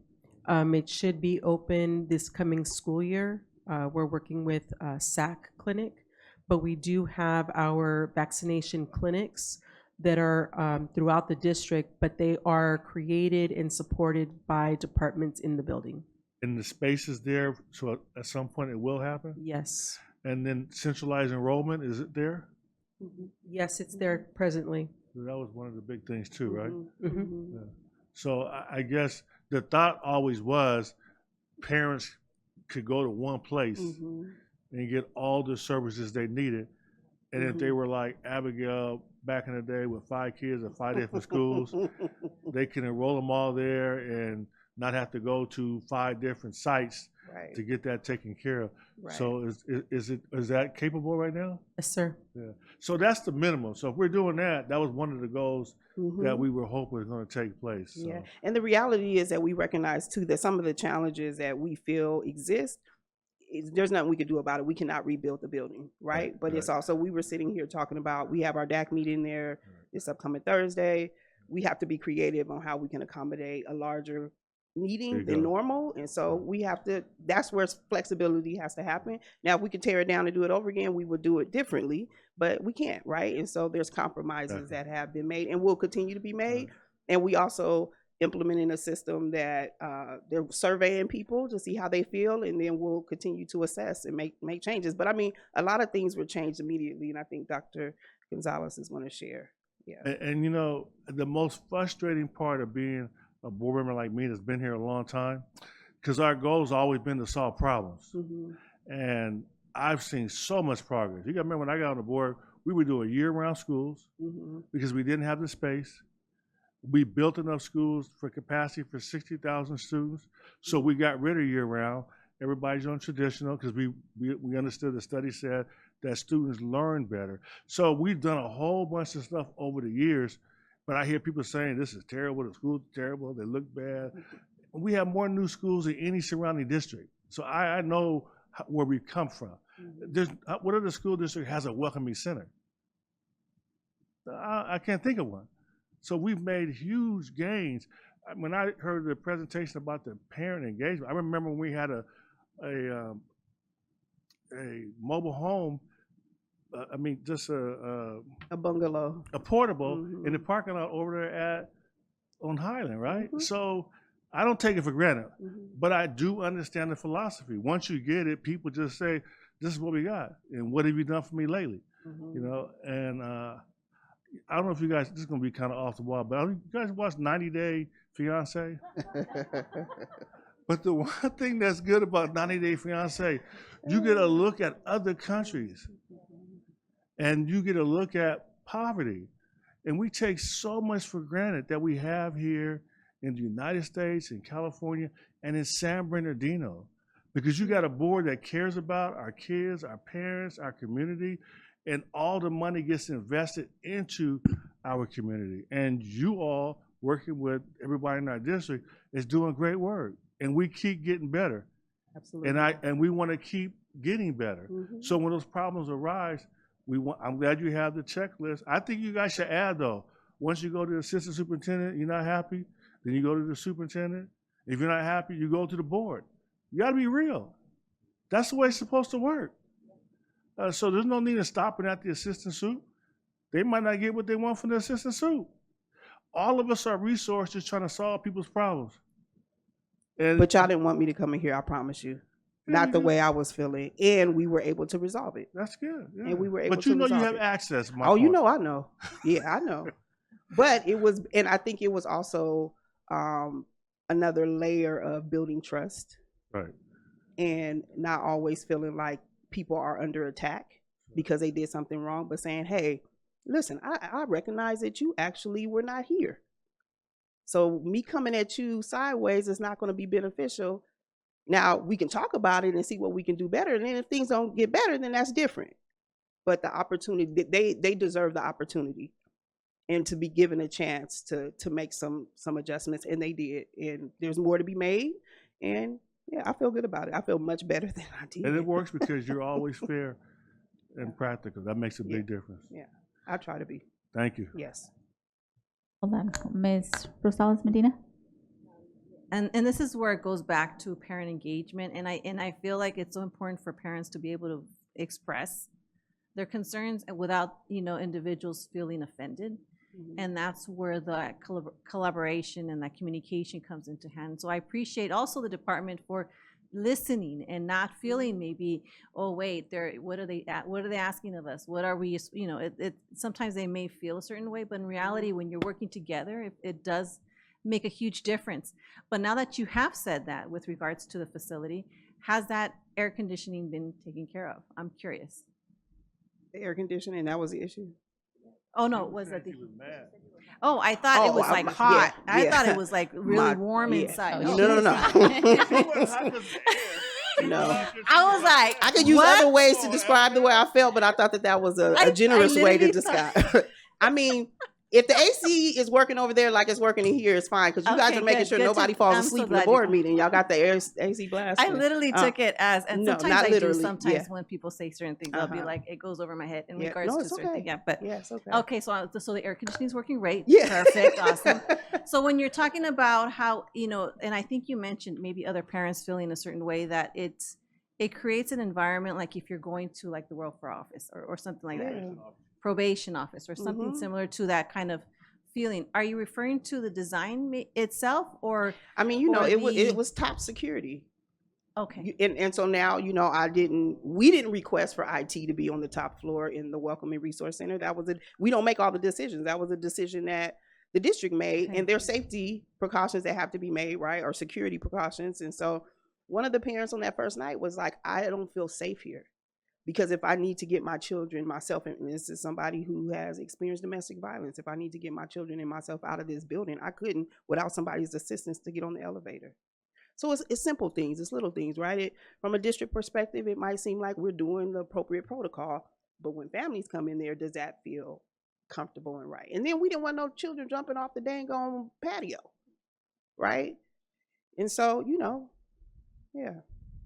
It should be open this coming school year. We're working with SAC Clinic, but we do have our vaccination clinics that are throughout the district, but they are created and supported by departments in the building. And the space is there, so at some point it will happen? Yes. And then centralized enrollment, is it there? Yes, it's there presently. That was one of the big things too, right? Mm-hmm. Yeah. So I guess the thought always was parents could go to one place and get all the services they needed. And if they were like Abigail back in the day with 5 kids at 5 different schools, they can enroll them all there and not have to go to 5 different sites to get that taken care of. So is that capable right now? Yes, sir. Yeah. So that's the minimum. So if we're doing that, that was one of the goals that we were hoping was going to take place. So. Yeah, and the reality is that we recognize too that some of the challenges that we feel exist, there's nothing we could do about it. We cannot rebuild the building, right? But it's also, we were sitting here talking about, we have our DAC meeting there this upcoming Thursday. We have to be creative on how we can accommodate a larger meeting than normal, and so we have to, that's where flexibility has to happen. Now if we could tear it down and do it over again, we would do it differently, but we can't, right? And so there's compromises that have been made and will continue to be made. And we also implementing a system that they're surveying people to see how they feel, and then we'll continue to assess and make changes. But I mean, a lot of things were changed immediately, and I think Dr. Gonzalez is going to share. Yeah. And you know, the most frustrating part of being a board member like me that's been here a long time, because our goal has always been to solve problems. And I've seen so much progress. You got to remember, when I got on the board, we were doing year-round schools because we didn't have the space. We built enough schools for capacity for 60,000 students, so we got rid of year-round. Everybody's on traditional because we understood the study said that students learn better. So we've done a whole bunch of stuff over the years, but I hear people saying this is terrible, the school's terrible, they look bad. We have more new schools than any surrounding district. So I know where we come from. What other school district has a welcoming center? I can't think of one. So we've made huge gains. When I heard the presentation about the parent engagement, I remember when we had a mobile home, just a bungalow, a portable in the parking lot over there on Highland, right? So I don't take it for granted, but I do understand the philosophy. Once you get it, people just say, "This is what we got," and what have you done for me lately? You know, and I don't know if you guys, this is going to be kind of off the wall, but you guys watch 90 Day Fiance? But the one thing that's good about 90 Day Fiance, you get a look at other countries and you get a look at poverty. And we take so much for granted that we have here in the United States, in California, and in San Bernardino. Because you got a board that cares about our kids, our parents, our community, and all the money gets invested into our community. And you all, working with everybody in our district, is doing great work. And we keep getting better. Absolutely. And we want to keep getting better. So when those problems arise, I'm glad you have the checklist. I think you guys should add, though, once you go to the assistant superintendent, you're not happy, then you go to the superintendent. If you're not happy, you go to the board. You got to be real. That's the way it's supposed to work. So there's no need in stopping at the assistant sup. They might not get what they want from the assistant sup. All of us are resources trying to solve people's problems. But y'all didn't want me to come in here, I promise you. Not the way I was feeling. And we were able to resolve it. That's good. Yeah. And we were able but to you know resolve you have it. access. You know I know. Yeah, I know. But it was, and I think it was also another layer of building trust. Right. And not always feeling like people are under attack because they did something wrong, but saying, hey, listen, I recognize that you actually were not here. So me coming at you sideways is not going to be beneficial. Now, we can talk about it and see what we can do better. And then if things don't get better, then that's different. But the opportunity, they deserve the opportunity and to be given a chance to make some adjustments. And they did. And there's more to be made. And yeah, I feel good about it. I feel much better than I did. And it works because you're always fair and practical. That makes a big difference. Yeah, I try to be. Thank you. Yes. Hold on, Ms. Rosales Medina. And this is where it goes back to parent engagement, and I feel like it's so important for parents to be able to express their concerns without individuals feeling offended, and that's where the collaboration and that communication comes into hand. So I appreciate also the department for listening and not feeling maybe, oh wait, what are they asking of us? What are we? Sometimes they may feel a certain way, but in reality, when you're working together, it does make a huge difference. But now that you have said that with regards to the facility, has that air conditioning been taken care of? I'm curious. The air conditioning, that was the issue. Oh no, was that the? Oh, I thought it was like hot. Yeah, I thought it was like really warm inside. No. No. I was like, I could use other ways to describe the way I felt, but I thought that was a generous way to describe. I mean, if the AC is working over there like it's working in here, it's fine because you guys are making sure nobody falls asleep in the board meeting. Y'all got the AC blast. I literally took it as, and no, sometimes not I literally. do. Sometimes when people say certain things, I'll be Uh-huh. like, it goes over my head in Yeah. regards No, to it's certain okay. things. Yeah, but Yeah, it's okay. Okay, so the air conditioning is working great. Yeah. Perfect. Awesome. So when you're talking about how and I think you mentioned maybe other parents feeling a certain way that it creates an environment like if you're going to like the World for Office or something like that, probation office or something Mhm. similar to that kind of feeling. Are you referring to the design itself, or I mean, it was top security. Okay. And so now, we didn't request for IT to be on the top floor in the Welcoming Resource Center. We don't make all the decisions. That was a decision that the district made, and there's safety precautions that have to be made, right? Or security precautions. And so one of the parents on that first night was like, I don't feel safe here. Because if I need to get my children, myself, and this is somebody who has experienced domestic violence, if I need to get my children and myself out of this building, I couldn't without somebody's assistance to get on the elevator. So it's simple things, it's little things, right? From a district perspective, it might seem like we're doing the appropriate protocol, but when families come in there, does that feel comfortable and right? And then we didn't want no children jumping off the dang on patio, right? And so, you know, yeah.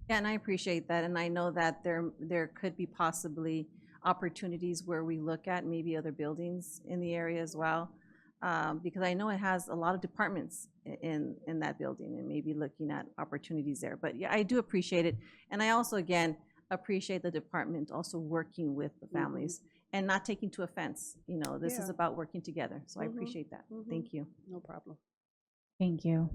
Yeah, and I appreciate that, and I know that there could be possibly opportunities where we look at maybe other buildings in the area as well, because I know it has a lot of departments in that building, and maybe looking at opportunities there. But yeah, I do appreciate it, and I also again appreciate the department also working with the families and not taking to offense. You know, this is about working together, so I appreciate that. Thank you. No problem. Thank you.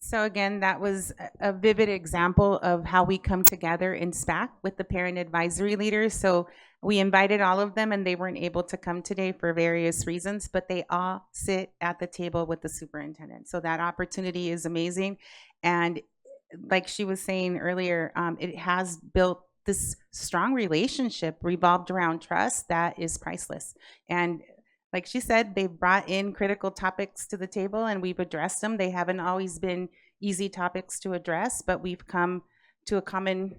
So again, that was a vivid example of how we come together in SPAC with the parent advisory leaders. So we invited all of them and they weren't able to come today for various reasons, but they all sit at the table with the superintendent. So that opportunity is amazing. And like she was saying earlier, it has built this strong relationship revolved around trust that is priceless. And like she said, they've brought in critical topics to the table and we've addressed them. They haven't always been easy topics to address, but we've come to a common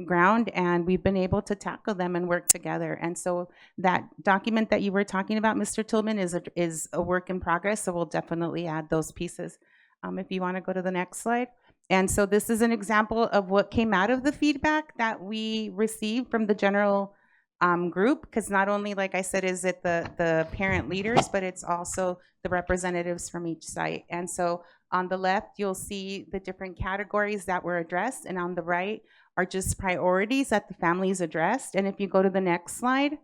ground and we've been able to tackle them and work together. And so that document that you were talking about, Mr. Tillman, is a work in progress. So we'll definitely add those pieces. If you want to go to the next slide. And so this is an example of what came out of the feedback that we received from the general group, because not only, like I said, is it the parent leaders, but it's also the representatives from each site. And so on the left, you'll see the different categories that were addressed, and on the right are just priorities that the families addressed. And if you go to the next slide,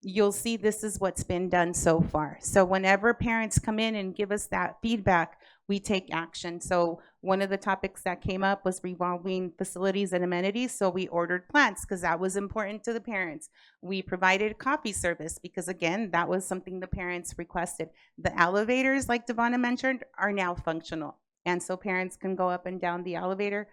you'll see this is what's been done so far. So whenever parents come in and give us that feedback, we take action. So one of the topics that came up was revolving facilities and amenities. So we ordered plants because that was important to the parents. We provided coffee service because, again, that was something the parents requested. The elevators, like Devonna mentioned, are now functional. And so parents can go up and down the elevator.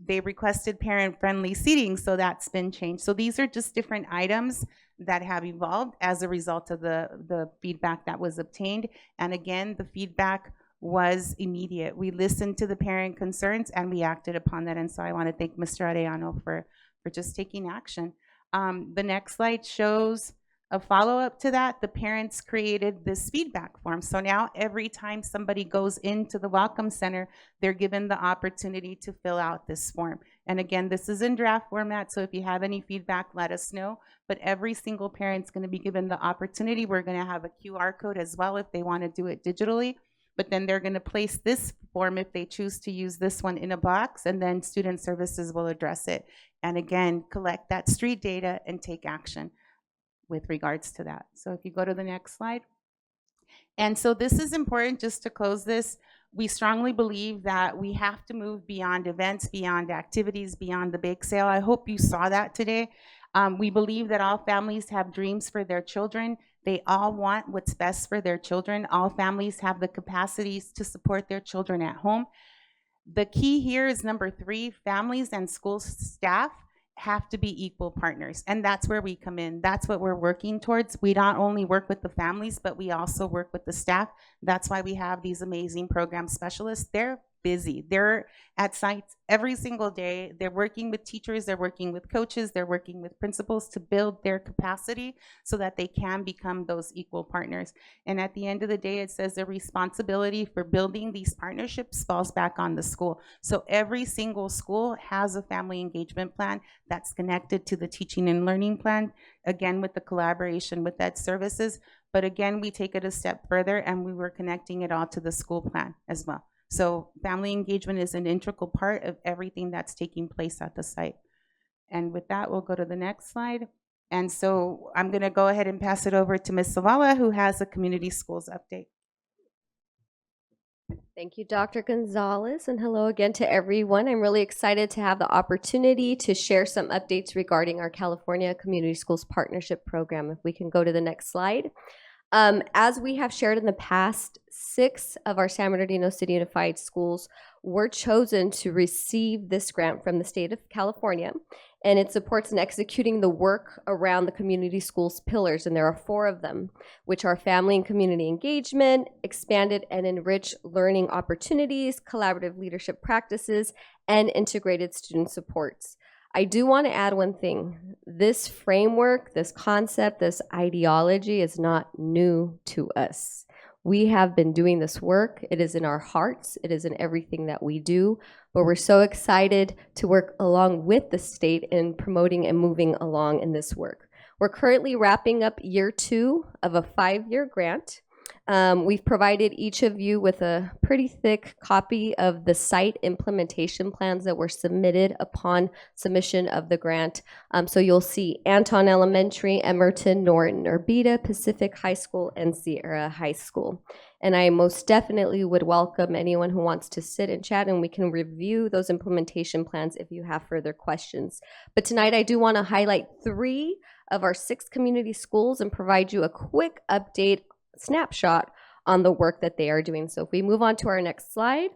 They requested parent-friendly seating, so that's been changed. So these are just different items that have evolved as a result of the feedback that was obtained. And again, the feedback was immediate. We listened to the parent concerns and we acted upon that. And so I want to thank Mr. Arellano for just taking action. The next slide shows a follow-up to that. The parents created this feedback form. So now every time somebody goes into the Welcome Center, they're given the opportunity to fill out this form. And again, this is in draft format, so if you have any feedback, let us know. But every single parent's going to be given the opportunity. We're going to have a QR code as well if they want to do it digitally. But then they're going to place this form, if they choose to use this one, in a box, and then student services will address it. And again, collect that street data and take action with regards to that. So if you go to the next slide. And so this is important, just to close this. We strongly believe that we have to move beyond events, beyond activities, beyond the bake sale. I hope you saw that today. We believe that all families have dreams for their children. They all want what's best for their children. All families have the capacities to support their children at home. The key here is number 3, families and school staff have to be equal partners. And that's where we come in. That's what we're working towards. We not only work with the families, but we also work with the staff. That's why we have these amazing program specialists. They're busy. They're at sites every single day. They're working with teachers, they're working with coaches, they're working with principals to build their capacity so that they can become those equal partners. And at the end of the day, it says the responsibility for building these partnerships falls back on the school. So every single school has a family engagement plan that's connected to the teaching and learning plan, again, with the collaboration with Ed Services. But again, we take it a step further and we were connecting it all to the school plan as well. So family engagement is an integral part of everything that's taking place at the site. And with that, we'll go to the next slide. And so I'm going to go ahead and pass it over to Ms. Zavala, who has a community schools update. Thank you, Dr. Gonzalez, and hello again to everyone. I'm really excited to have the opportunity to share some updates regarding our California Community Schools Partnership Program. If we can go to the next slide. As we have shared in the past, 6 of our San Bernardino City Unified Schools were chosen to receive this grant from the state of California, and it supports in executing the work around the community schools pillars, and there are 4 of them, which are family and community engagement, expanded and enriched learning opportunities, collaborative leadership practices, and integrated student supports. I do want to add one thing. This framework, this concept, this ideology is not new to us. We have been doing this work. It is in our hearts. It is in everything that we do. But we're so excited to work along with the state in promoting and moving along in this work. We're currently wrapping up year 2 of a 5-year grant. We've provided each of you with a pretty thick copy of the site implementation plans that were submitted upon submission of the grant. So you'll see Anton Elementary, Emerton, Norton, Urbita, Pacific High School, and Sierra High School. And I most definitely would welcome anyone who wants to sit and chat, and we can review those implementation plans if you have further questions. But tonight I do want to highlight 3 of our 6 community schools and provide you a quick update snapshot on the work that they are doing. So if we move on to our next slide,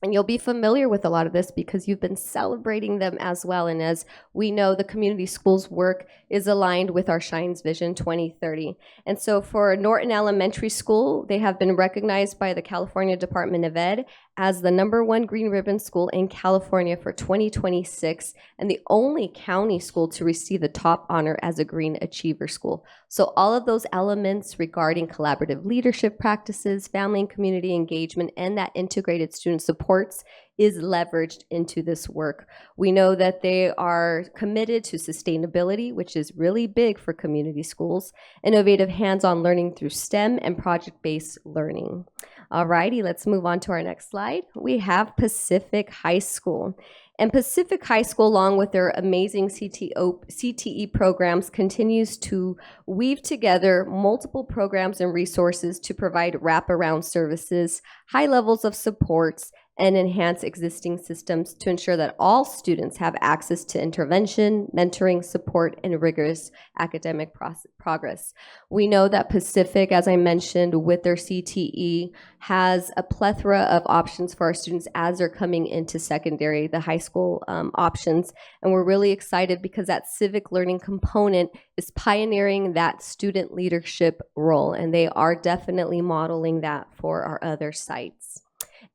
and you'll be familiar with a lot of this because you've been celebrating them as well. And as we know, the community schools work is aligned with our Shines Vision 2030. And so for Norton Elementary School, they have been recognized by the California Department of Ed as the #1 Green Ribbon School in California for 2026, and the only county school to receive the top honor as a Green Achiever School. So all of those elements regarding collaborative leadership practices, family and community engagement, and that integrated student supports is leveraged into this work. We know that they are committed to sustainability, which is really big for community schools, innovative hands-on learning through STEM, and project-based learning. Alrighty, let's move on to our next slide. We have Pacific High School. And Pacific High School, along with their amazing CTE programs, continues to weave together multiple programs and resources to provide wraparound services, high levels of supports, and enhance existing systems to ensure that all students have access to intervention, mentoring, support, and rigorous academic progress. We know that Pacific, as I mentioned, with their CTE, has a plethora of options for our students as they're coming into secondary, the high school options. And we're really excited because that civic learning component is pioneering that student leadership role, and they are definitely modeling that for our other sites.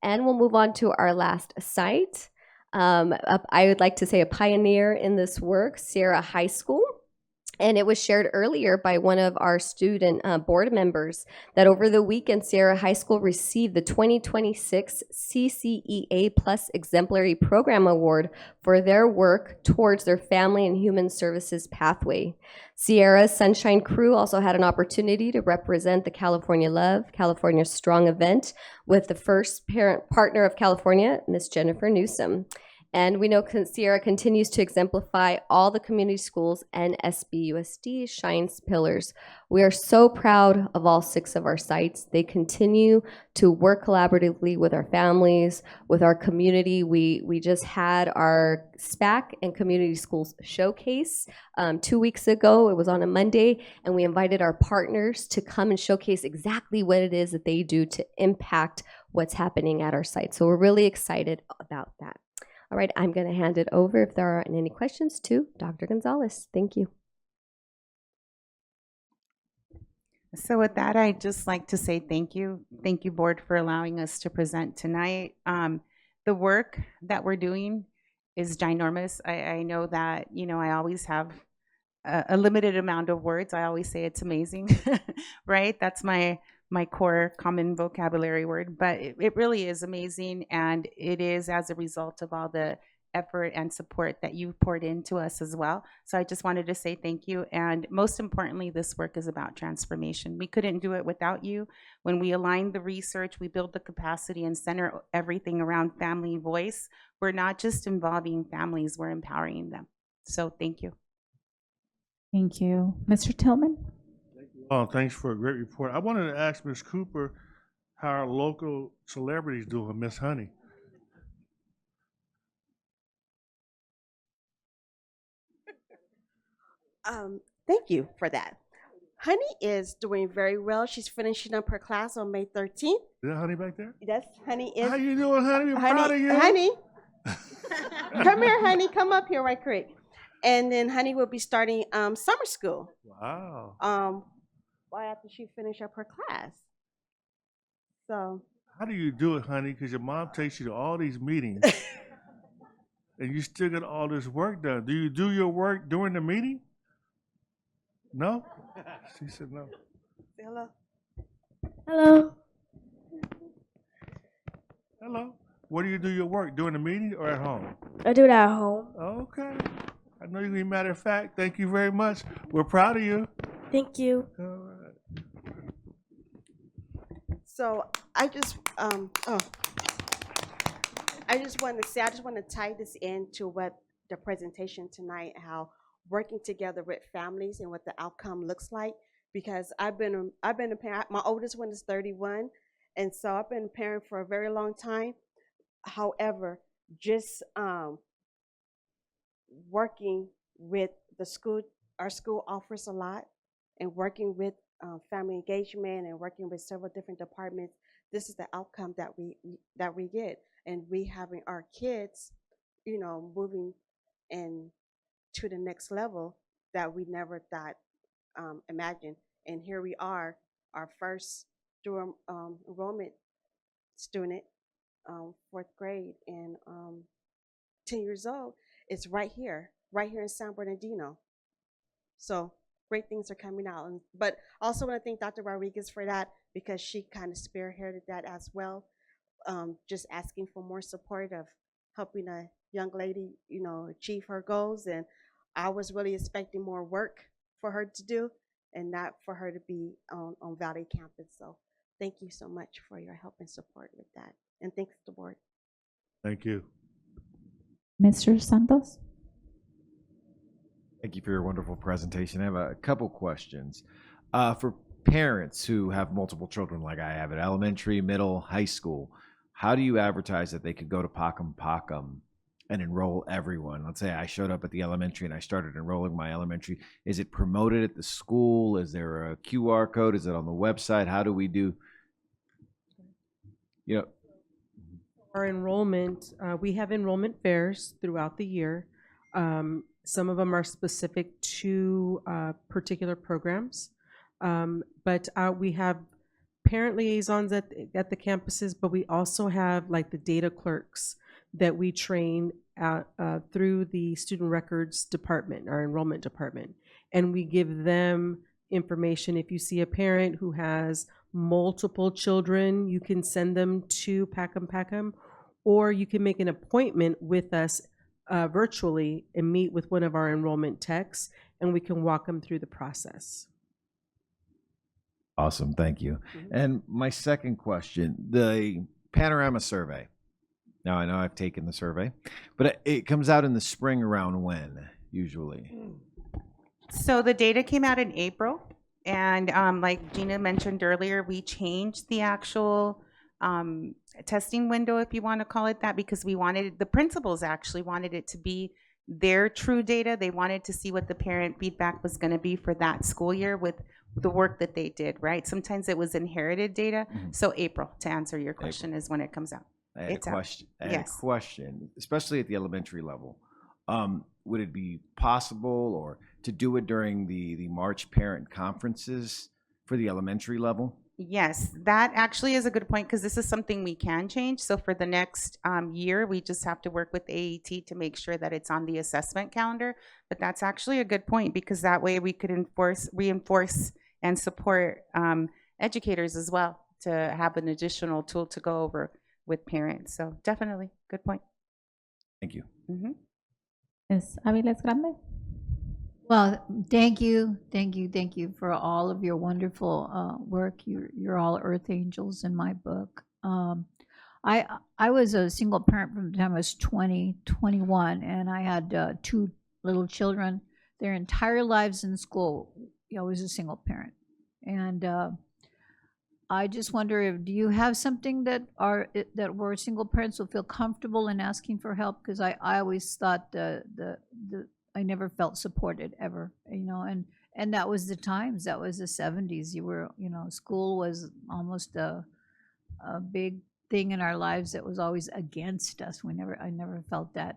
And we'll move on to our last site. I would like to say a pioneer in this work, Sierra High School. And it was shared earlier by one of our student board members that over the weekend, Sierra High School received the 2026 CCEA Plus Exemplary Program Award for their work towards their family and human services pathway. Sierra's Sunshine Crew also had an opportunity to represent the California Love, California Strong event with the first parent partner of California, Miss Jennifer Newsom. And we know Sierra continues to exemplify all the community schools and SBUSD Shines pillars. We are so proud of all 6 of our sites. They continue to work collaboratively with our families, with our community. We just had our SPAC and Community Schools Showcase 2 weeks ago. It was on a Monday, and we invited our partners to come and showcase exactly what it is that they do to impact what's happening at our site. So we're really excited about that. All right, I'm going to hand it over, if there aren't any questions, to Dr. Gonzalez. Thank you. So with that, I'd just like to say thank you. Thank you, board, for allowing us to present tonight. The work that we're doing is ginormous. I know that, you know, I always have a limited amount of words. I always say it's amazing, right? That's my core common vocabulary word, but it really is amazing, and it is as a result of all the effort and support that you've poured into us as well. So I just wanted to say thank you, and most importantly, this work is about transformation. We couldn't do it without you. When we align the research, we build the capacity and center everything around family voice. We're not just involving families, we're empowering them. So thank you. Thank you. Mr. Tillman? Oh, thanks for a great report. I wanted to ask Ms. Cooper how our local celebrities doing, Miss Honey. Thank you for that. Honey is doing very well. She's finishing up her class on May 13th. Is that Honey back there? Yes, Honey is. How you doing, Honey? We're Honey, proud of you. Honey, come here, Honey. Come up here right quick. And then Honey will be starting summer school. Wow. Right after she finish up her class. So. How do you do it, Honey? Because your mom takes you to all these meetings, and you still get all this work done. Do you do your work during the meeting? No? She said no. Say hello. Hello. Hello. Where do you do your work? During the meeting or at home? I do it at home. Okay. I know you're being matter of fact. Thank you very much. We're proud of you. Thank you. All right. So I just want to say, I just want to tie this into what the presentation tonight, how working together with families and what the outcome looks like. Because I've been a parent. My oldest one is 31, and so I've been a parent for a very long time. However, just working with the school, our school offers a lot, and working with family engagement and working with several different departments, this is the outcome that we get, and we having our kids, moving and to the next level that we never thought imagined. And here we are, our first dual enrollment student, 4th grade and 10 years old. It's right here in San Bernardino. So great things are coming out. But also want to thank Dr. Rodriguez for that, because she kind of spearheaded that as well. Just asking for more support of helping a young lady, achieve her goals. And I was really expecting more work for her to do and not for her to be on Valley campus. So thank you so much for your help and support with that. And thanks to the board. Thank you. Mr. Santos? Thank you for your wonderful presentation. I have a couple questions. For parents who have multiple children like I have at elementary, middle, high school, how do you advertise that they could go to Pacum Pacum and enroll everyone? Let's say I showed up at the elementary and I started enrolling my elementary. Is it promoted at the school? Is there a QR code? Is it on the website? How do we do? Our enrollment, we have enrollment fairs throughout the year. Some of them are specific to particular programs, but we have parent liaisons at the campuses, but we also have like the data clerks that we train through the student records department, our enrollment department, and we give them information. If you see a parent who has multiple children, you can send them to Pacum Pacum, or you can make an appointment with us virtually and meet with one of our enrollment techs, and we can walk them through the process. Awesome, thank you. And my second question, the Panorama Survey. Now, I know I've taken the survey, but it comes out in the spring around when, usually? So the data came out in April, and like Gina mentioned earlier, we changed the actual testing window, if you want to call it that, because the principals actually wanted it to be their true data. They wanted to see what the parent feedback was going to be for that school year with the work that they did, right? Sometimes it was inherited data. So April, to answer your question, is when it comes out. I had a question, especially at the elementary level. Would it be possible or to do it during the March parent conferences for the elementary level? Yes, that actually is a good point, because this is something we can change. So for the next year, we just have to work with AET to make sure that it's on the assessment calendar. But that's actually a good point, because that way we could reinforce and support educators as well to have an additional tool to go over with parents. So definitely, good point. Thank you. Ms. Aviles Grande? Well, thank you for all of your wonderful work. You're all earth angels in my book. I was a single parent from the time I was 20, 21, and I had 2 little children. Their entire lives in school, I was a single parent. And I just wonder, do you have something that where single parents will feel comfortable in asking for help? Because I always thought I never felt supported ever, and And that was the times, that was the 70s. You were, school was almost a big thing in our lives that was always against us. I never felt that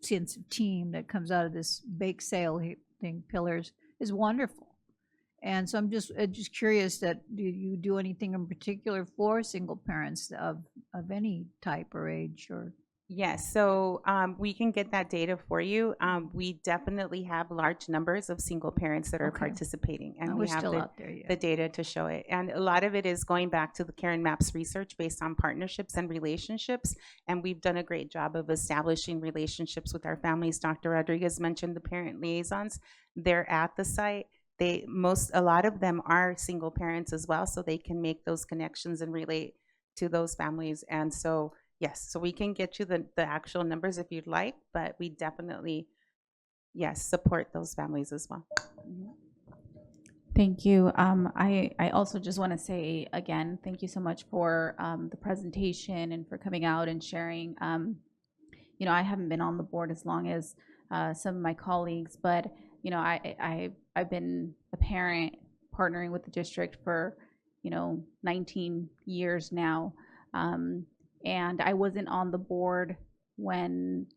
sense of team that comes out of this bake sale thing. Pillars is wonderful. And so I'm just curious, that do you do anything in particular for single parents of any type or age? Or Yes, so we can get that data for you. We definitely have large numbers of single parents that are participating, and we we're have still out there, yeah. the data to show it. And a lot of it is going back to the Karen Maps research based on partnerships and relationships. And we've done a great job of establishing relationships with our families. Dr. Rodriguez mentioned the parent liaisons. They're at the site. A lot of them are single parents as well, so they can make those connections and relate to those families. And so yes, so we can get you the actual numbers if you'd like, but we definitely, yes, support those families as well. Thank you. I also just want to say again, thank you so much for the presentation and for coming out and sharing. I haven't been on the board as long as some of my colleagues, but I've been a parent partnering with the district for 19 years now. And I wasn't on the board when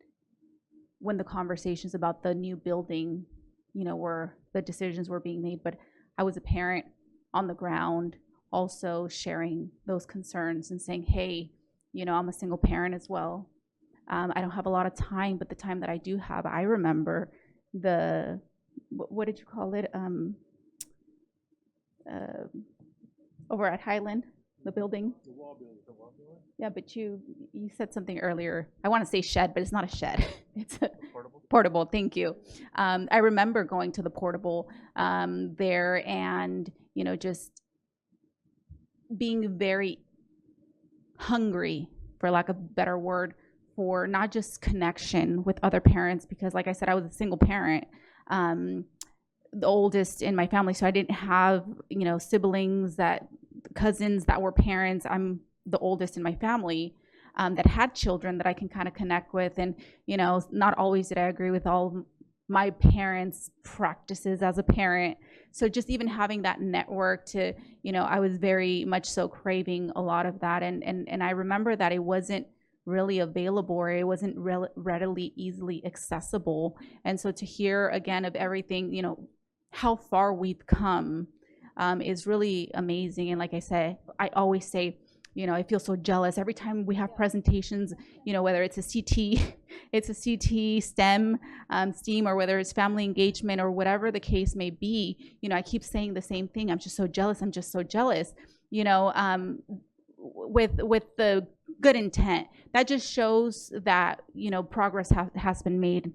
the conversations about the new building, where the decisions were being made, but I was a parent on the ground, also sharing those concerns and saying, hey, I'm a single parent as well. I don't have a lot of time, but the time that I do have, I remember what did you call it? Over at Highland, the building. The wall building. Yeah, but you said something earlier. I want to say shed, but it's not a shed. It's a portable. Thank you. I remember going to the portable there, and just being very hungry, for lack of a better word, for not just connection with other parents, because like I said, I was a single parent, the oldest in my family, so I didn't have siblings, cousins that were parents. I'm the oldest in my family that had children that I can kind of connect with. And, not always did I agree with all my parents' practices as a parent. So just even having that network to, I was very much so craving a lot of that. And I remember that it wasn't really available, or it wasn't readily, easily accessible. And so to hear again of everything, how far we've come is really amazing. And like I said, I always say, I feel so jealous every time we have presentations, whether it's a CT, STEM, STEAM, or whether it's family engagement or whatever the case may be. I keep saying the same thing. I'm just so jealous. I'm just so jealous, with the good intent. That just shows that, progress has been made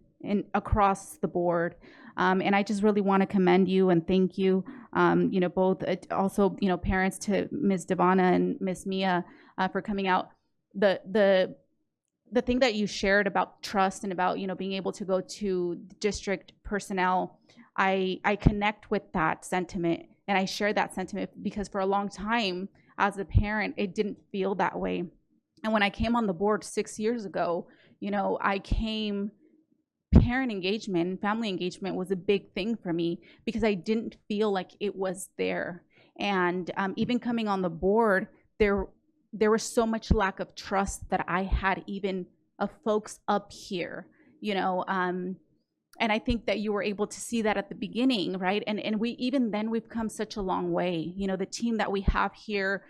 across the board. And I just really want to commend you and thank you, both also, parents, to Ms. Devana and Ms. Mia for coming out. The thing that you shared about trust and about, being able to go to district personnel, I connect with that sentiment, and I share that sentiment because for a long time as a parent, it didn't feel that way. And when I came on the board 6 years ago, parent engagement and family engagement was a big thing for me because I didn't feel like it was there. And even coming on the board, there was so much lack of trust that I had even of folks up here, and I think that you were able to see that at the beginning, right? And we've come such a long way. The team that we have here,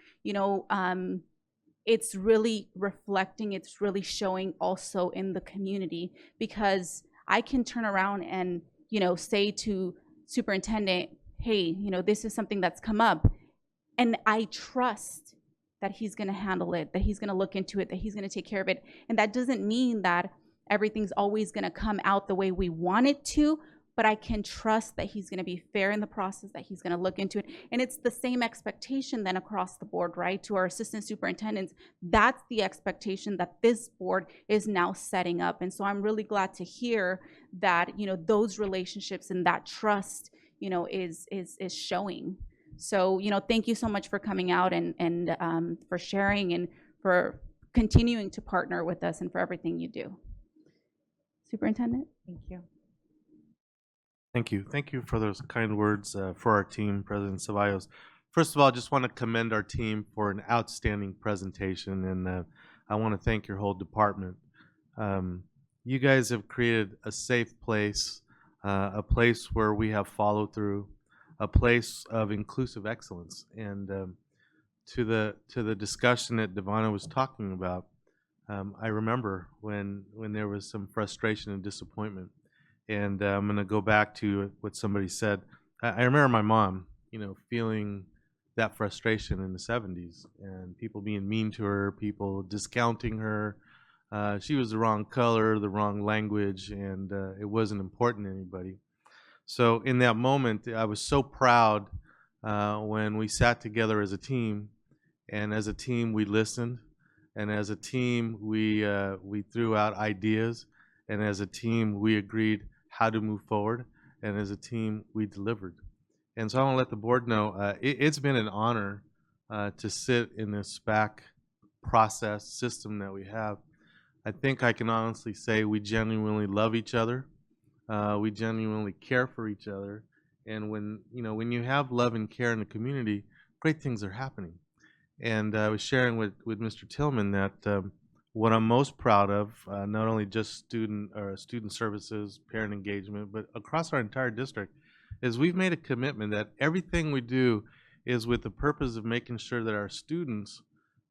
it's really reflecting, it's really showing also in the community, because I can turn around and, say to superintendent, hey, this is something that's come up, and I trust that he's going to handle it, that he's going to look into it, that he's going to take care of it. And that doesn't mean that everything's always going to come out the way we want it to, but I can trust that he's going to be fair in the process, that he's going to look into it. And it's the same expectation then across the board, right? To our assistant superintendents, that's the expectation that this board is now setting up. And so I'm really glad to hear that, those relationships and that trust, is showing. So, thank you so much for coming out and for sharing and for continuing to partner with us and for everything you do. Superintendent? Thank you. Thank you. Thank you for those kind words for our team, President Ceballos. First of all, I just want to commend our team for an outstanding presentation, and I want to thank your whole department. You guys have created a safe place, a place where we have follow through, a place of inclusive excellence. And to the discussion that Devana was talking about, I remember when there was some frustration and disappointment. And I'm going to go back to what somebody said. I remember my mom, feeling that frustration in the 70s and people being mean to her, people discounting her. She was the wrong color, the wrong language, and it wasn't important to anybody. So in that moment, I was so proud when we sat together as a team, and as a team we listened, and as a team we threw out ideas, and as a team we agreed how to move forward, and as a team we delivered. And so I want to let the board know it's been an honor to sit in this SPAC process system that we have. I think I can honestly say we genuinely love each other. We genuinely care for each other. And when you have love and care in the community, great things are happening. And I was sharing with Mr. Tillman that what I'm most proud of, not only just student services, parent engagement, but across our entire district, is we've made a commitment that everything we do is with the purpose of making sure that our students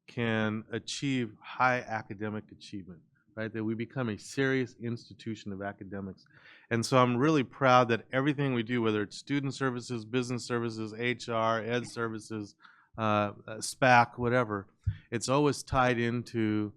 can achieve high academic achievement, right? That we become a serious institution of academics. And so I'm really proud that everything we do, whether it's student services, business services, HR, ed services, SPAC, whatever, it's always tied into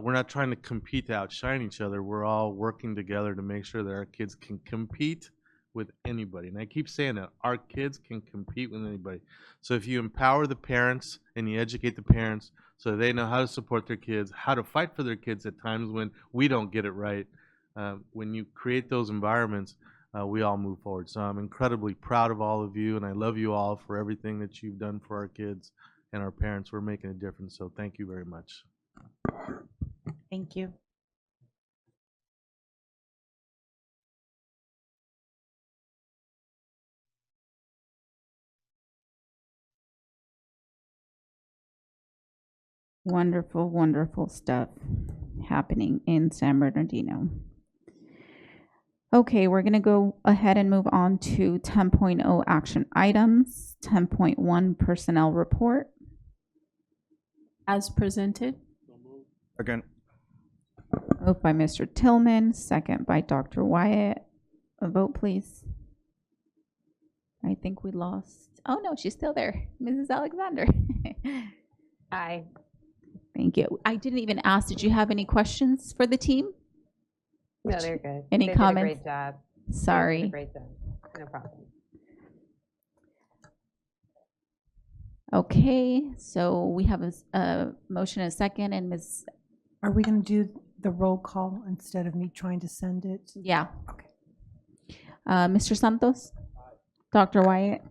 we're not trying to compete to outshine each other. We're all working together to make sure that our kids can compete with anybody. And I keep saying that our kids can compete with anybody. So if you empower the parents and you educate the parents so they know how to support their kids, how to fight for their kids at times when we don't get it right, when you create those environments, we all move forward. So I'm incredibly proud of all of you, and I love you all for everything that you've done for our kids and our parents. We're making a difference. So thank you very much. Thank you. Wonderful, wonderful stuff happening in San Bernardino. Okay, we're going to go ahead and move on to 10.0 action items, 10.1 personnel report. As presented. Again. Moved by Mr. Tillman, second by Dr. Wyatt. A vote, please. I think we lost. Oh, no, she's still there. Mrs. Alexander. Aye. Thank you. I didn't even ask, did you have any questions for the team? No, they're good. Any They comments? Did a great job. Sorry. They did a great job. No problem. Okay, so we have a motion and a second, and Ms. Are we going to do the roll call instead of me trying to send it? Yeah. Okay. Mr. Santos? Dr. Wyatt?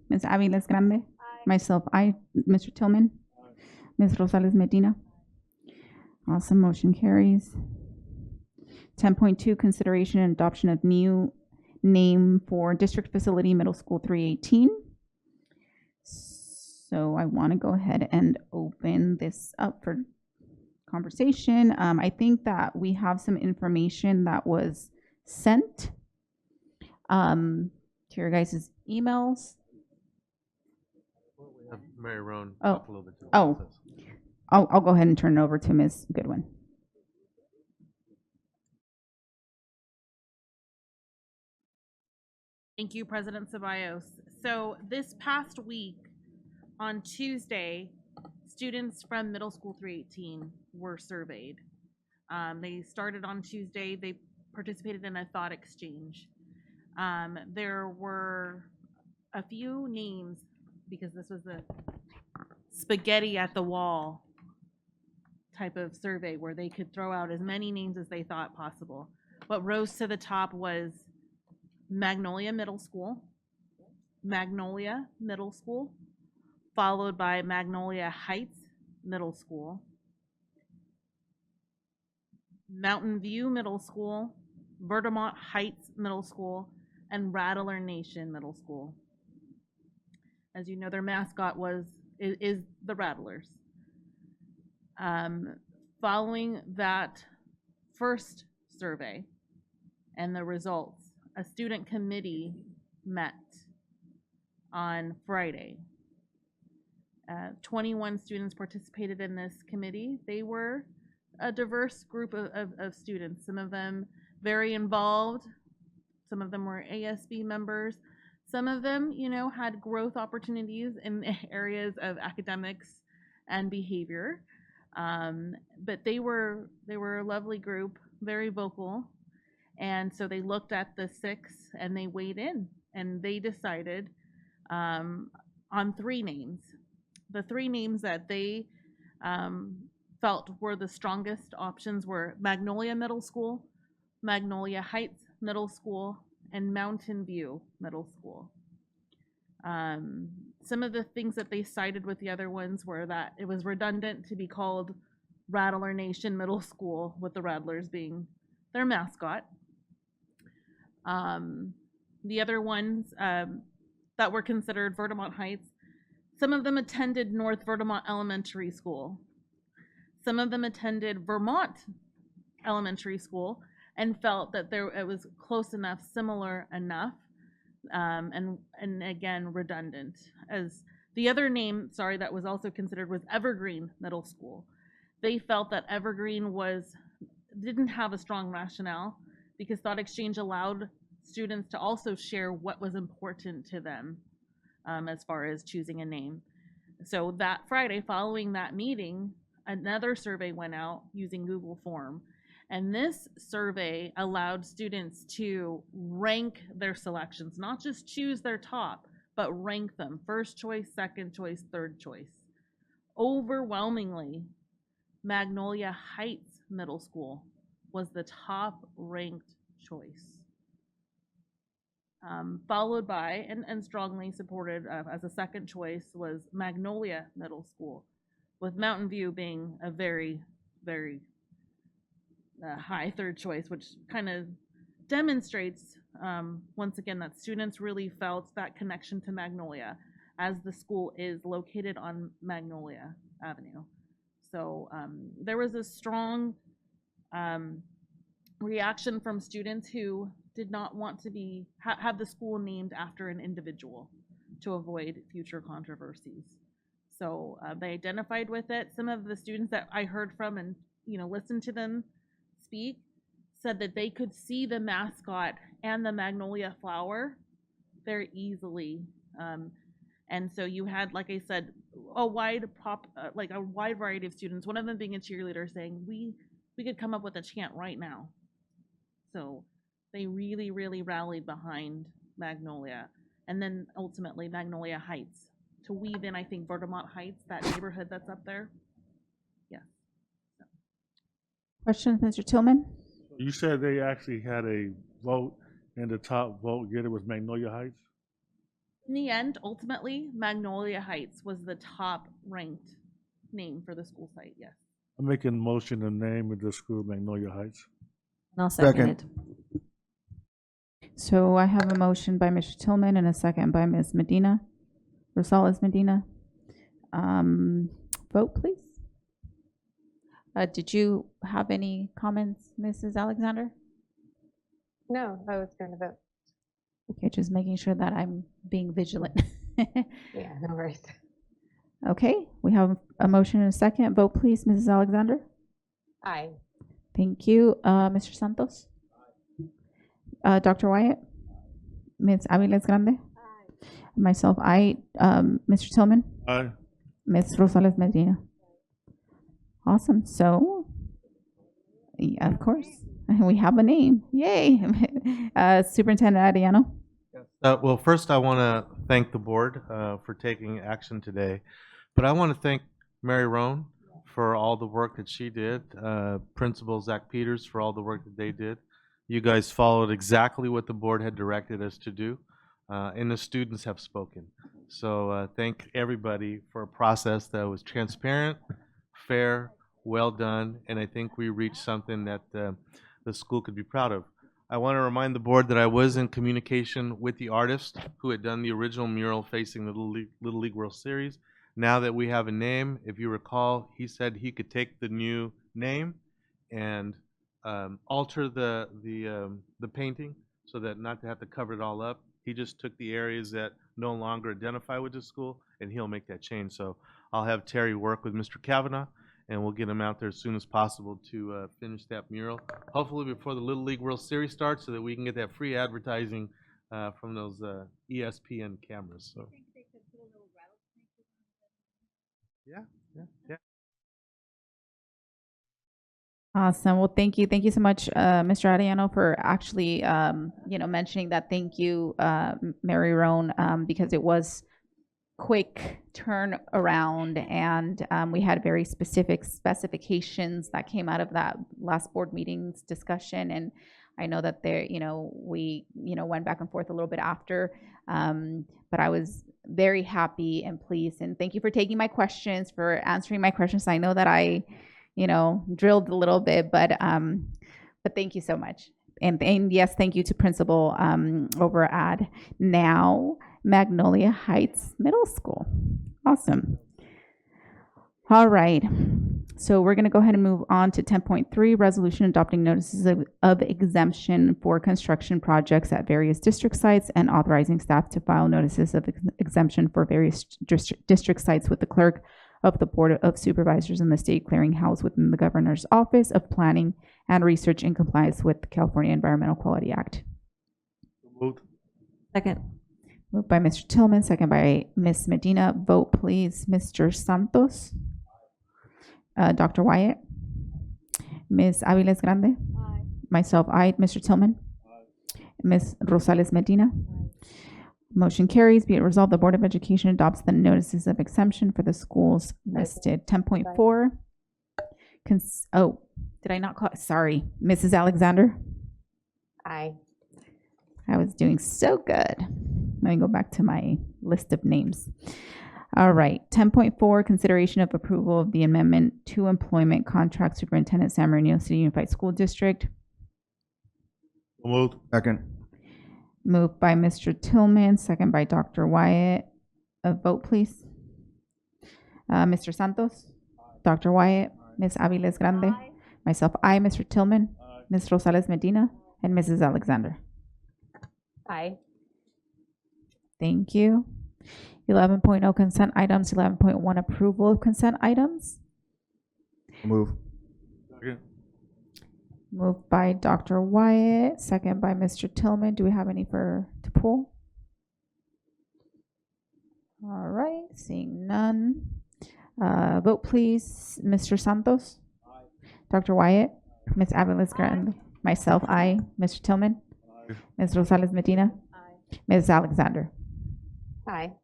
Ms. Aviles Grande? Myself, I. Mr. Tillman? Ms. Rosales Medina? Awesome, motion carries. 10.2, consideration and adoption of new name for District Facility Middle School 318. So I want to go ahead and open this up for conversation. I think that we have some information that was sent to your guys' emails. We have Mary Roan Oh, talk a little bit to the oh, process. I'll go ahead and turn it over to Ms. Goodwin. Thank you, President Ceballos. So this past week, on Tuesday, students from Middle School 318 were surveyed. They started on Tuesday. They participated in a thought exchange. There were a few names, because this was a spaghetti at the wall type of survey where they could throw out as many names as they thought possible. What rose to the top was Magnolia Middle School, followed by Magnolia Heights Middle School, Mountain View Middle School, Vermont Heights Middle School, and Rattler Nation Middle School. As you know, their mascot is the Rattlers. Following that first survey and the results, a student committee met on Friday. 21 students participated in this committee. They were a diverse group of students, some of them very involved, some of them were ASB members, some of them, had growth opportunities in areas of academics and behavior. But they were a lovely group, very vocal. And so they looked at the 6 and they weighed in and they decided on 3 names. The 3 names that they felt were the strongest options were Magnolia Middle School, Magnolia Heights Middle School, and Mountain View Middle School. Some of the things that they cited with the other ones were that it was redundant to be called Rattler Nation Middle School, with the Rattlers being their mascot. The other ones that were considered Vermont Heights, some of them attended North Vermont Elementary School. Some of them attended Vermont Elementary School and felt that it was close enough, similar enough, and again, redundant. As the other name, that was also considered was Evergreen Middle School. They felt that Evergreen didn't have a strong rationale because Thought Exchange allowed students to also share what was important to them as far as choosing a name. So that Friday, following that meeting, another survey went out using Google Form. And this survey allowed students to rank their selections, not just choose their top, but rank them. First choice, second choice, third choice. Overwhelmingly, Magnolia Heights Middle School was the top ranked choice. Followed by, and strongly supported as a second choice, was Magnolia Middle School, with Mountain View being a very, very high third choice, which kind of demonstrates, once again, that students really felt that connection to Magnolia, as the school is located on Magnolia Avenue. So there was a strong reaction from students who did not want to have the school named after an individual to avoid future controversies. So they identified with it. Some of the students that I heard from and listened to them speak said that they could see the mascot and the magnolia flower very easily. And so you had, like I said, a wide variety of students. One of them being a cheerleader, saying we could come up with a chant right now. So they really, really rallied behind Magnolia, and then ultimately Magnolia Heights to weave in, I think, Vermont Heights, that neighborhood that's up there. Yeah. So. Questions, Mr. Tillman? You said they actually had a vote, and the top vote getter was Magnolia Heights? In the end, ultimately, Magnolia Heights was the top ranked name for the school site, yes. I'm making a motion to name the school Magnolia Heights. And I'll second it. So I have a motion by Mr. Tillman and a second by Ms. Medina, Rosales Medina. Vote, please. Did you have any comments, Mrs. Alexander? No, I was going to vote. Okay, just making sure that I'm being vigilant. Yeah, no worries. Okay, we have a motion and a second. Vote, please, Mrs. Alexander. Aye. Thank you. Mr. Santos? Dr. Wyatt? Ms. Aviles Grande? Aye. Myself, aye. Mr. Tillman? Aye. Ms. Rosales Medina? Awesome. So, yeah, of course, we have a name. Yay. Superintendent Arellano? Well, first I want to thank the board for taking action today, but I want to thank Mary Roan for all the work that she did, Principal Zach Peters for all the work that they did. You guys followed exactly what the board had directed us to do, and the students have spoken. So thank everybody for a process that was transparent, fair, well done, and I think we reached something that the school could be proud of. I want to remind the board that I was in communication with the artist who had done the original mural facing the Little League World Series. Now that we have a name, if you recall, he said he could take the new name and alter the painting so that not to have to cover it all up. He just took the areas that no longer identify with the school, and he'll make that change. So I'll have Terry work with Mr. Kavanaugh, and we'll get him out there as soon as possible to finish that mural. Hopefully before the Little League World Series starts, so that we can get that free advertising from those ESPN cameras. So. Yeah. Awesome. Well, thank you. Thank you so much, Mr. Arellano, for actually, mentioning that. Thank you, Mary Roan, because it was quick turnaround, and we had very specific specifications that came out of that last board meeting's discussion. And I know that there, we, went back and forth a little bit after, but I was very happy and pleased. And thank you for taking my questions, for answering my questions. I know that I, drilled a little bit, but thank you so much. And yes, thank you to Principal over at now Magnolia Heights Middle School. Awesome. All right. So we're going to go ahead and move on to 10.3, resolution adopting notices of exemption for construction projects at various district sites and authorizing staff to file notices of exemption for various district sites with the clerk of the Board of Supervisors in the State Clearinghouse within the Governor's Office of Planning and Research in compliance with the California Environmental Quality Act. Moved. Second. Moved by Mr. Tillman, second by Ms. Medina. Vote, please. Mr. Santos. Dr. Wyatt. Ms. Aviles Grande. Aye. Myself, aye. Mr. Tillman. Ms. Rosales Medina. Motion carries. Be it resolved, the Board of Education adopts the notices of exemption for the schools listed. 10.4. Did I not call? Sorry. Mrs. Alexander. Aye. I was doing so good. Let me go back to my list of names. All right. 10.4, consideration of approval of the amendment to employment contract Superintendent San Bernardino City Unified School District. Moved. Second. Moved by Mr. Tillman, second by Dr. Wyatt. A vote, please. Mr. Santos. Dr. Wyatt. Ms. Aviles Grande. Myself, aye. Mr. Tillman. Ms. Rosales Medina. And Mrs. Alexander. Aye. Thank you. 11.0 consent items. 11.1 approval of consent items. Move. Second. Moved by Dr. Wyatt, second by Mr. Tillman. Do we have any to pull? All right, seeing none. Vote please. Mr. Santos. Aye. Dr. Wyatt. Aye. Ms. Aviles Grande. Myself, aye. Mr. Tillman. Aye. Ms. Rosales Medina. Aye. Ms. Alexander. Aye.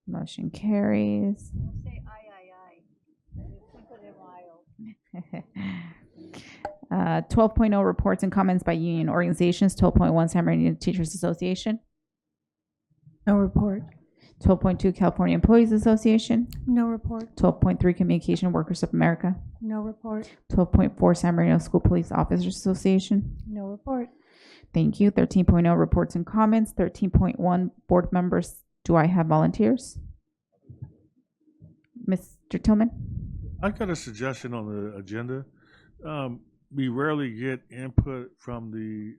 Motion carries. Say aye. 12.0 reports and comments by union organizations. 12.1 San Bernardino Teachers Association. No report. 12.2 California Employees Association. No report. 12.3 Communication Workers of America. No report. 12.4 San Bernardino School Police Officers Association. No report. Thank you. 13.0 reports and comments. 13.1 board members. Do I have volunteers? Mr. Tillman? I've got a suggestion on the agenda. We rarely get input from the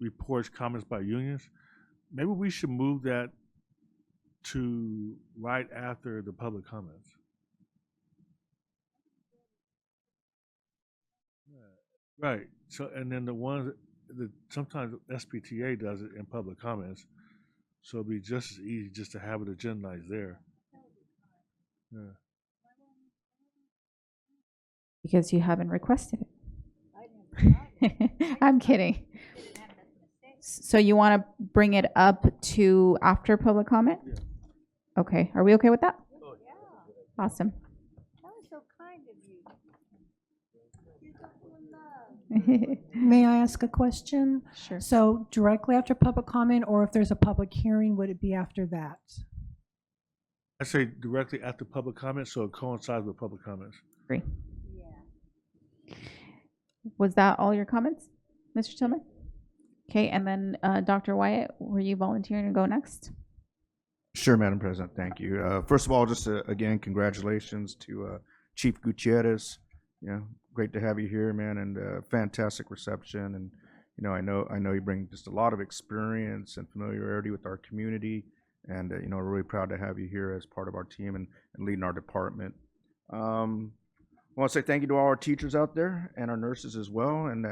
reports, comments by unions. Maybe we should move that to right after the public comments. Right. So, and then the ones that sometimes SPTA does it in public comments, so it'd be just as easy just to have it agendized there. Yeah. Because you haven't requested it. I'm kidding. So you want to bring it up to after public comment? Yeah. Okay. Are we okay with that? Oh, yeah. Awesome. That was so kind of you. May I ask a question? Sure. So directly after public comment, or if there's a public hearing, would it be after that? I say directly after public comments, so it coincides with public comments. Agree. Was that all your comments, Mr. Tillman? Okay, and then Dr. Wyatt, were you volunteering to go next? Sure, Madam President. Thank you. First of all, just again, congratulations to Chief Gutierrez. Great to have you here, man, and fantastic reception. And I know you bring just a lot of experience and familiarity with our community, and we're really proud to have you here as part of our team and leading our department. I want to say thank you to all our teachers out there and our nurses as well, and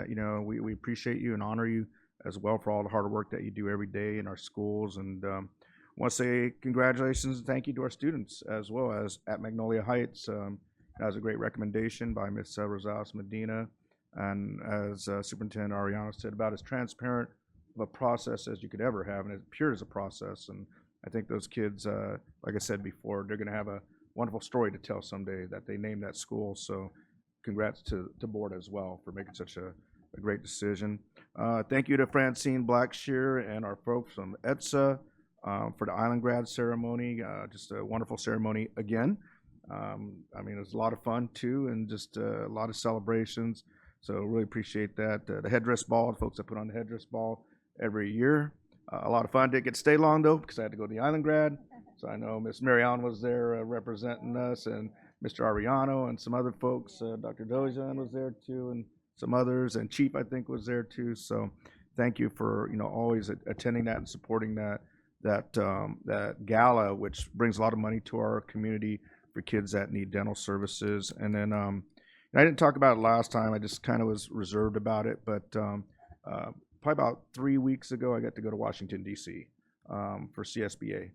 we appreciate you and honor you as well for all the hard work that you do every day in our schools. And I want to say congratulations and thank you to our students as well as at Magnolia Heights. That was a great recommendation by Ms. Rosales Medina, and as Superintendent Ariano said, about as transparent of a process as you could ever have, and as pure as a process. And I think those kids, like I said before, they're going to have a wonderful story to tell someday that they named that school. So congrats to the board as well for making such a great decision. Thank you to Francine Blackshear and our folks from ETSA for the Island Grad ceremony. Just a wonderful ceremony again. It was a lot of fun too, and just a lot of celebrations. So really appreciate that. The headdress ball, the folks that put on the headdress ball every year. A lot of fun. Didn't get to stay long though because I had to go to the Island Grad. So I know Miss Marianne was there representing us, and Mr. Ariano and some other folks. Dr. Dojan was there too, and some others, and Chief I think was there too. So thank you for always attending that and supporting that gala, which brings a lot of money to our community for kids that need dental services. And then I didn't talk about it last time. I just kind of was reserved about it, but probably about 3 weeks ago, I got to go to Washington D.C. For CSBA.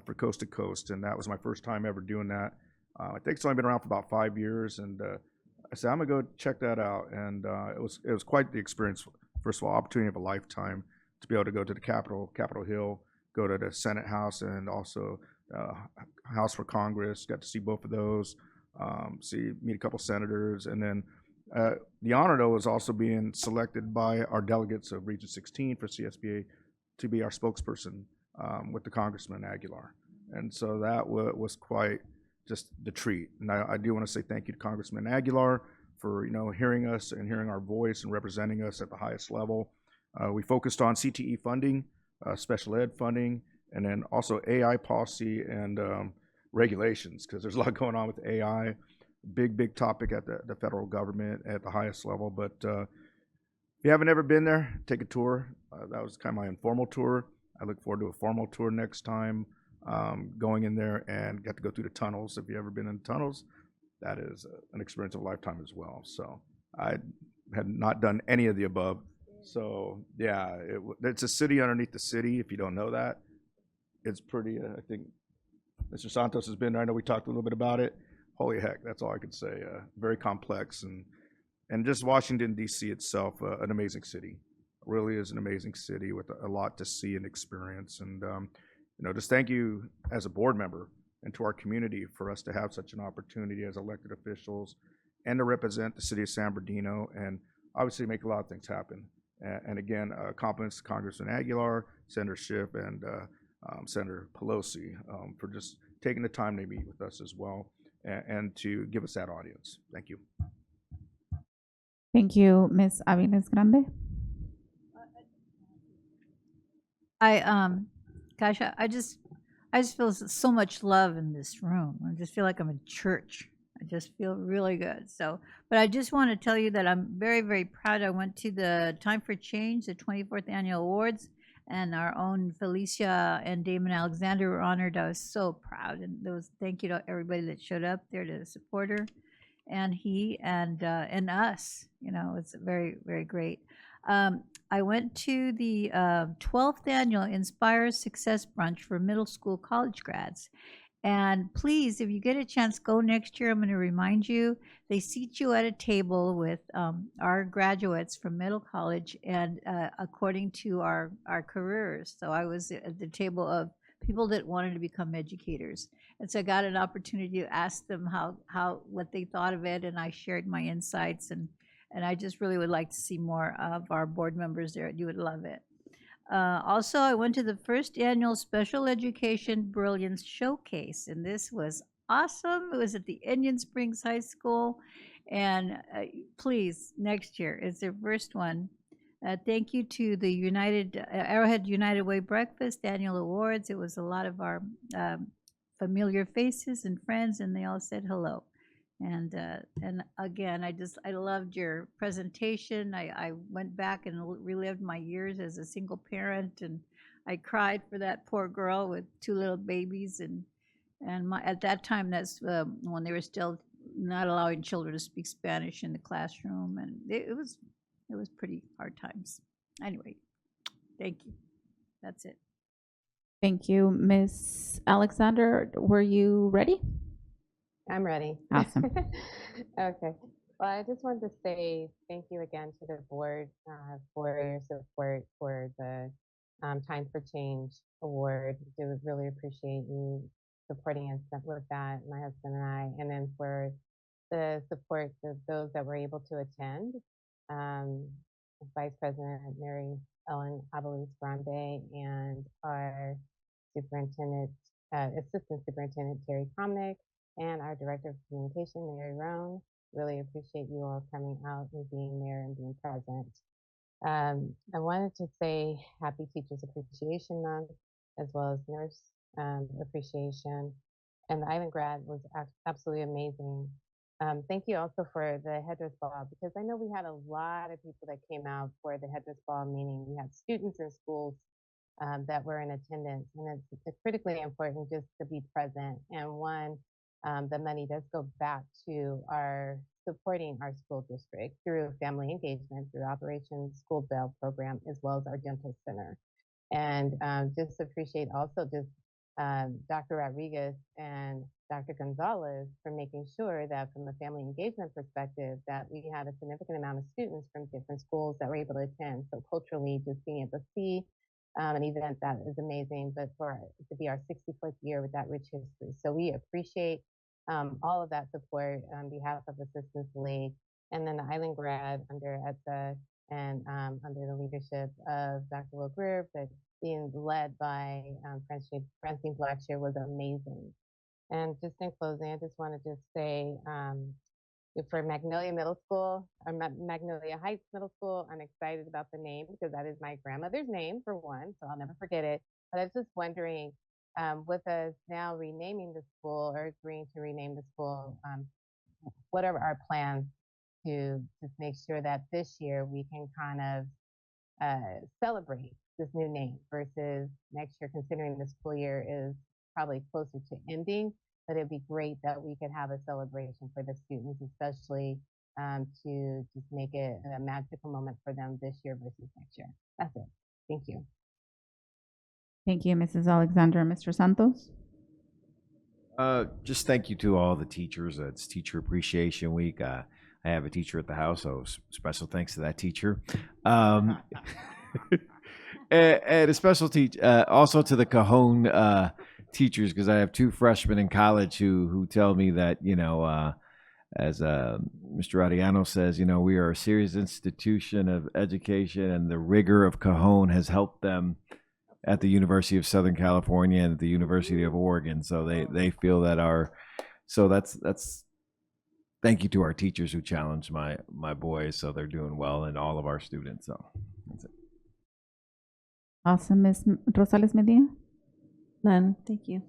For Coast to Coast, and that was my first time ever doing that. I think it's only been around for about 5 years, and I said I'm gonna go check that out, and it was quite the experience. First of all, opportunity of a lifetime to be able to go to the Capitol Hill, go to the Senate House, and also House for Congress. Got to see both of those, meet a couple senators, and then the honor though was also being selected by our delegates of Region 16 for CSBA to be our spokesperson with the Congressman Aguilar. And so that was quite just the treat. And I do want to say thank you to Congressman Aguilar for hearing us and hearing our voice and representing us at the highest level. We focused on CTE funding, special ed funding, and then also AI policy and regulations, because there's a lot going on with AI. Big topic at the federal government at the highest level. But if you haven't ever been there, take a tour. That was kind of my informal tour. I look forward to a formal tour next time, going in there and got to go through the tunnels. If you've ever been in tunnels, that is an experience of a lifetime as well. So I had not done any of the above. So yeah, it's a city underneath the city. If you don't know that, it's pretty, I think Mr. Santos has been there. I know we talked a little bit about it. Holy heck, that's all I could say. Very complex, and just Washington, D.C. itself, an amazing city. Really is an amazing city with a lot to see and experience. And just thank you as a board member and to our community for us to have such an opportunity as elected officials and to represent the city of San Bernardino and obviously make a lot of things happen. And again, compliments to Congressman Aguilar, Senator Schiff, and Senator Pelosi for just taking the time to meet with us as well and to give us that audience. Thank you. Thank you, Ms. Aviles Grande. I just feel so much love in this room. I just feel like I'm in church. I just feel really good. So, but I just want to tell you that I'm very, very proud. I went to the Time for Change, the 24th Annual Awards, and our own Felicia and Damon Alexander were honored. I was so proud, and thank you to everybody that showed up there to support her, and he and us. It's very, very great. I went to the 12th annual Inspire Success Brunch for middle school college grads. And please, if you get a chance, go next year. I'm going to remind you, they seat you at a table with our graduates from middle college and according to our careers. So I was at the table of people that wanted to become educators. And so I got an opportunity to ask them what they thought of it, and I shared my insights, and I just really would like to see more of our board members there. You would love it. Also, I went to the first annual Special Education Brilliance Showcase, and this was awesome. It was at the Indian Springs High School. And please, next year is their first one. Thank you to the Arrowhead United Way Breakfast Annual Awards. It was a lot of our familiar faces and friends, and they all said hello. And again, I loved your presentation. I went back and relived my years as a single parent, and I cried for that poor girl with 2 little babies. And at that time, that's when they were still not allowing children to speak Spanish in the classroom, and it was pretty hard times. Anyway, thank you. That's it. Thank you. Miss Alexander, were you ready? I'm ready. Awesome. Okay. Well, I just wanted to say thank you again to the board for your support for the Time for Change Award. We do really appreciate you supporting us with that, my husband and I, and then for the support of those that were able to attend. Vice President Mary Ellen Abaluz Grande and our superintendent, Assistant Superintendent Terry Comnick, and our Director of Communication, Mary Roan. Really appreciate you all coming out and being there and being present. I wanted to say Happy Teachers Appreciation Month, as well as Nurse Appreciation. And the Island Grad was absolutely amazing. Thank you also for the headdress ball, because I know we had a lot of people that came out for the headdress ball, meaning we had students in schools that were in attendance, and it's critically important just to be present. And one, the money does go back to our supporting our school district through family engagement, through Operation School Bell program, as well as our dental center. And just appreciate also just Dr. Rodriguez and Dr. Gonzalez for making sure that from a family engagement perspective that we had a significant amount of students from different schools that were able to attend. So culturally, just being able to see an event that is amazing, but for it to be our 64th year with that rich history. So we appreciate all of that support on behalf of Assistance League, and then the Island Grad under ETSA and under the leadership of Dr. Will Greer, but being led by Francine Blackshear was amazing. And just in closing, I just want to just say for Magnolia Middle School, or Magnolia Heights Middle School, I'm excited about the name because that is my grandmother's name, for one, so I'll never forget it. But I was just wondering, with us now renaming the school or agreeing to rename the school, what are our plans to just make sure that this year we can kind of celebrate this new name versus next year, considering the school year is probably closer to ending, but it'd be great that we could have a celebration for the students, especially to just make it a magical moment for them this year versus next year. That's it. Thank you. Thank you, Mrs. Alexander. Mr. Santos? Just thank you to all the teachers. It's Teacher Appreciation Week. I have a teacher at the house, so special thanks to that teacher. And a special also to the Cajon teachers, because I have 2 freshmen in college who tell me that, as Mr. Ariano says, we are a serious institution of education, and the rigor of Cajon has helped them at the University of Southern California and at the University of Oregon. So they feel that that's thank you to our teachers who challenged my boys, so they're doing well, and all of our students. So that's it. Awesome. Ms. Rosales Medina? None. Thank you.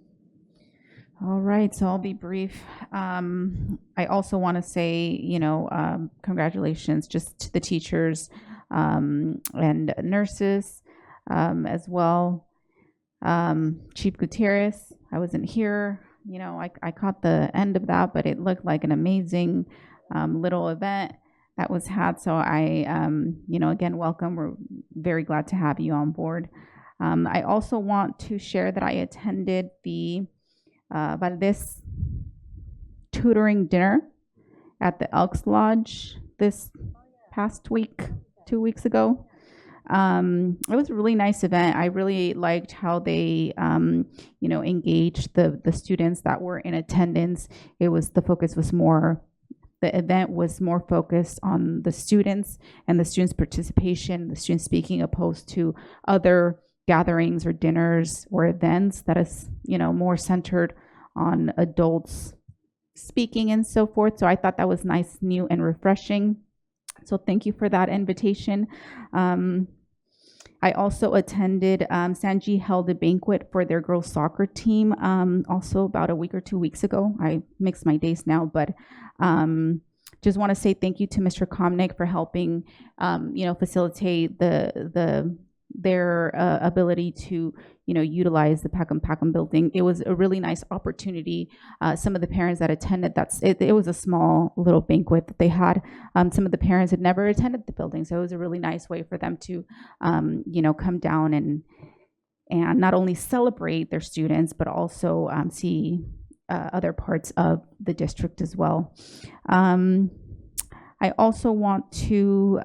All right, so I'll be brief. I also want to say, congratulations just to the teachers and nurses as well. Chief Gutierrez, I wasn't here. I caught the end of that, but it looked like an amazing little event that was had. So I, again, welcome. We're very glad to have you on board. I also want to share that I attended the Valdez tutoring dinner at the Elks Lodge this past week, 2 weeks ago. It was a really nice event. I really liked how they, engaged the students that were in attendance. The event was more focused on the students and the students' participation, the students speaking, opposed to other gatherings or dinners or events that is, more centered on adults speaking and so forth. So I thought that was nice, new, and refreshing. So thank you for that invitation. I also attended, Sanji held a banquet for their girls soccer team, also about a week or 2 weeks ago. I mix my days now, but just want to say thank you to Mr. Komnick for helping, facilitate their ability to, utilize the Pacum building. It was a really nice opportunity. Some of the parents that attended, it was a small little banquet that they had. Some of the parents had never attended the building, so it was a really nice way for them to, come down and not only celebrate their students, but also see other parts of the district as well. I also want to,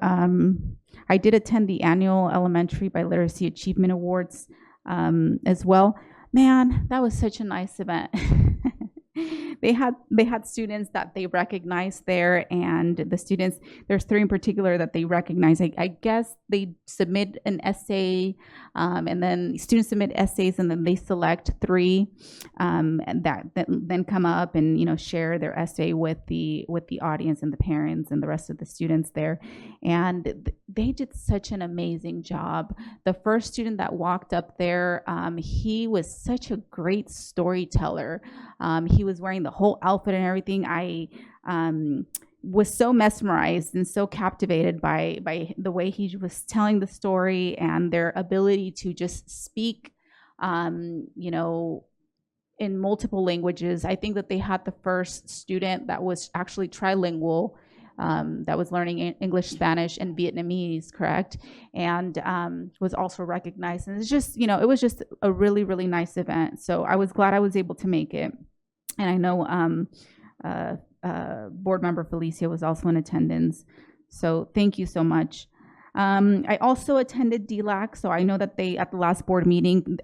I did attend the annual Elementary Biliteracy Achievement Awards as well. Man, that was such a nice event. They had students that they recognized there, and the students, there's 3 in particular that they recognize. I guess they submit an essay, and then students submit essays, and then they select 3 and that then come up and share their essay with the audience and the parents and the rest of the students there. And they did such an amazing job. The first student that walked up there, he was such a great storyteller. He was wearing the whole outfit and everything. I was so mesmerized and so captivated by the way he was telling the story and their ability to just speak, in multiple languages. I think that they had the first student that was actually trilingual, that was learning English, Spanish, and Vietnamese, correct? And was also recognized. And it's just, it was just a really, really nice event. So I was glad I was able to make it. And I know board member Felicia was also in attendance. So thank you so much. I also attended DLAC. So I know that at the last board meeting,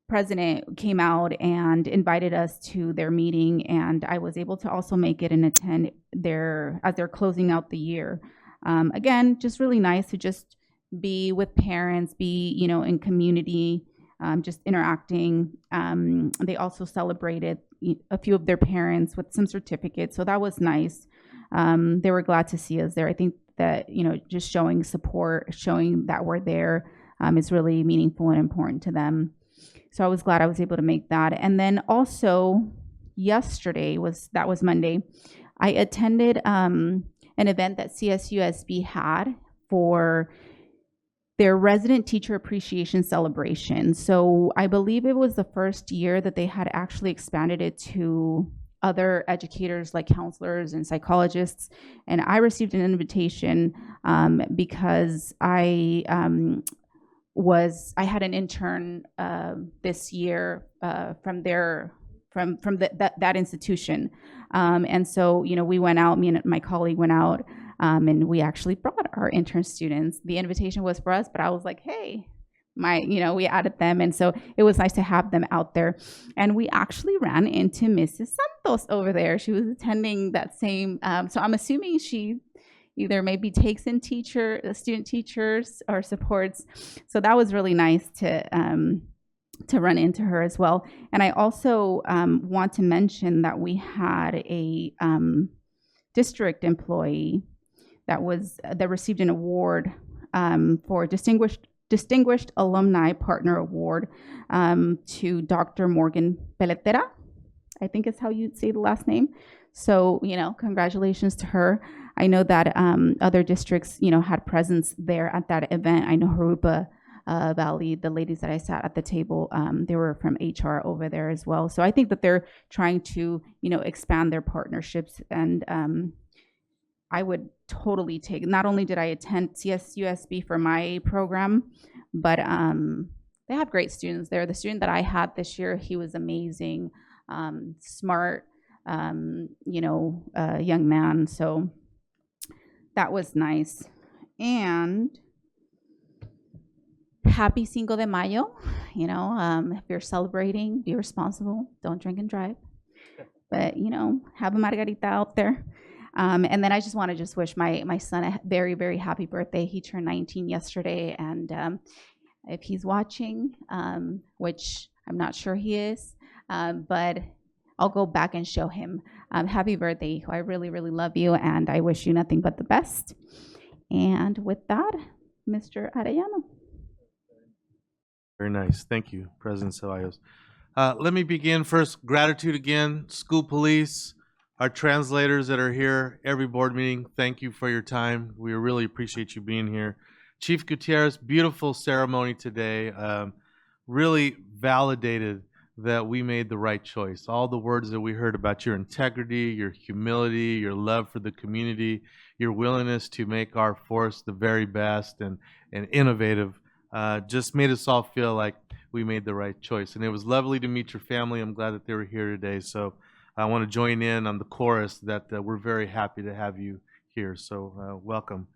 President came out and invited us to their meeting, and I was able to also make it and attend as they're closing out the year. Again, just really nice to just be with parents, be, in community, just interacting. They also celebrated a few of their parents with some certificates, so that was nice. They were glad to see us there. I think that, just showing support, showing that we're there is really meaningful and important to them. So I was glad I was able to make that. And then also yesterday was Monday, I attended an event that CSUSB had for their resident teacher appreciation celebration. So I believe it was the first year that they had actually expanded it to other educators like counselors and psychologists. And I received an invitation because I had an intern this year from that institution. And so, we went out, me and my colleague went out, and we actually brought our intern students. The invitation was for us, but I was like, hey, we added them. And so it was nice to have them out there. And we actually ran into Mrs. Santos over there. She was attending that same, so I'm assuming she either maybe takes in student teachers or supports. So that was really nice to run into her as well. And I also want to mention that we had a district employee that received an award for Distinguished Alumni Partner Award to Dr. Morgan Peletera, I think is how you'd say the last name. So, congratulations to her. I know that other districts, had presence there at that event. I know Harupa Valley, the ladies that I sat at the table, they were from HR over there as well. So I think that they're trying to, expand their partnerships. And I would totally take, not only did I attend CSUSB for my program, but they have great students there. The student that I had this year, he was amazing, smart, young man. So that was nice. And happy Cinco de Mayo. If you're celebrating, be responsible. Don't drink and drive. But, have a margarita out there. And then I just want to wish my son a very, very happy birthday. He turned 19 yesterday. And if he's watching, which I'm not sure he is, but I'll go back and show him. Happy birthday. I really, really love you, and I wish you nothing but the best. And with that, Mr. Arellano. Very nice. Thank you, President Ceballos. Let me begin first. Gratitude again, school police, our translators that are here, every board meeting. Thank you for your time. We really appreciate you being here. Chief Gutierrez, beautiful ceremony today. Really validated that we made the right choice. All the words that we heard about your integrity, your humility, your love for the community, your willingness to make our force the very best and innovative, just made us all feel like we made the right choice. And it was lovely to meet your family. I'm glad that they were here today. So I want to join in on the chorus that we're very happy to have you here. So welcome.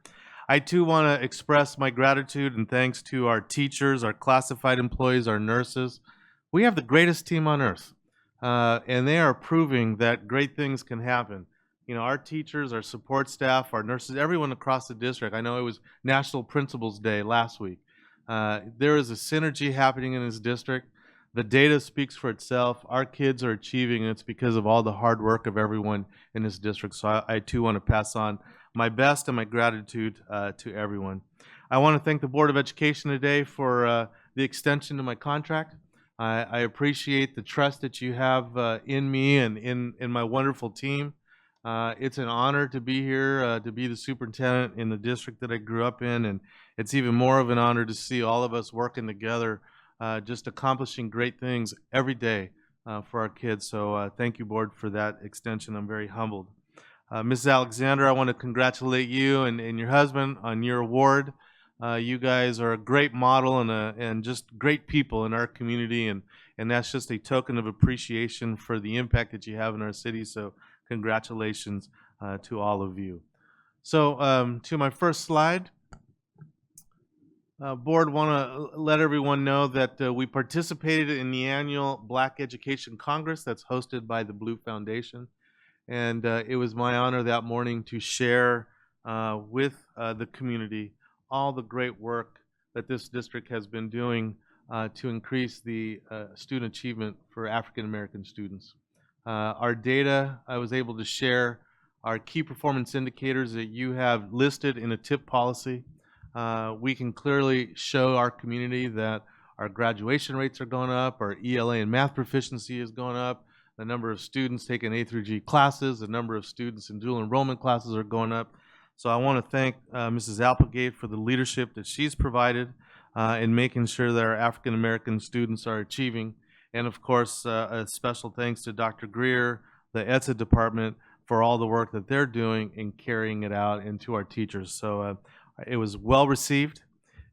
I too want to express my gratitude and thanks to our teachers, our classified employees, our nurses. We have the greatest team on earth, and they are proving that great things can happen. You know, our teachers, our support staff, our nurses, everyone across the district. I know it was National Principals Day last week. There is a synergy happening in this district. The data speaks for itself. Our kids are achieving, and it's because of all the hard work of everyone in this district. So I too want to pass on my best and my gratitude to everyone. I want to thank the Board of Education today for the extension of my contract. I appreciate the trust that you have in me and in my wonderful team. It's an honor to be here, to be the superintendent in the district that I grew up in, and it's even more of an honor to see all of us working together, just accomplishing great things every day for our kids. So thank you, Board, for that extension. I'm very humbled. Mrs. Alexander, I want to congratulate you and your husband on your award. You guys are a great model and just great people in our community, and that's just a token of appreciation for the impact that you have in our city. So congratulations to all of you. So to my first slide, Board, want to let everyone know that we participated in the annual Black Education Congress that's hosted by the Blue Foundation. And it was my honor that morning to share with the community all the great work that this district has been doing to increase the student achievement for African American students. Our data, I was able to share our key performance indicators that you have listed in a TIP policy. We can clearly show our community that our graduation rates are going up, our ELA and math proficiency is going up, the number of students taking A through G classes, the number of students in dual enrollment classes are going up. So I want to thank Mrs. Applegate for the leadership that she's provided in making sure that our African American students are achieving. And of course, a special thanks to Dr. Greer, the ETSA department, for all the work that they're doing in carrying it out, and to our teachers. So it was well received.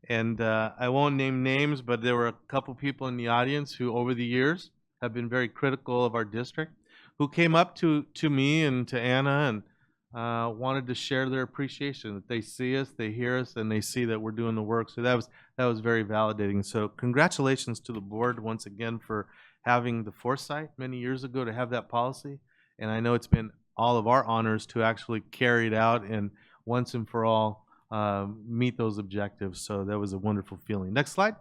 And I won't name names, but there were a couple people in the audience who over the years have been very critical of our district, who came up to me and to Anna and wanted to share their appreciation, that they see us, they hear us, and they see that we're doing the work. So that was very validating. So congratulations to the board once again for having the foresight many years ago to have that policy. And I know it's been all of our honors to actually carry it out and once and for all meet those objectives. So that was a wonderful feeling. Next slide.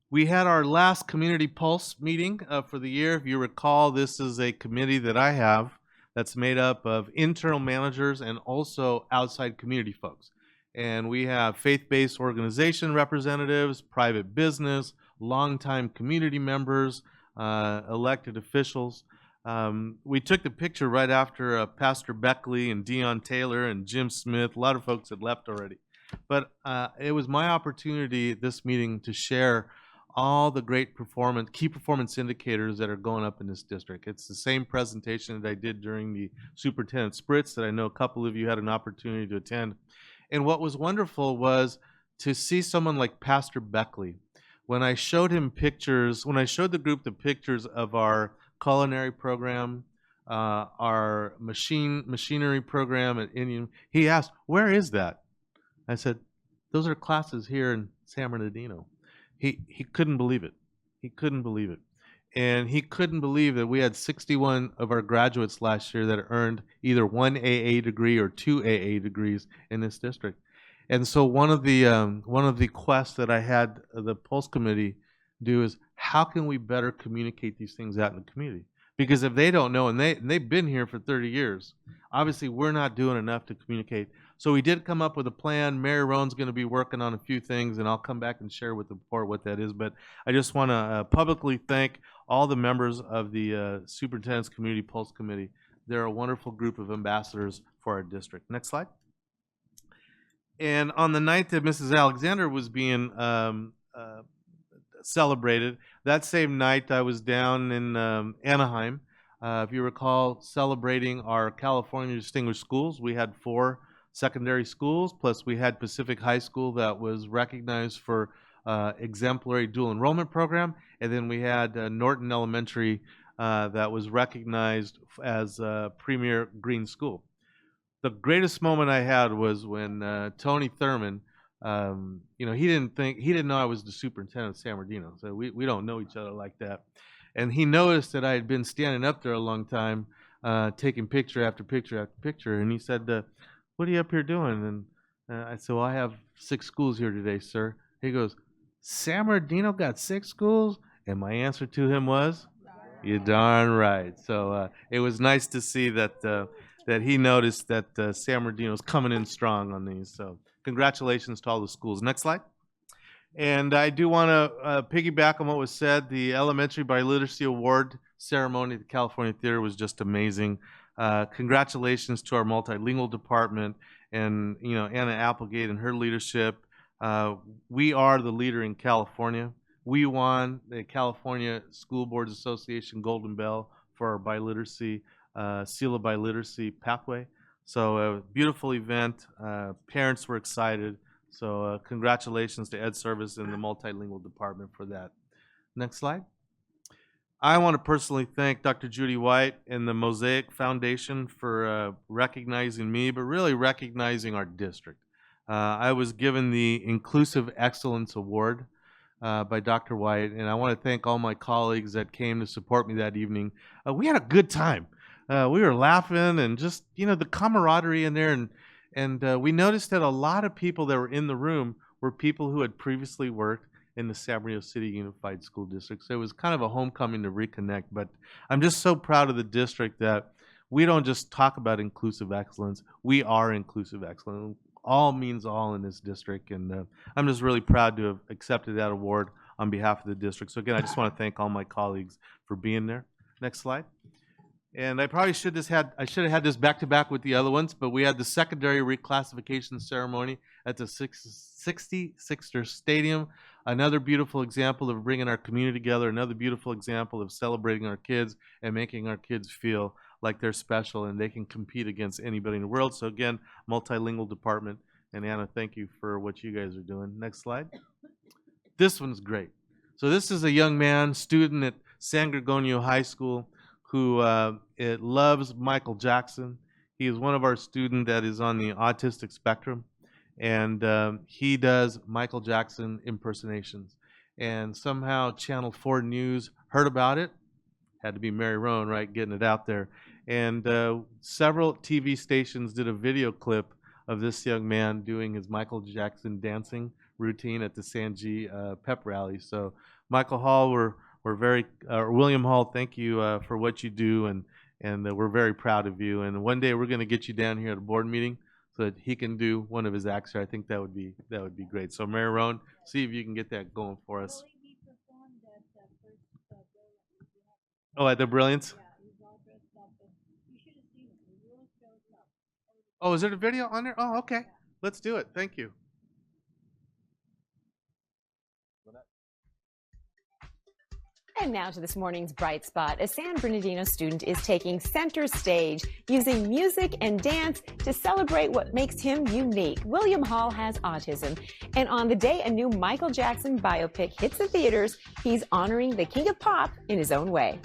We had our last Community Pulse meeting for the year. If you recall, this is a committee that I have that's made up of internal managers and also outside community folks. And we have faith-based organization representatives, private business, longtime community members, elected officials. We took the picture right after Pastor Beckley and Dion Taylor and Jim Smith. A lot of folks had left already. But it was my opportunity at this meeting to share all the great key performance indicators that are going up in this district. It's the same presentation that I did during the Superintendent Spritz that I know a couple of you had an opportunity to attend. And what was wonderful was to see someone like Pastor Beckley. When I showed him pictures, when I showed the group the pictures of our culinary program, our machinery program at Indian, he asked, "Where is that?" I said, "Those are classes here in San Bernardino." He couldn't believe it. He couldn't believe it. And he couldn't believe that we had 61 of our graduates last year that earned either one AA degree or 2 AA degrees in this district. And so one of the quests that I had the Pulse Committee do is, how can we better communicate these things out in the community? Because if they don't know, and they've been here for 30 years, obviously we're not doing enough to communicate. So we did come up with a plan. Mary Roan's going to be working on a few things, and I'll come back and share with the board what that is. But I just want to publicly thank all the members of the Superintendent's Community Pulse Committee. They're a wonderful group of ambassadors for our district. Next slide. And on the night that Mrs. Alexander was being celebrated, that same night I was down in Anaheim, if you recall, celebrating our California Distinguished Schools. We had 4 secondary schools, plus we had Pacific High School that was recognized for exemplary dual enrollment program, and then we had Norton Elementary that was recognized as a premier green school. The greatest moment I had was when Tony Thurman, he didn't know I was the superintendent of San Bernardino, so we don't know each other like that. And he noticed that I had been standing up there a long time, taking picture after picture after picture, and he said, "What are you up here doing?" And I said, "Well, I have 6 schools here today, sir." He goes, "San Bernardino got 6 schools?" And my answer to him was, "You're darn right." So it was nice to see that that he noticed that San Bernardino's coming in strong on these. So congratulations to all the schools. Next slide. And I do want to piggyback on what was said. The Elementary Biliteracy Award ceremony at the California Theater was just amazing. Congratulations to our multilingual department and Anna Applegate and her leadership. We are the leader in California. We won the California School Boards Association Golden Bell for our biliteracy, Seal of Biliteracy pathway. So a beautiful event. Parents were excited. So congratulations to Ed Service and the multilingual department for that. Next slide. I want to personally thank Dr. Judy White and the Mosaic Foundation for recognizing me, but really recognizing our district. I was given the Inclusive Excellence Award by Dr. White, and I want to thank all my colleagues that came to support me that evening. We had a good time. We were laughing and just, the camaraderie in there, and we noticed that a lot of people that were in the room were people who had previously worked in the San Bernardino City Unified School District. So it was kind of a homecoming to reconnect. But I'm just so proud of the district that we don't just talk about inclusive excellence. We are inclusive excellence. All means all in this district. And I'm just really proud to have accepted that award on behalf of the district. So again, I just want to thank all my colleagues for being there. Next slide. And I probably should have had this back to back with the other ones, but we had the secondary reclassification ceremony at the 66er Stadium. Another beautiful example of bringing our community together, another beautiful example of celebrating our kids and making our kids feel like they're special and they can compete against anybody in the world. So again, multilingual department. And Anna, thank you for what you guys are doing. Next slide. This one's great. So this is a young man, student at San Gorgonio High School, who loves Michael Jackson. He is one of our students that is on the autistic spectrum, and he does Michael Jackson impersonations. And somehow Channel 4 News heard about it. Had to be Mary Roan, right, getting it out there. And several TV stations did a video clip of this young man doing his Michael Jackson dancing routine at the San G pep rally. So Michael Hall, William Hall, thank you for what you do, and we're very proud of you. And one day we're going to get you down here at a board meeting so that he can do one of his acts here. I think that would be great. So Mary Roan, see if you can get that going for us. Oh, at the Brilliance? Oh, is there a video on there? Oh, okay. Let's do it. Thank you. And now to this morning's Bright Spot. A San Bernardino student is taking center stage, using music and dance to celebrate what makes him unique. William Hall has autism, and on the day a new Michael Jackson biopic hits the theaters, he's honoring the king of pop in his own way.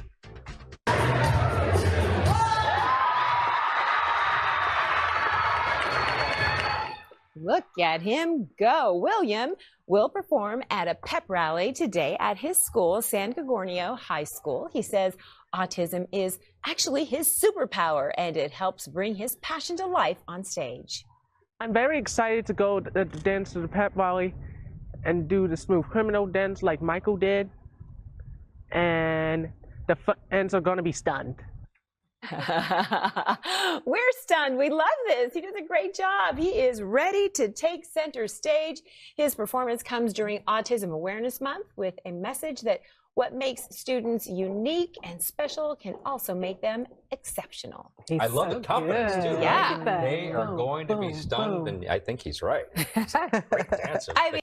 Look at him go. William will perform at a pep rally today at his school, San Gorgonio High School. He says autism is actually his superpower, and it helps bring his passion to life on stage. I'm very excited to go dance to the pep rally and do the Smooth Criminal dance like Michael did. and the fans are going to be stunned. We're stunned. We love this. He does a great job. He is ready to take center stage. His performance comes during Autism Awareness Month with a message that what makes students unique and special can also make them exceptional. I love the confidence too. Right? Yeah. They are going to be stunned, and I think he's right. He's a great dancer. I mean,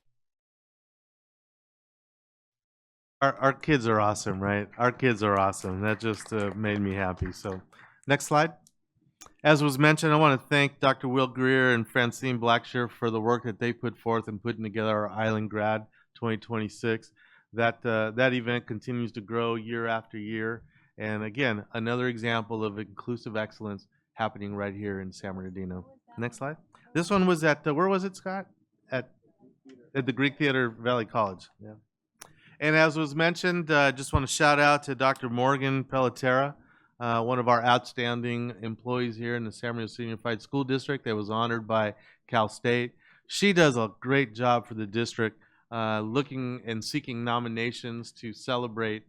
Our kids are awesome, right? Our kids are awesome. That just made me happy. So, next slide. As was mentioned, I want to thank Dr. Will Greer and Francine Blackshear for the work that they put forth in putting together our Island Grad 2026. That event continues to grow year after year. And again, another example of inclusive excellence happening right here in San Bernardino. Next slide. This one was at, where was it, Scott? At the Greek Theater Valley College. Yeah. And as was mentioned, I just want to shout out to Dr. Morgan Pelletera, one of our outstanding employees here in the San Bernardino City Unified School District that was honored by Cal State. She does a great job for the district, looking and seeking nominations to celebrate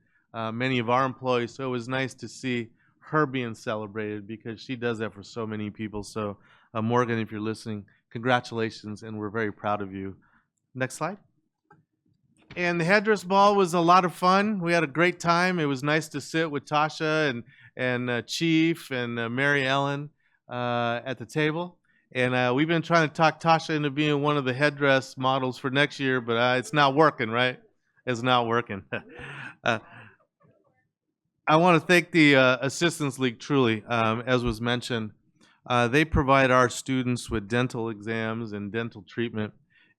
many of our employees. So it was nice to see her being celebrated because she does that for so many people. So Morgan, if you're listening, congratulations, and we're very proud of you. Next slide. And the headdress ball was a lot of fun. We had a great time. It was nice to sit with Tasha and Chief and Mary Ellen at the table. And we've been trying to talk Tasha into being one of the headdress models for next year, but it's not working, right? It's not working. I want to thank the Assistance League, truly, as was mentioned. They provide our students with dental exams and dental treatment.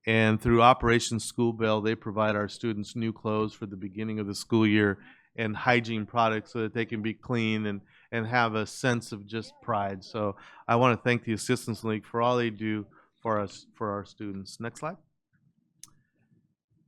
And through Operation School Bell, they provide our students new clothes for the beginning of the school year and hygiene products so that they can be clean and have a sense of just pride. So I want to thank the Assistance League for all they do for us, for our students. Next slide.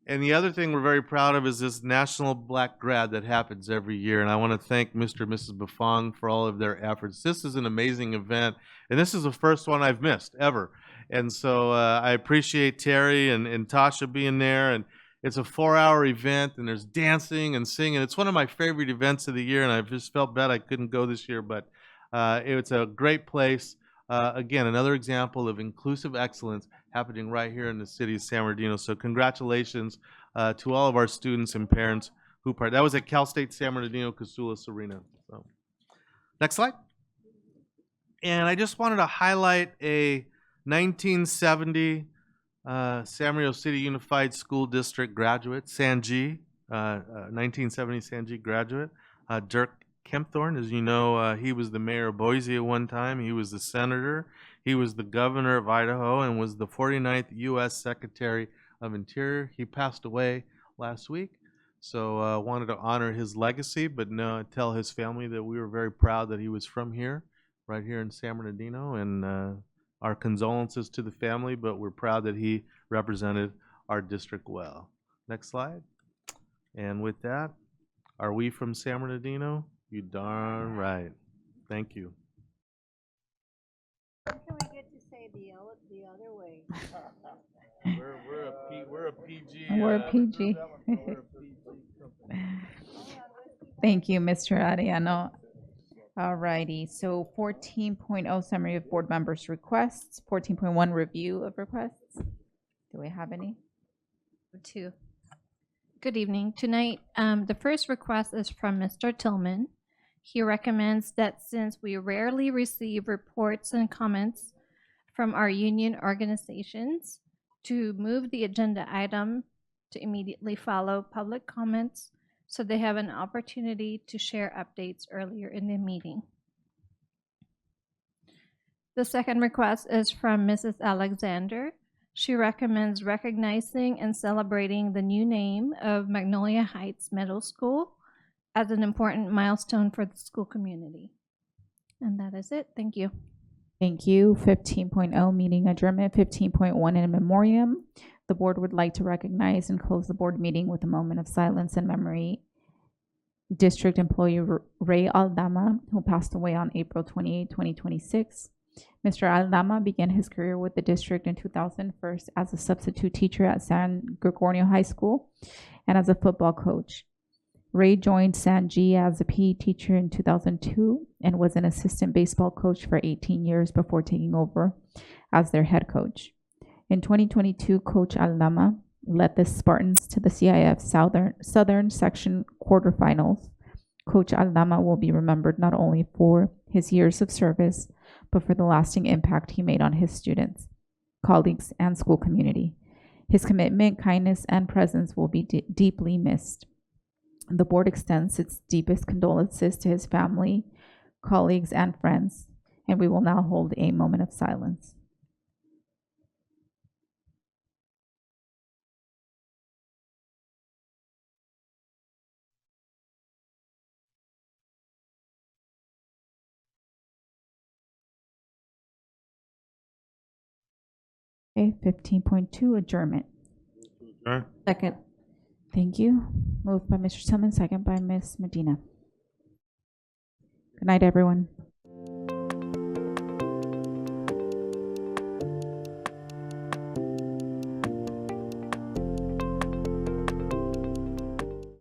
And the other thing we're very proud of is this National Black Grad that happens every year. And I want to thank Mr. and Mrs. Buffon for all of their efforts. This is an amazing event, and this is the first one I've missed ever. And so I appreciate Terry and Tasha being there. And it's a 4-hour event, and there's dancing and singing. It's one of my favorite events of the year, and I just felt bad I couldn't go this year. But it's a great place. Again, another example of inclusive excellence happening right here in the city of San Bernardino. So congratulations to all of our students and parents who part. That was at Cal State San Bernardino Casulas Arena. So, next slide. And I just wanted to highlight a 1970 San Bernardino City Unified School District graduate, Sanji, 1970 Sanji graduate, Dirk Kempthorne. As you know, he was the mayor of Boise at one time. He was the senator. He was the governor of Idaho and was the 49th U.S. Secretary of Interior. He passed away last week. So wanted to honor his legacy, but tell his family that we were very proud that he was from here, right here in San Bernardino, and our condolences to the family, but we're proud that he represented our district well. Next slide. And with that, are we from San Bernardino? You darn right. Thank you. Can we get to say the other way? We're a PG. We're a PG. Thank you, Mr. Ariano. All righty, so 14.0 summary of board members' requests, 14.1 review of requests. Do we have any? Two. Good evening. Tonight, the first request is from Mr. Tillman. He recommends that since we rarely receive reports and comments from our union organizations, to move the agenda item to immediately follow public comments so they have an opportunity to share updates earlier in the meeting. The second request is from Mrs. Alexander. She recommends recognizing and celebrating the new name of Magnolia Heights Middle School as an important milestone for the school community. And that is it. Thank you. Thank you. 15.0 meeting adjournment. 15.1 in memoriam. The board would like to recognize and close the board meeting with a moment of silence in memory. District employee Ray Aldama, who passed away on April 28, 2026. Mr. Aldama began his career with the district in 2001 as a substitute teacher at San Gregorio High School and as a football coach. Ray joined Sanji as a PE teacher in 2002 and was an assistant baseball coach for 18 years before taking over as their head coach. In 2022, Coach Aldama led the Spartans to the CIF Southern Section quarterfinals. Coach Aldama will be remembered not only for his years of service, but for the lasting impact he made on his students, colleagues, and school community. His commitment, kindness, and presence will be deeply missed. The board extends its deepest condolences to his family, colleagues, and friends, and we will now hold a moment of silence. Okay, 15.2, adjournment. Second. Thank you. Moved by Mr. Tillman, second by Ms. Medina. Good night, everyone.